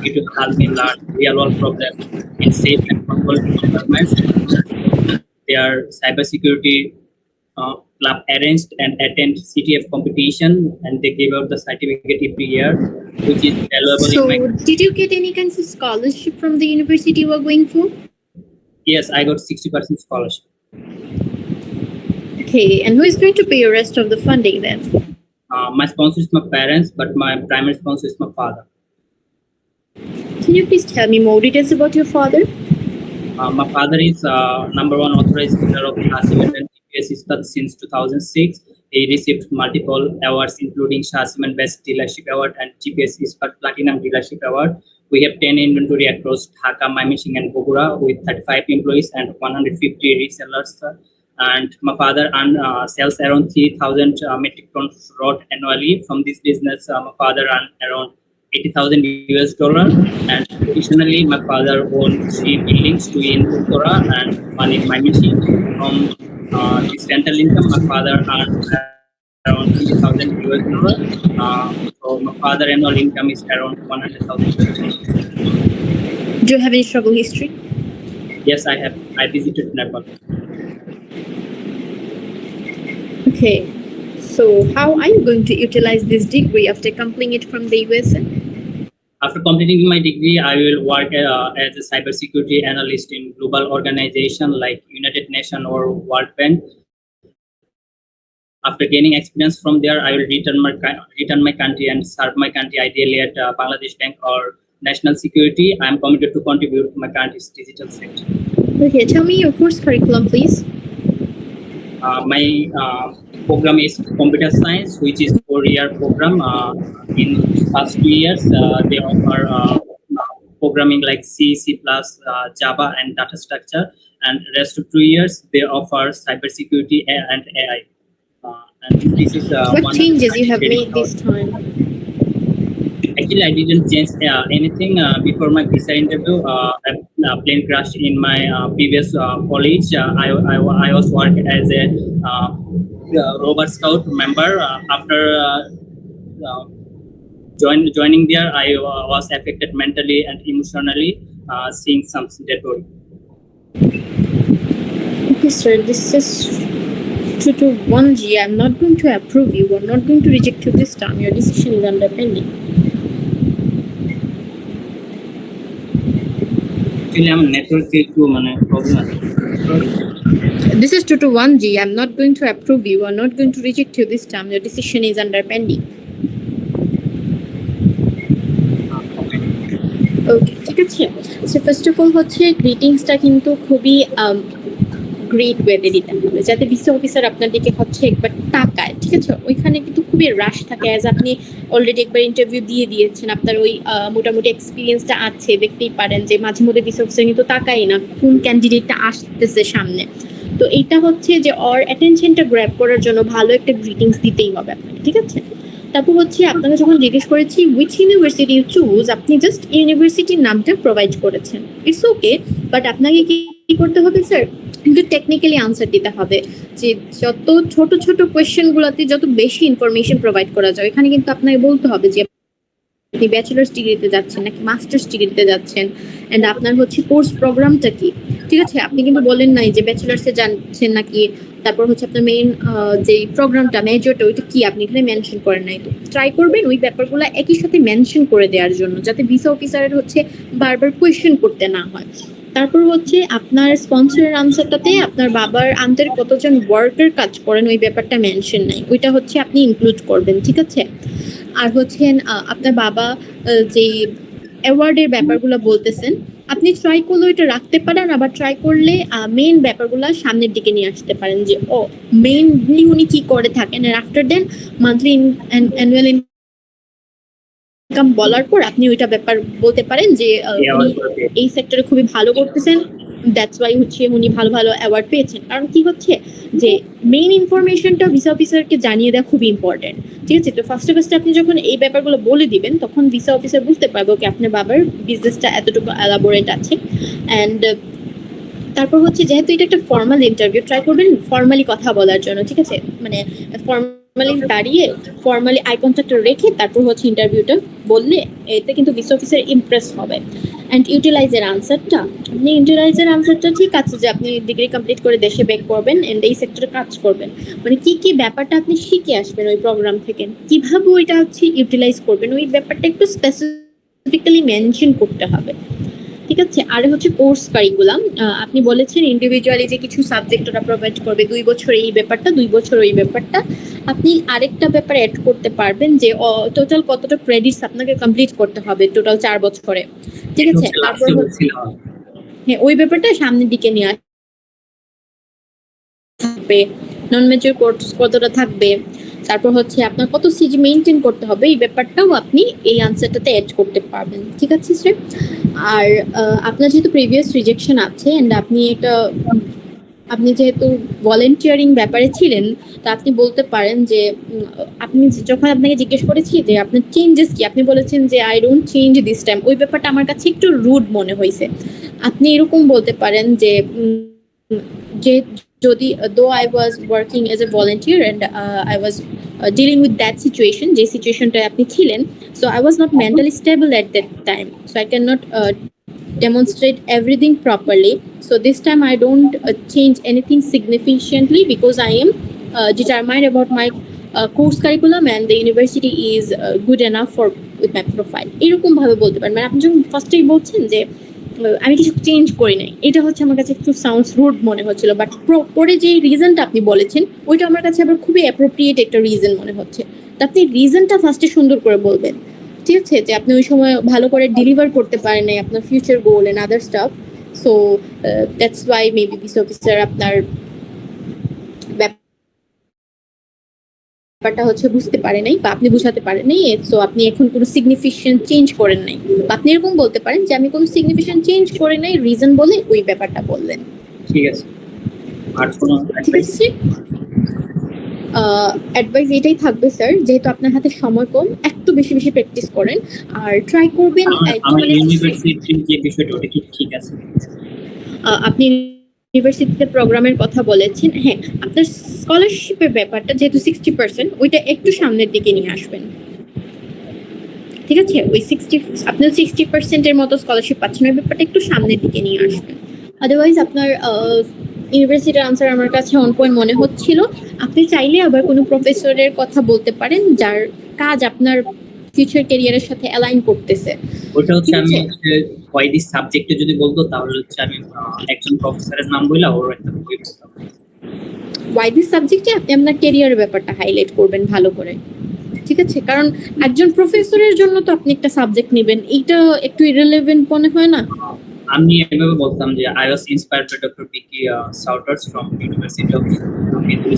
It will help me learn real-world problems in safe and controlled environments. Their cybersecurity club arranged and attend CTF competition, and they gave out the certificate every year, which is valuable So, in my. did you get any kinds of scholarship from the university you were going for? Yes, I got 60% scholarship. Okay, and who is going to pay the rest of the funding then? My sponsor is my parents, but my primary sponsor is my father. Can you please tell me more details about your father? My father is #1 authorized dealer of Shah-Cement and GPS Ispat since 2006. He received multiple awards, including Shah-Cement Best Dealership Award and GPS Ispat Platinum Dealership Award. We have 10 inventory across Dhaka, Mymensingh, and Bogura with 35 employees and 150 resellers. And my father sells around 3,000 metric tons rod annually. From this business, my father earned around $80,000. And additionally, my father owns 3 buildings, 2 in Bogura and 1 in Mymensingh. From this rental income, my father earned around $20,000. So my father annual income is around $100,000. Do you have any struggle history? Yes, I have. I visited Nepal. Okay, so how are you going to utilize this degree after completing it from the USA? After completing my degree, I will work as a cybersecurity analyst in global organization like United Nations or World Bank. After gaining experience from there, I will return my country and serve my country ideally at Bangladesh Bank or National Security. I am committed to contribute to my country's digital sector. Okay, tell me your course curriculum, please. My program is computer science, which is 4-year program. In past 2 years, they offer programming like C, C++, Java, and data structure. And rest of 2 years, they offer cybersecurity and AI. And this is What changes you have made this time? Actually, I didn't change anything. Before my visa interview, a plane crashed in my previous college. I was working as a Robot Scout member. After joining there, I was affected mentally and emotionally, seeing some dead body. Okay, sir, this is 221G. I'm not going to approve you. I'm not going to reject you this time. Your decision is under pending. Actually, I'm network problem. This is 221G. I'm not going to approve you. I'm not going to reject you this time. Your decision is under pending. Okay, ঠিক আছে। So first of all হচ্ছে গ্রিটিংসটা কিন্তু খুবই great ওয়েতে দিতে হবে যাতে visa officer আপনার দিকে হচ্ছে একবার তাকায়, ঠিক আছে? ওইখানে কিন্তু খুবই রাশ থাকে, অ্যাজ আপনি অলরেডি একবার ইন্টারভিউ দিয়ে দিয়েছেন, আপনার ওই মোটামুটি এক্সপিরিয়েন্সটা আছে, দেখতেই পারেন যে মাঝে মধ্যে ভিসা অফিসার কিন্তু তাকাই না কোন ক্যান্ডিডেটটা আসতেছে সামনে। তো এইটা হচ্ছে যে ওর অ্যাটেনশনটা গ্র্যাব করার জন্য ভালো একটা গ্রিটিংস দিতেই হবে আপনাকে, ঠিক আছে? তারপর হচ্ছে আপনাকে যখন জিজ্ঞেস করেছি উইচ ইউনিভার্সিটি ইউ চুজ, আপনি জাস্ট ইউনিভার্সিটির নামটা প্রোভাইড করেছেন, ইটস ওকে। বাট আপনাকে কি করতে হবে স্যার, কিন্তু টেকনিক্যালি আনসার দিতে হবে যে যত ছোট ছোট কোয়েশ্চেনগুলোতে যত বেশি ইনফরমেশন প্রোভাইড করা যায়। এখানে কিন্তু আপনাকে বলতে হবে যে আপনি ব্যাচেলার্স ডিগ্রিতে যাচ্ছেন নাকি মাস্টার্স ডিগ্রিতে যাচ্ছেন, অ্যান্ড আপনার হচ্ছে কোর্স প্রোগ্রামটা কি, ঠিক আছে? আপনি কিন্তু বলেন নাই যে ব্যাচেলার্সে যাচ্ছেন নাকি, তারপর হচ্ছে আপনার মেইন যে প্রোগ্রামটা মেজরটা ওইটা কি আপনি এখানে মেনশন করেন নাই। তো ট্রাই করবেন ওই ব্যাপারগুলো একই সাথে মেনশন করে দেওয়ার জন্য যাতে ভিসা অফিসারের হচ্ছে বারবার কোয়েশ্চেন করতে না হয়। তারপর হচ্ছে আপনার স্পন্সরের আনসারটাতে আপনার বাবার আন্ডারে কতজন ওয়ার্কার কাজ করেন ওই ব্যাপারটা মেনশন নাই, ওইটা হচ্ছে আপনি ইনক্লুড করবেন, ঠিক আছে? আর হচ্ছে আপনার বাবা যে অ্যাওয়ার্ডের ব্যাপারগুলো বলতেছেন, আপনি ট্রাই করলে ওইটা রাখতে পারেন, আবার ট্রাই করলে মেইন ব্যাপারগুলো সামনের দিকে নিয়ে আসতে পারেন যে ও মেইনলি উনি কি করে থাকেন, আর after then monthly annual income বলার পর আপনি ওইটা ব্যাপার বলতে পারেন যে উনি এই সেক্টরে খুবই ভালো করতেছেন, দ্যাটস ওয়াই হচ্ছে উনি ভালো ভালো অ্যাওয়ার্ড পেয়েছেন। কারণ কি হচ্ছে যে মেইন ইনফরমেশনটা ভিসা অফিসারকে জানিয়ে দেওয়া খুবই ইম্পর্টেন্ট, ঠিক আছে? তো ফার্স্টে আপনি যখন এই ব্যাপারগুলো বলে দিবেন তখন ভিসা অফিসার বুঝতে পারবে ওকে আপনার বাবার বিজনেসটা এতটুকু এলাবোরেট আছে। অ্যান্ড তারপর হচ্ছে যেহেতু এটা একটা ফর্মাল ইন্টারভিউ, ট্রাই করবেন ফর্মালি কথা বলার জন্য, ঠিক আছে? মানে ফর্মালি দাঁড়িয়ে ফর্মালি আই কন্ট্যাক্ট রেখে তারপর হচ্ছে ইন্টারভিউটা বললে এতে কিন্তু ভিসা অফিসার ইমপ্রেস হবে। অ্যান্ড ইউটিলাইজের আনসারটা, আপনি ইউটিলাইজের আনসারটা ঠিক আছে যে আপনি ডিগ্রি কমপ্লিট করে দেশে ব্যাক করবেন এন্ড এই সেক্টরে কাজ করবেন, মানে কি কি ব্যাপারটা আপনি শিখে আসবেন ওই প্রোগ্রাম থেকে, কিভাবে ওইটা হচ্ছে ইউটিলাইজ করবেন ওই ব্যাপারটা একটু স্পেসিফিক্যালি মেনশন করতে হবে, ঠিক আছে? আর হচ্ছে কোর্স কারিকুলাম, আপনি বলেছেন ইন্ডিভিজুয়ালি যে কিছু সাবজেক্ট ওরা প্রোভাইড করবে, 2 বছর এই ব্যাপারটা 2 বছর ওই ব্যাপারটা। আপনি আরেকটা ব্যাপার অ্যাড করতে পারবেন যে টোটাল কতটা ক্রেডিটস আপনাকে কমপ্লিট করতে হবে টোটাল 4 বছরে, ঠিক আছে? তারপর হ্যাঁ ওই ব্যাপারটা সামনের দিকে নিয়ে আসবে, নন মেজর কোর্স কতটা থাকবে, তারপর হচ্ছে আপনার কত সিজি মেইনটেইন করতে হবে এই ব্যাপারটাও আপনি এই আনসারটাতে অ্যাড করতে পারবেন, ঠিক আছে স্যার? আর আপনার যেহেতু প্রিভিয়াস রিজেকশন আছে এন্ড আপনি যেহেতু ভলেন্টিয়ারিং ব্যাপারে ছিলেন, তা আপনি বলতে পারেন যে আপনি যখন আপনাকে জিজ্ঞেস করেছি যে আপনার চেঞ্জেস কি, আপনি বলেছেন যে I don't change this time, ওই ব্যাপারটা আমার কাছে একটু রুড মনে হয়েছে। আপনি এরকম বলতে পারেন যে যদি though I was working as a volunteer and I was dealing with that situation, যে সিচুয়েশনটা আপনি ছিলেন, so I was not mentally stable at that time, so I cannot demonstrate everything properly, so this time I don't change anything significantly because I am determined about my course curriculum and the university is good enough for with my profile, এরকম ভাবে বলতে পারেন। মানে আপনি যখন ফার্স্টেই বলছেন যে আমি কিছু চেঞ্জ করি নাই, এটা হচ্ছে আমার কাছে একটু সাউন্ডস রুড মনে হচ্ছিল, বাট পরে যে রিজনটা আপনি বলেছেন ওইটা আমার কাছে আবার খুবই অ্যাপ্রোপ্রিয়েট একটা রিজন মনে হচ্ছে। তো আপনি রিজনটা ফার্স্টে সুন্দর করে বলবেন, ঠিক আছে? যে আপনি ওই সময় ভালো করে ডেলিভার করতে পারেন নাই আপনার future goal and other stuff, so that's why maybe visa officer আপনার ব্যাপারটা হচ্ছে বুঝতে পারে নাই বা আপনি বুঝাতে পারেন নাই, সো আপনি এখন কোনো সিগনিফিকেন্ট চেঞ্জ করেন নাই। আপনি এরকম বলতে পারেন যে আমি কোনো সিগনিফিকেন্ট চেঞ্জ করে নাই, রিজন বলে ওই ব্যাপারটা বললেন, ঠিক আছে? আর কোনো ঠিক আছে? অ্যাডভাইস এটাই থাকবে স্যার, যেহেতু আপনার হাতে সময় কম, একটু বেশি বেশি প্র্যাকটিস করেন আর ট্রাই করবেন। আমার ইউনিভার্সিটির যে বিষয়টা ওটা কি ঠিক আছে? আপনি ইউনিভার্সিটিতে প্রোগ্রামের কথা বলেছেন, হ্যাঁ আপনার স্কলারশিপের ব্যাপারটা যেহেতু 60%, ওইটা একটু সামনের দিকে নিয়ে আসবেন, ঠিক আছে? ওই 60 আপনি 60%-এর মতো স্কলারশিপ পাচ্ছেন, ওই ব্যাপারটা একটু সামনের দিকে নিয়ে আসবেন। আদারওয়াইজ আপনার ইউনিভার্সিটির আনসার আমার কাছে অন পয়েন্ট মনে হচ্ছিল। আপনি চাইলে আবার কোনো প্রফেসরের কথা বলতে পারেন যার কাজ আপনার ফিউচার ক্যারিয়ারের সাথে অ্যালাইন করতেছে। ওটা হচ্ছে আমি হোয়াই দিস সাবজেক্টে যদি বলতো তাহলে হচ্ছে আমি একজন প্রফেসরের নাম বললাম, ওর একটা বই বলতাম। হোয়াই দিস সাবজেক্টে আপনি আপনার ক্যারিয়ারের ব্যাপারটা হাইলাইট করবেন ভালো করে, ঠিক আছে? কারণ একজন প্রফেসরের জন্য তো আপনি একটা সাবজেক্ট নেবেন, এইটা একটু ইররিলেভেন্ট মনে হয় না? আমি এভাবে বলতাম যে I was inspired by doctor Vicki Sauters from University of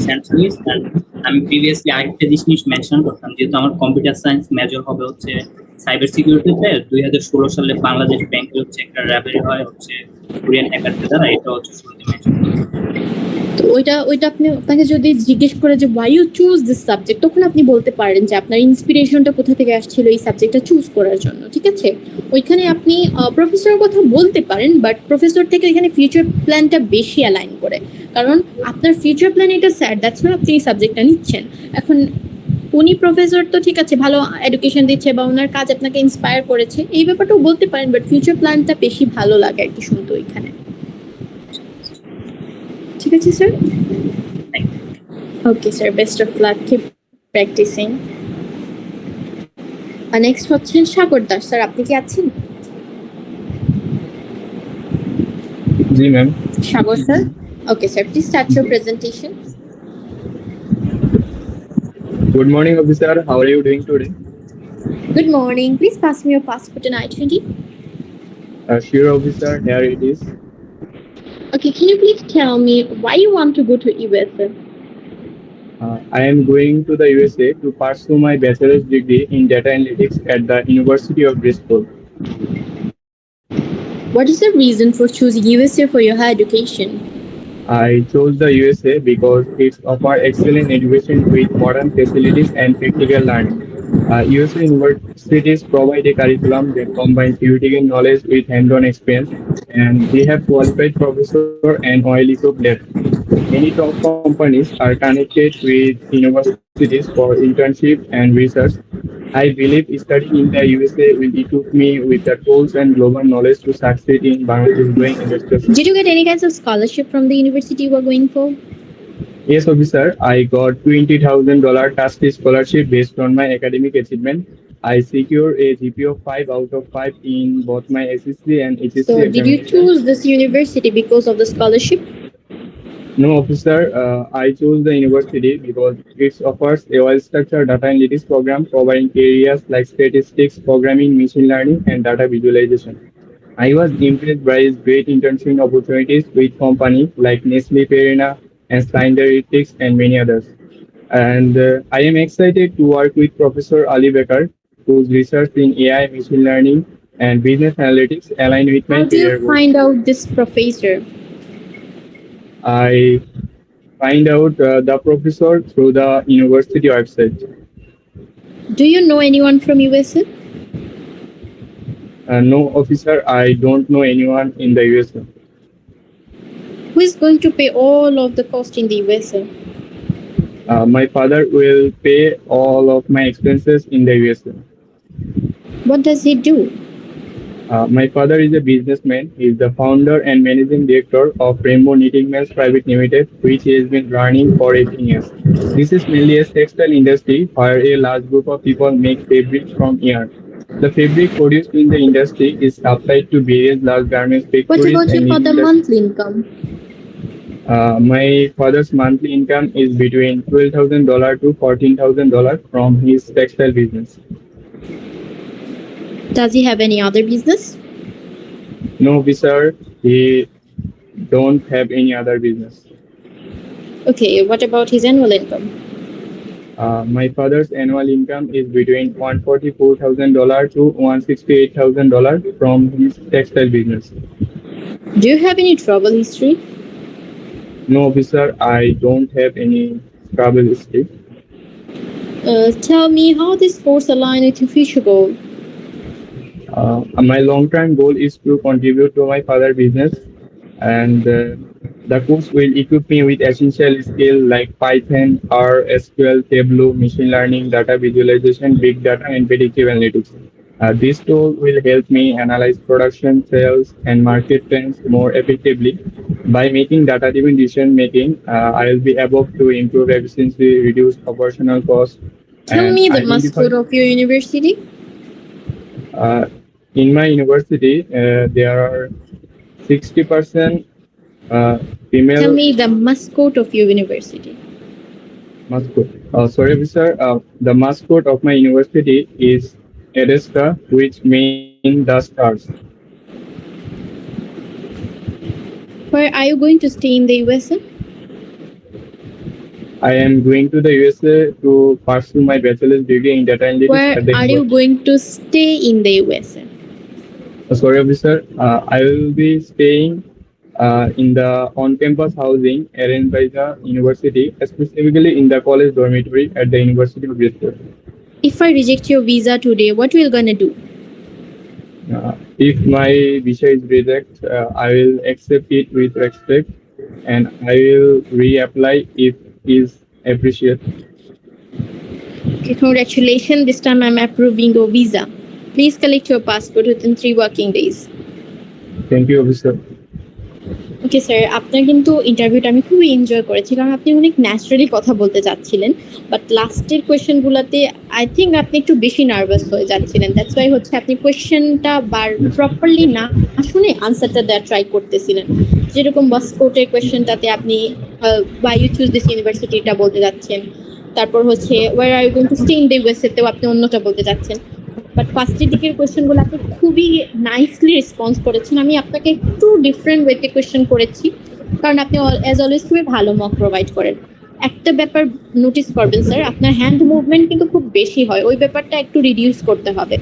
Saint Louis, and আমি প্রিভিয়াসলি আরেকটা জিনিস মেনশন করতাম, যেহেতু আমার কম্পিউটার সায়েন্স মেজর হবে হচ্ছে সাইবার সিকিউরিটিতে, 2016 সালে বাংলাদেশ ব্যাংকের হচ্ছে একটা র্যাবেরি হয় হচ্ছে কোরিয়ান হ্যাকারদের দ্বারা, এটা হচ্ছে শুরুতে মেনশন। তো ওইটা আপনাকে যদি জিজ্ঞেস করে যে why you choose this subject, তখন আপনি বলতে পারেন যে আপনার ইন্সপিরেশনটা কোথা থেকে আসছিল এই সাবজেক্টটা চুজ করার জন্য, ঠিক আছে? ওইখানে আপনি প্রফেসরের কথা বলতে পারেন, বাট প্রফেসর থেকে এখানে ফিউচার প্ল্যানটা বেশি অ্যালাইন করে, কারণ আপনার ফিউচার প্ল্যান এটা স্যার, দ্যাটস ওয়াই আপনি এই সাবজেক্টটা নিচ্ছেন। এখন উনি প্রফেসর তো ঠিক আছে, ভালো এডুকেশন দিচ্ছে বা ওনার কাজ আপনাকে ইন্সপায়ার করেছে, এই ব্যাপারটাও বলতে পারেন, বাট ফিউচার প্ল্যানটা বেশি ভালো লাগে আর কি শুনতে ওইখানে, ঠিক আছে sir? Okay sir, best of luck, keep practising. আর নেক্সট হচ্ছেন সাগর দাস স্যার, আপনি কি আছেন? জি ma'am. Sagar sir, okay sir, please start your presentation. Good morning, officer. How are you doing today? Good morning. Please pass me your passport and I-20. Sure, officer. Here it is. Okay, can you please tell me why you want to go to USA? I am going to the USA to pursue my bachelor's degree in data analytics at the University of Bristol. What is the reason for choosing USA for your higher education? I chose the USA because it offers excellent education with modern facilities and practical learning. USA universities provide a curriculum that combines theoretical knowledge with hands-on experience, and they have qualified professors and highly equipped labs. Many top companies are connected with universities for internship and research. I believe studying in the USA will equip me with the tools and global knowledge to succeed in Bangladesh's growing industrial. Did you get any kinds of scholarship from the university you were going for? Yes, officer. I got $20,000 trustee scholarship based on my academic achievement. I secured a GPA of 5 out of 5 in both my SSC and HSC So, did you examinations. choose this university because of the scholarship? No, officer. I chose the university because it offers a well-structured data analytics program covering areas like statistics, programming, machine learning, and data visualization. I was impressed by its great internship opportunities with companies like Nestle, Perina, and Scientific, and many others. And I am excited to work with Professor Ali Becker, whose research in AI, machine learning, and business analytics align with my How do career you goals. find out this professor? I find out the professor through the university website. Do you know anyone from USA? No, officer, I don't know anyone in the USA. Who is going to pay all of the cost in the USA? My father will pay all of my expenses in the USA. What does he do? My father is a businessman. He is the founder and managing director of Rainbow Knitting Mills Private Limited, which he has been running for 18 years. This is mainly a textile industry where a large group of people make fabrics from yarn. The fabric produced in the industry is supplied to various large garment What factories about your and father's industries. monthly income? My father's monthly income is between $12,000 to $14,000 from his textile business. Does he have any other business? No, officer, he don't have any other business. Okay, what about his annual income? My father's annual income is between $144,000 to $168,000 from his textile business. Do you have any travel history? No, officer, I don't have any travel history. Tell me how this course align with your future goal. My long-term goal is to contribute to my father's business, and the course will equip me with essential skills like Python, R, SQL, Tableau, machine learning, data visualization, big data, and predictive analytics. This tool will help me analyze production, sales, and market trends more effectively. By making data-driven decision-making, I will be able to improve efficiency, reduce operational costs. Tell and me the identify- mascot of your university. In my university, there are 60% female. Tell me the mascot of your university. Mascot. Sorry, sir. The mascot of my university is Edesca, which means the stars. Where are you going to stay in the USA? I am going to the USA to pursue my bachelor's degree in data analytics. Where at the are you going to stay in the USA? Sorry, officer. I will be staying in the on-campus housing arranged by the university, specifically in the college dormitory at the University of Bristol. If I reject your visa today, what will you gonna do? If my visa is rejected, I will accept it with respect, and I will reapply if is appreciated. Okay, congratulations. This time I'm approving your visa. Please collect your passport within 3 working days. Thank you, officer. Okay sir, আপনার কিন্তু ইন্টারভিউটা আমি খুবই enjoy করেছি, কারণ আপনি অনেক naturally কথা বলতে চাচ্ছিলেন, বাট লাস্টের কোয়েশ্চেনগুলোতে আই থিঙ্ক আপনি একটু বেশি নার্ভাস হয়ে যাচ্ছিলেন। দ্যাটস ওয়াই হচ্ছে আপনি কোয়েশ্চেনটা প্রপারলি না শুনে আনসারটা দেওয়ার ট্রাই করতেছিলেন। যেরকম বাসকোটের কোয়েশ্চেনটাতে আপনি ওয়াই ইউ চুজ দিস ইউনিভার্সিটিটা বলতে যাচ্ছেন, তারপর হচ্ছে where are you going to stay in the ইউএসএতেও আপনি অন্যটা বলতে যাচ্ছেন। বাট ফার্স্টের দিকের কোয়েশ্চেনগুলো আপনি খুবই নাইসলি রেসপন্স করেছেন। আমি আপনাকে একটু ডিফারেন্ট ওয়েতে কোয়েশ্চেন করেছি, কারণ আপনি অ্যাজ অলওয়েজ খুবই ভালো মক প্রোভাইড করেন। একটা ব্যাপার নোটিস করবেন স্যার, আপনার হ্যান্ড মুভমেন্ট কিন্তু খুব বেশি হয়, ওই ব্যাপারটা একটু রিডিউস করতে হবে।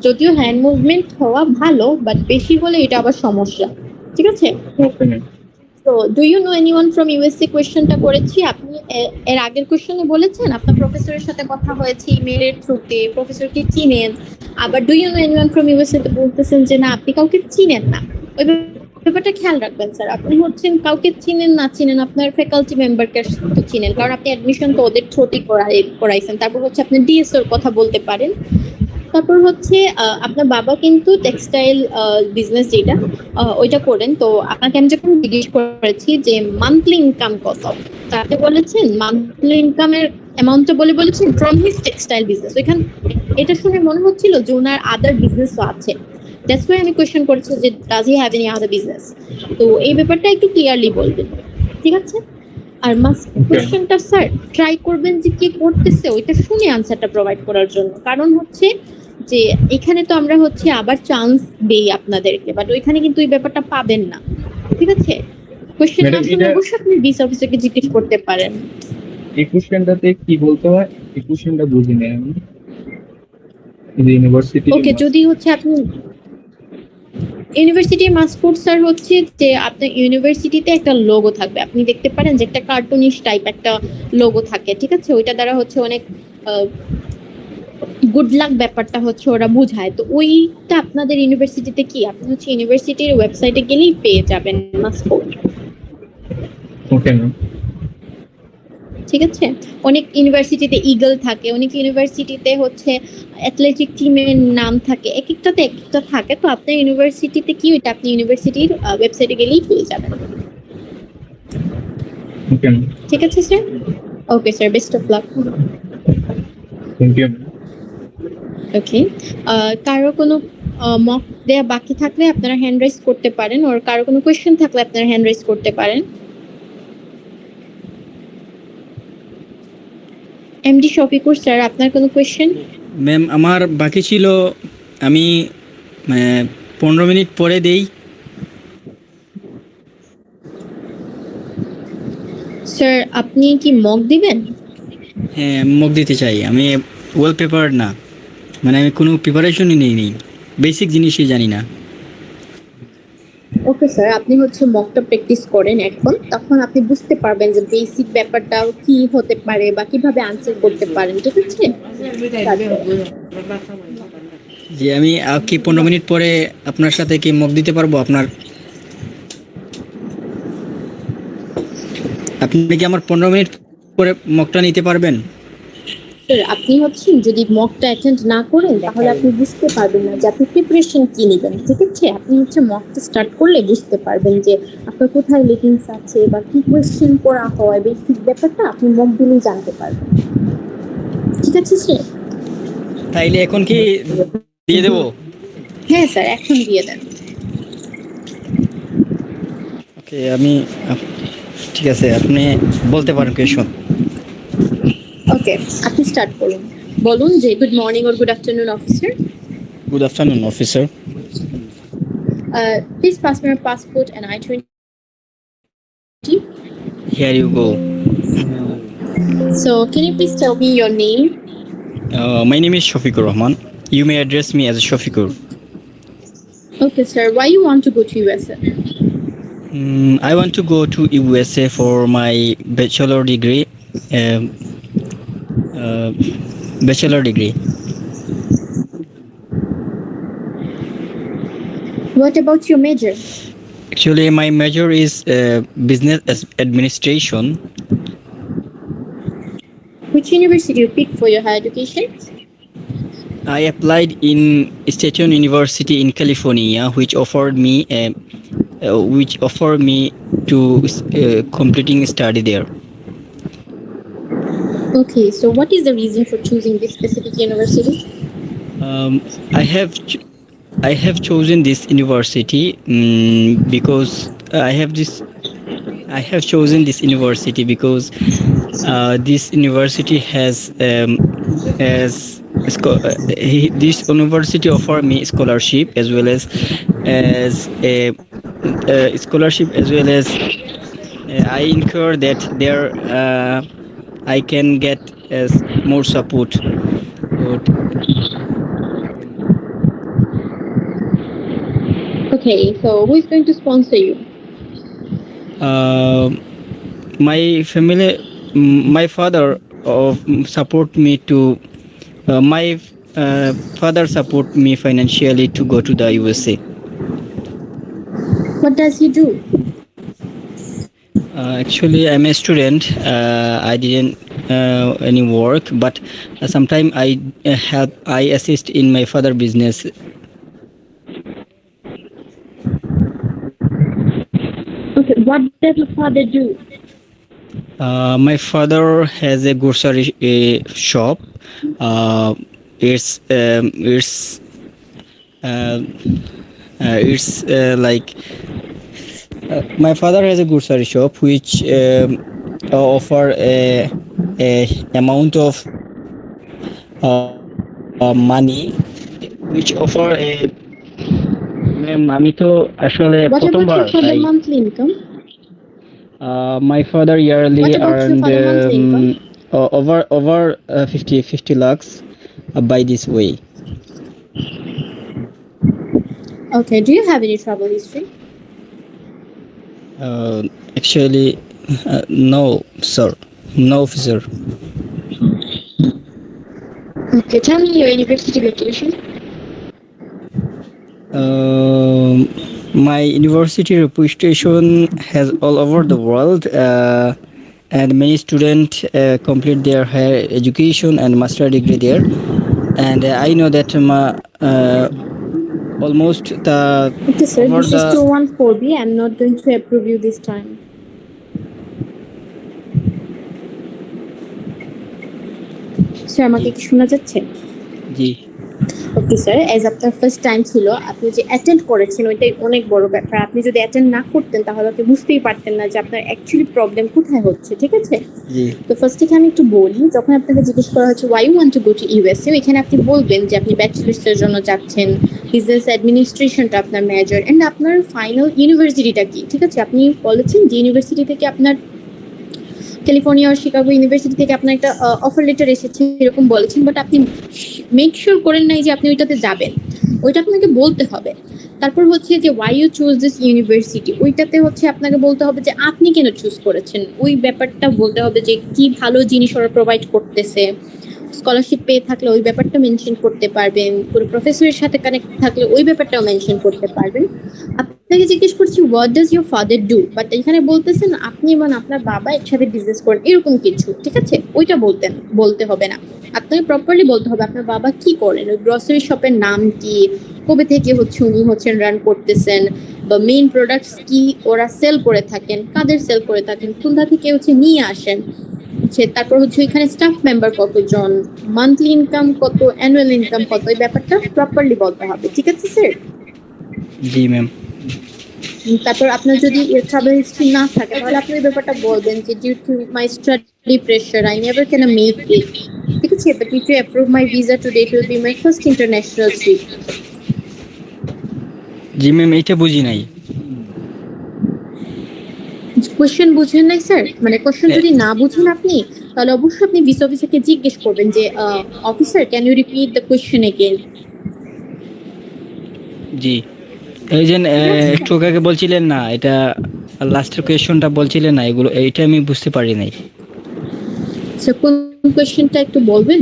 যদিও হ্যান্ড মুভমেন্ট হওয়া ভালো, বাট বেশি হলে এটা আবার সমস্যা। ঠিক আছে? Okay ma'am. তো do you know anyone from USA কোয়েশ্চেনটা করেছি। আপনি এর আগের কোয়েশ্চেনে বলেছেন আপনার প্রফেসরের সাথে কথা হয়েছে ইমেলের থ্রুতে, প্রফেসরকে চিনেন। আবার do you know anyone from USA তে বলতেছেন যে না আপনি কাউকে চিনেন না। ওই ব্যাপারটা খেয়াল রাখবেন স্যার। আপনি হচ্ছেন কাউকে চিনেন না চিনেন, আপনার ফ্যাকাল্টি মেম্বারকে তো চিনেন, কারণ আপনি অ্যাডমিশন তো ওদের থ্রুতে করাইছেন। তারপর হচ্ছে আপনি ডিএসওর কথা বলতে পারেন। তারপর হচ্ছে আপনার বাবা কিন্তু টেক্সটাইল বিজনেস যেটা ওইটা করেন। তো আপনাকে আমি যখন জিজ্ঞেস করেছি যে মান্থলি ইনকাম কত, তাতে বলেছেন মান্থলি ইনকামের অ্যামাউন্টটা বলেছেন ফ্রম হিজ টেক্সটাইল বিজনেস। ওইখান এটা শুনে মনে হচ্ছিল যে ওনার আদার বিজনেসও আছে। দ্যাটস ওয়াই আমি কোয়েশ্চেন করেছি যে does he have any other business. তো এই ব্যাপারটা একটু ক্লিয়ারলি বলবেন, ঠিক আছে? আর মাস্ট কোয়েশ্চেনটা স্যার ট্রাই করবেন যে কি করতেছে ওইটা শুনে আনসারটা প্রোভাইড করার জন্য। কারণ হচ্ছে যে এখানে তো আমরা হচ্ছে আবার চান্স দেই আপনাদেরকে, বাট ওইখানে কিন্তু এই ব্যাপারটা পাবেন না, ঠিক আছে? কোয়েশ্চেন না শুনে অবশ্যই আপনি ডিস অফিসারকে জিজ্ঞেস করতে পারেন। এই কোশ্চেনটাতে কি বলতে হয় এই কোশ্চেনটা বুঝি না আমি। ইউনিভার্সিটি ওকে, যদি হচ্ছে আপনি ইউনিভার্সিটি মাস্কোট স্যার হচ্ছে যে আপনার ইউনিভার্সিটিতে একটা লোগো থাকবে, আপনি দেখতে পারেন যে একটা কার্টুনিশ টাইপ একটা লোগো থাকে, ঠিক আছে? ওইটা দ্বারা হচ্ছে অনেক গুড লাক ব্যাপারটা হচ্ছে ওরা বুঝায়। তো ওইটা আপনাদের ইউনিভার্সিটিতে কি আপনি হচ্ছে ইউনিভার্সিটির ওয়েবসাইটে গেলেই পেয়ে যাবেন মাস্কোট। ওকে ম্যাম। ঠিক আছে? অনেক ইউনিভার্সিটিতে ইগল থাকে, অনেক ইউনিভার্সিটিতে হচ্ছে অ্যাথলেটিক টিমের নাম থাকে, এক একটাতে এক একটা থাকে। তো আপনার ইউনিভার্সিটিতে কি ওইটা আপনি ইউনিভার্সিটির ওয়েবসাইটে গেলেই পেয়ে যাবেন। Okay ma'am. ঠিক আছে sir? Okay sir, best of luck. Thank you. Okay, কারো কোনো মক দেয়া বাকি থাকলে আপনারা হ্যান্ড রাইজ করতে পারেন, আর কারো কোনো কোয়েশ্চেন থাকলে আপনারা হ্যান্ড রাইজ করতে পারেন। এমডি শফিকুর স্যার, আপনার কোনো কোয়েশ্চেন? ম্যাম আমার বাকি ছিল, আমি 15 মিনিট পরে দেই। স্যার আপনি কি মক দিবেন? হ্যাঁ আমি মক দিতে চাই। আমি ওয়েল পেপার না, মানে আমি কোনো প্রিপারেশনই নিইনি, বেসিক জিনিসই জানি না। ওকে স্যার, আপনি হচ্ছে মকটা প্র্যাকটিস করেন এখন, তখন আপনি বুঝতে পারবেন যে বেসিক ব্যাপারটা কি হতে পারে বা কিভাবে আনসার করতে পারেন, ঠিক আছে? যে আমি কি 15 মিনিট পরে আপনার সাথে কি মক দিতে পারবো? আপনি কি আমার 15 মিনিট পরে মকটা নিতে পারবেন? স্যার আপনি হচ্ছে যদি মকটা অ্যাটেন্ড না করেন তাহলে আপনি বুঝতে পারবেন না যে আপনি প্রিপারেশন কি নেবেন, ঠিক আছে? আপনি হচ্ছে মকটা স্টার্ট করলে বুঝতে পারবেন যে আপনার কোথায় লেকিংস আছে বা কি কোয়েশ্চেন করা হয়, বেসিক ব্যাপারটা আপনি মক দিলেই জানতে পারবেন, ঠিক আছে স্যার? তাইলে এখন কি দিয়ে দেবো? হ্যাঁ স্যার, এখন দিয়ে দেন। ওকে, ঠিক আছে, আপনি বলতে পারেন কোয়েশ্চন। ওকে, আপনি স্টার্ট করুন। বলুন যে good morning or good afternoon officer. Good afternoon, officer. Please pass me your passport and I-20. Here you go. So can you please tell me your name? My name is Shafiqur Rahman. You may address me as Shafiqur. Okay sir, why you want to go to USA? I want to go to USA for my bachelor degree. What about your major? Actually, my major is business administration. Which university you picked for your higher education? I applied in State University in California, which offered me to completing study there. Okay, so what is the reason for choosing this specific university? I have chosen this university because this university this university offer me scholarship as well as I incur that there I can get more support. Okay, so who is going to sponsor you? My family, my father support me to my father support me financially to go to the USA. What does he do? Actually, I'm a student. I didn't any work, but sometimes I assist in my father business. Okay, what does your father do? My father has a grocery shop. It's like my father has a grocery shop which offer a amount of money which offer a ma'am আমি তো আসলে What about প্রথমবার your father তাই monthly income? my father yearly What about your earned father monthly income? over 50 lakhs by this way. Okay, do you have any travel history? Actually, no, sir. No, officer. Okay, tell me your university location. My university reputation has all over the world, and many students complete their higher education and master degree there. And I know that almost the Okay, sir, over this is the 214B. I'm not going to approve you this time. Sir আমাকে কি শোনা যাচ্ছে? জি okay sir, age আপনার first time ছিল, আপনি যে attend করেছেন ওইটাই অনেক বড় ব্যাপার। আপনি যদি অ্যাটেন্ড না করতেন তাহলে আপনি বুঝতেই পারতেন না যে আপনার অ্যাকচুয়ালি প্রবলেম কোথায় হচ্ছে, ঠিক আছে? জি তো ফার্স্ট থেকে আমি একটু বলি, যখন আপনাকে জিজ্ঞেস করা হচ্ছে why you want to go to USA, এখানে আপনি বলবেন যে আপনি ব্যাচেলার্সের জন্য যাচ্ছেন, বিজনেস অ্যাডমিনিস্ট্রেশনটা আপনার মেজর, অ্যান্ড আপনার ফাইনাল ইউনিভার্সিটিটা কি, ঠিক আছে? আপনি বলেছেন যে ইউনিভার্সিটি থেকে আপনার ক্যালিফোর্নিয়া আর শিকাগো ইউনিভার্সিটি থেকে আপনার একটা অফার লেটার এসেছে এরকম বলেছেন, বাট আপনি মেক শিওর করেন নাই যে আপনি ওইটাতে যাবেন, ওইটা আপনাকে বলতে হবে। তারপর হচ্ছে যে why you choose this university, ওইটাতে হচ্ছে আপনাকে বলতে হবে যে আপনি কেন চুজ করেছেন, ওই ব্যাপারটা বলতে হবে যে কি ভালো জিনিস ওরা প্রোভাইড করতেছে, স্কলারশিপ পেয়ে থাকলে ওই ব্যাপারটা মেনশন করতে পারবেন, কোনো প্রফেসরের সাথে কানেক্ট থাকলে ওই ব্যাপারটাও মেনশন করতে পারবেন। আপনাকে জিজ্ঞেস করছি what does your father do, but এখানে বলতেছেন আপনি মানে আপনার বাবা একসাথে বিজনেস করেন এরকম কিছু, ঠিক আছে? ওইটা বলতে হবে না, আপনাকে প্রপারলি বলতে হবে আপনার বাবা কি করেন, ওই গ্রসারি শপের নাম কি, কবে থেকে হচ্ছে উনি রান করতেছেন, বা মেইন প্রোডাক্টস কি ওরা সেল করে থাকেন, কাদের সেল করে থাকেন, কোথা থেকে হচ্ছে নিয়ে আসেন, তারপর হচ্ছে এখানে স্টাফ মেম্বার কতজন, মান্থলি ইনকাম কত, অ্যানুয়াল ইনকাম কত, এই ব্যাপারটা প্রপারলি বলতে হবে, ঠিক আছে স্যার? জি ম্যাম। তারপর আপনার যদি ট্রাভেল হিস্ট্রি না থাকে তাহলে আপনি এই ব্যাপারটা বলবেন যে due to my study pressure I never can make it, ঠিক আছে? But if you approve my visa today it will be my first international trip. জি ম্যাম, এটা বুঝি নাই। কোশ্চেন বুঝেন নাই স্যার? মানে কোশ্চেন যদি না বুঝেন আপনি তাহলে অবশ্যই আপনি ভিসা অফিসারকে জিজ্ঞেস করবেন যে officer can you repeat the question again. জি, এই যে একটু আগে বলছিলেন না, এটা লাস্টের কোয়েশ্চনটা বলছিলেন না, এগুলো এইটা আমি বুঝতে পারি নাই। স্যার কোন কোশ্চেনটা একটু বলবেন?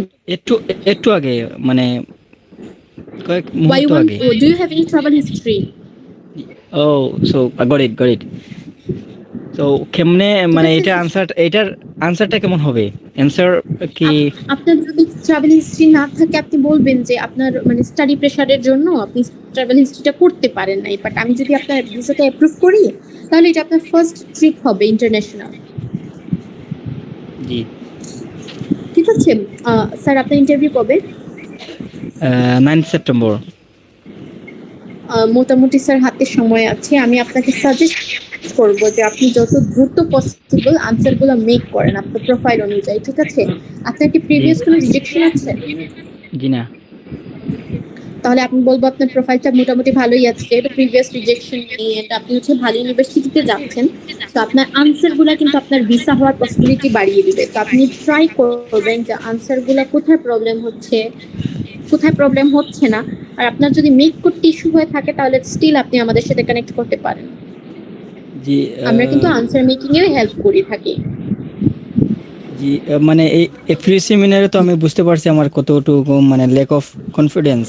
একটু আগে, মানে কয়েক Why you মুহূর্ত want? আগে। Do you have any travel history? Oh, so I got it. তো কেমনে মানে এটার আনসারটা কেমন হবে? অ্যানসার কি আপনার যদি ট্রাভেল হিস্ট্রি না থাকে আপনি বলবেন যে আপনার মানে স্টাডি প্রেশারের জন্য আপনি ট্রাভেল হিস্ট্রিটা করতে পারেন নাই, বাট আমি যদি আপনার ভিসাটা অ্যাপ্রুভ করি তাহলে এটা আপনার ফার্স্ট ট্রিপ হবে ইন্টারন্যাশনাল। জি ঠিক আছে স্যার, আপনার ইন্টারভিউ কবে? 9 সেপ্টেম্বর। মোটামুটি স্যার হাতে সময় আছে, আমি আপনাকে সাজেস্ট করবো যে আপনি যত দ্রুত পসিবল আনসারগুলো মেক করেন আপনার প্রোফাইল অনুযায়ী, ঠিক আছে? আপনার কি প্রিভিয়াস কোনো রিজেকশন আছে? জি না। তাহলে আপনি বলবো আপনার প্রোফাইলটা মোটামুটি ভালোই আছে, এটা প্রিভিয়াস রিজেকশন নিয়ে এটা আপনি হচ্ছে ভালো ইউনিভার্সিটিতে যাচ্ছেন, তো আপনার আনসারগুলো কিন্তু আপনার ভিসা হওয়ার পসিবিলিটি বাড়িয়ে দিবে। তো আপনি ট্রাই করবেন যে আনসারগুলো কোথায় প্রবলেম হচ্ছে না আর আপনার যদি মেক করতে ইস্যু হয়ে থাকে তাহলে স্টিল আপনি আমাদের সাথে কানেক্ট করতে পারেন। জি আমরা কিন্তু আনসার মেকিং এ হেল্প করে থাকি। জি মানে এই ফ্রি সেমিনারে তো আমি বুঝতে পারছি আমার কতটুকু মানে ল্যাক অফ কনফিডেন্স,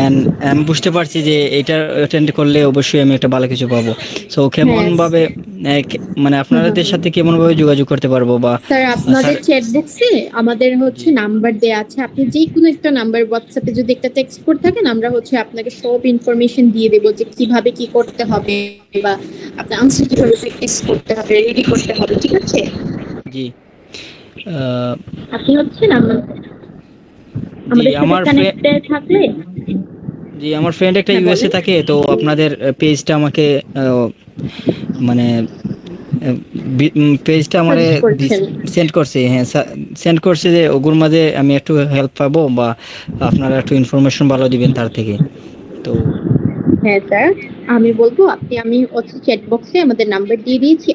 এন্ড আমি বুঝতে পারছি যে এটা অ্যাটেন্ড করলে অবশ্যই আমি একটা ভালো কিছু পাবো। সো কেমন ভাবে মানে আপনাদের সাথে কেমন ভাবে যোগাযোগ করতে পারবো বা স্যার আপনাদের চ্যাট বক্সে আমাদের হচ্ছে নাম্বার দেয়া আছে, আপনি যে কোনো একটা নাম্বার হোয়াটসঅ্যাপে যদি একটা টেক্সট করে থাকেন আমরা হচ্ছে আপনাকে সব ইনফরমেশন দিয়ে দেবো যে কিভাবে কি করতে হবে বা আপনার আনসার কিভাবে প্র্যাকটিস করতে হবে, রেডি করতে হবে, ঠিক আছে? জি আপনি হচ্ছে আমাদের সাথে কানেক্টেড থাকলে। জি আমার ফ্রেন্ড একটা ইউএসএ থাকে, তো আপনাদের পেজটা আমাকে মানে পেজটা আমারে সেন্ড করছে, হ্যাঁ সেন্ড করছে যে ওগুর মাঝে আমি একটু হেল্প পাবো বা আপনারা একটু ইনফরমেশন ভালো দিবেন তার থেকে। তো হ্যাঁ স্যার আমি বলবো আমি হচ্ছে চ্যাট বক্সে আমাদের নাম্বার দিয়ে দিয়েছি,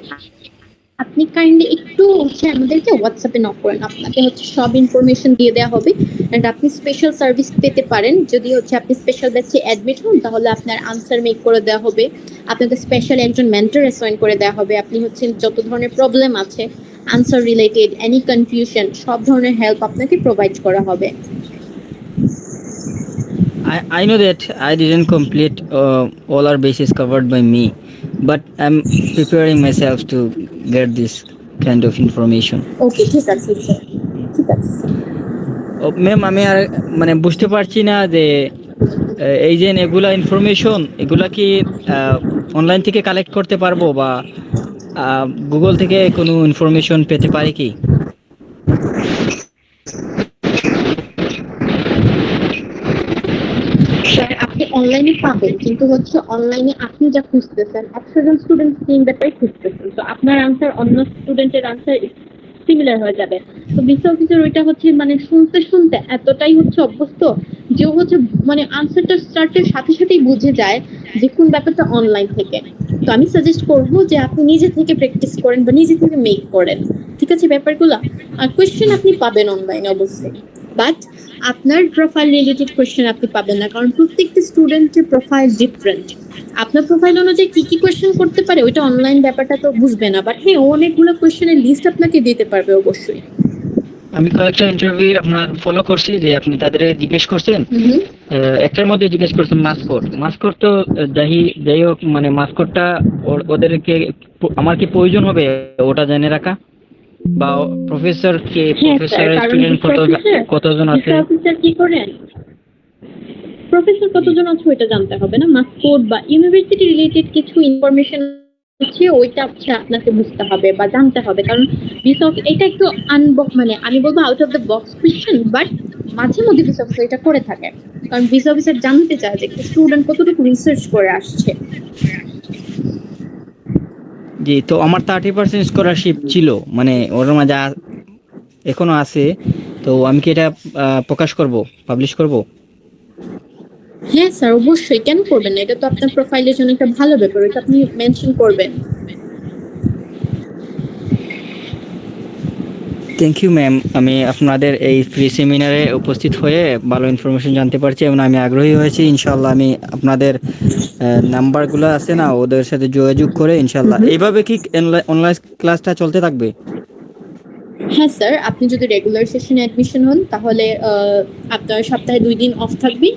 আপনি কাইন্ডলি একটু হচ্ছে আমাদেরকে হোয়াটসঅ্যাপে নক করেন, আপনাকে হচ্ছে সব ইনফরমেশন দিয়ে দেওয়া হবে। এন্ড আপনি স্পেশাল সার্ভিস পেতে পারেন যদি হচ্ছে আপনি স্পেশাল ব্যাচে অ্যাডমিট হন, তাহলে আপনার আনসার মেক করে দেওয়া হবে, আপনাকে স্পেশাল একজন মেন্টর অ্যাসাইন করে দেওয়া হবে। আপনি হচ্ছে যত ধরনের প্রবলেম আছে আনসার রিলেটেড, এনি কনফিউশন, সব ধরনের হেল্প আপনাকে প্রোভাইড করা হবে। I know that I didn't complete all our bases covered by me, but I'm preparing myself to get this kind of information. Okay, ঠিক আছে স্যার, ঠিক আছে স্যার। ম্যাম আমি আর মানে বুঝতে পারছি না যে এই যে এগুলা ইনফরমেশন এগুলা কি অনলাইন থেকে কালেক্ট করতে পারবো বা গুগল থেকে কোনো ইনফরমেশন পেতে পারি কি? স্যার আপনি অনলাইনে পাবেন, কিন্তু হচ্ছে অনলাইনে আপনি যা খুঁজতেছেন 100 জন স্টুডেন্ট সেম ব্যাপারে খুঁজতেছেন, তো আপনার আনসার অন্য স্টুডেন্টের আনসার সিমিলার হয়ে যাবে। তো বিসি অফিসার ওইটা হচ্ছে মানে শুনতে শুনতে এতটাই হচ্ছে অভ্যস্ত যে হচ্ছে মানে আনসারটা স্টার্টের সাথে সাথেই বুঝে যায় যে কোন ব্যাপারটা অনলাইন থেকে। তো আমি সাজেস্ট করবো যে আপনি নিজে থেকে প্র্যাকটিস করেন বা নিজে থেকে মেক করেন, ঠিক আছে ব্যাপারগুলো। আর কোয়েশ্চেন আপনি পাবেন অনলাইনে অবশ্যই, বাট আপনার প্রোফাইল রিলেটেড কোয়েশ্চেন আপনি পাবেন না, কারণ প্রত্যেকটা স্টুডেন্টের প্রোফাইল ডিফারেন্ট। আপনার প্রোফাইল অনুযায়ী কি কি কোয়েশ্চেন করতে পারে ওইটা অনলাইন ব্যাপারটা তো বুঝবে না, বাট হ্যাঁ অনেকগুলো কোয়েশ্চেনের লিস্ট আপনাকে দিতে পারবে অবশ্যই। আমি কয়েকটা ইন্টারভিউ আপনার ফলো করছি যে আপনি তাদের জিজ্ঞেস করছেন, একটার মধ্যে জিজ্ঞেস করছেন মাস্কট তো যাই হোক মানে মাস্কটটা ওদেরকে আমার কি প্রয়োজন হবে ওটা জেনে রাখা, বা প্রফেসর কে প্রফেসরের স্টুডেন্ট কতজন আছে, অফিসার কি করেন, প্রফেসর কতজন আছে ওইটা জানতে হবে না, মাস্কট বা ইউনিভার্সিটি রিলেটেড কিছু ইনফরমেশন হচ্ছে ওইটা হচ্ছে আপনাকে বুঝতে হবে বা জানতে হবে, কারণ এটা একটু মানে আমি বলবো out of the box question, but মাঝে মধ্যে বিস অফিসার এটা করে থাকে, কারণ বিস অফিসার জানতে চায় যে স্টুডেন্ট কতটুকু রিসার্চ করে আসছে। জি তো আমার 30% স্কলারশিপ ছিল, মানে ওর মাঝে এখনো আছে, তো আমি কি এটা প্রকাশ করব, পাবলিশ করব? হ্যাঁ স্যার অবশ্যই, কেন করবেন না, এটা তো আপনার প্রোফাইলের জন্য একটা ভালো ব্যাপার, এটা আপনি মেনশন করবেন। থ্যাংক ইউ ম্যাম, আমি আপনাদের এই ফ্রি সেমিনারে উপস্থিত হয়ে ভালো ইনফরমেশন জানতে পারছি এবং আমি আগ্রহী হয়েছি। ইনশাল্লাহ আমি আপনাদের নাম্বারগুলো আছে না ওদের সাথে যোগাযোগ করে ইনশাল্লাহ। এইভাবে কি অনলাইন ক্লাসটা চলতে থাকবে? হ্যাঁ স্যার, আপনি যদি রেগুলার সেশনে অ্যাডমিশন হন তাহলে আপনার সপ্তাহে 2 দিন অফ থাকবে,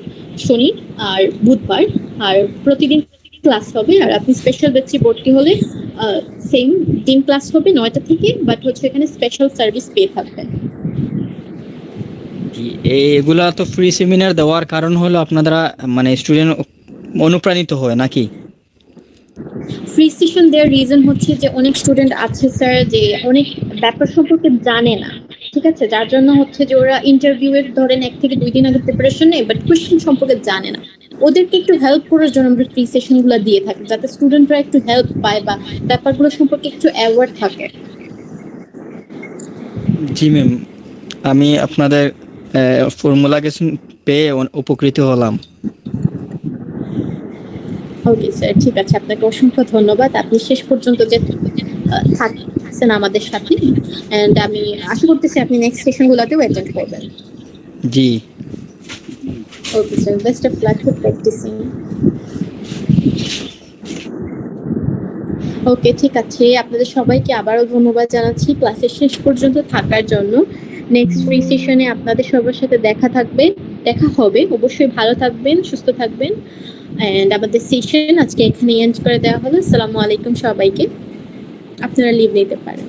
শনি আর বুধবার, আর প্রতিদিন ক্লাস হবে। আর আপনি স্পেশাল ব্যাচে ভর্তি হলে সেম দিন ক্লাস হবে 9টা থেকে, বাট হচ্ছে এখানে স্পেশাল সার্ভিস পেয়ে থাকবেন। এগুলা তো ফ্রি সেমিনার দেওয়ার কারণ হলো আপনারা মানে স্টুডেন্ট অনুপ্রাণিত হয় নাকি? ফ্রি সেশন দেওয়ার রিজন হচ্ছে যে অনেক স্টুডেন্ট আছে স্যার যে অনেক ব্যাপার সম্পর্কে জানে না, ঠিক আছে, যার জন্য হচ্ছে যে ওরা ইন্টারভিউ এর ধরেন 1 থেকে 2 দিন আগে প্রিপারেশন নেয়, বাট কোয়েশ্চেন সম্পর্কে জানে না, ওদেরকে একটু হেল্প করার জন্য আমরা ফ্রি সেশনগুলো দিয়ে থাকি, যাতে স্টুডেন্টরা একটু হেল্প পায় বা ব্যাপারগুলো সম্পর্কে একটু অ্যাওয়ার থাকে। জি ম্যাম, আমি আপনাদের ফর্মুলা পেয়ে উপকৃত হলাম। ওকে স্যার, ঠিক আছে, আপনাকে অসংখ্য ধন্যবাদ, আপনি শেষ পর্যন্ত যে থাকছেন আমাদের সাথে, এন্ড আমি আশা করতেছি আপনি নেক্সট সেশনগুলোতেও অ্যাটেন্ড করবেন। জি okay sir, best of luck for practising. Okay, ঠিক আছে, আপনাদের সবাইকে আবারও ধন্যবাদ জানাচ্ছি ক্লাসের শেষ পর্যন্ত থাকার জন্য। নেক্সট ফ্রি সেশনে আপনাদের সবার সাথে দেখা হবে। অবশ্যই ভালো থাকবেন, সুস্থ থাকবেন। এন্ড আমাদের সেশন আজকে এখানে এন্ড করে দেওয়া হলো। আসসালামু আলাইকুম সবাইকে, আপনারা লিভ নিতে পারেন।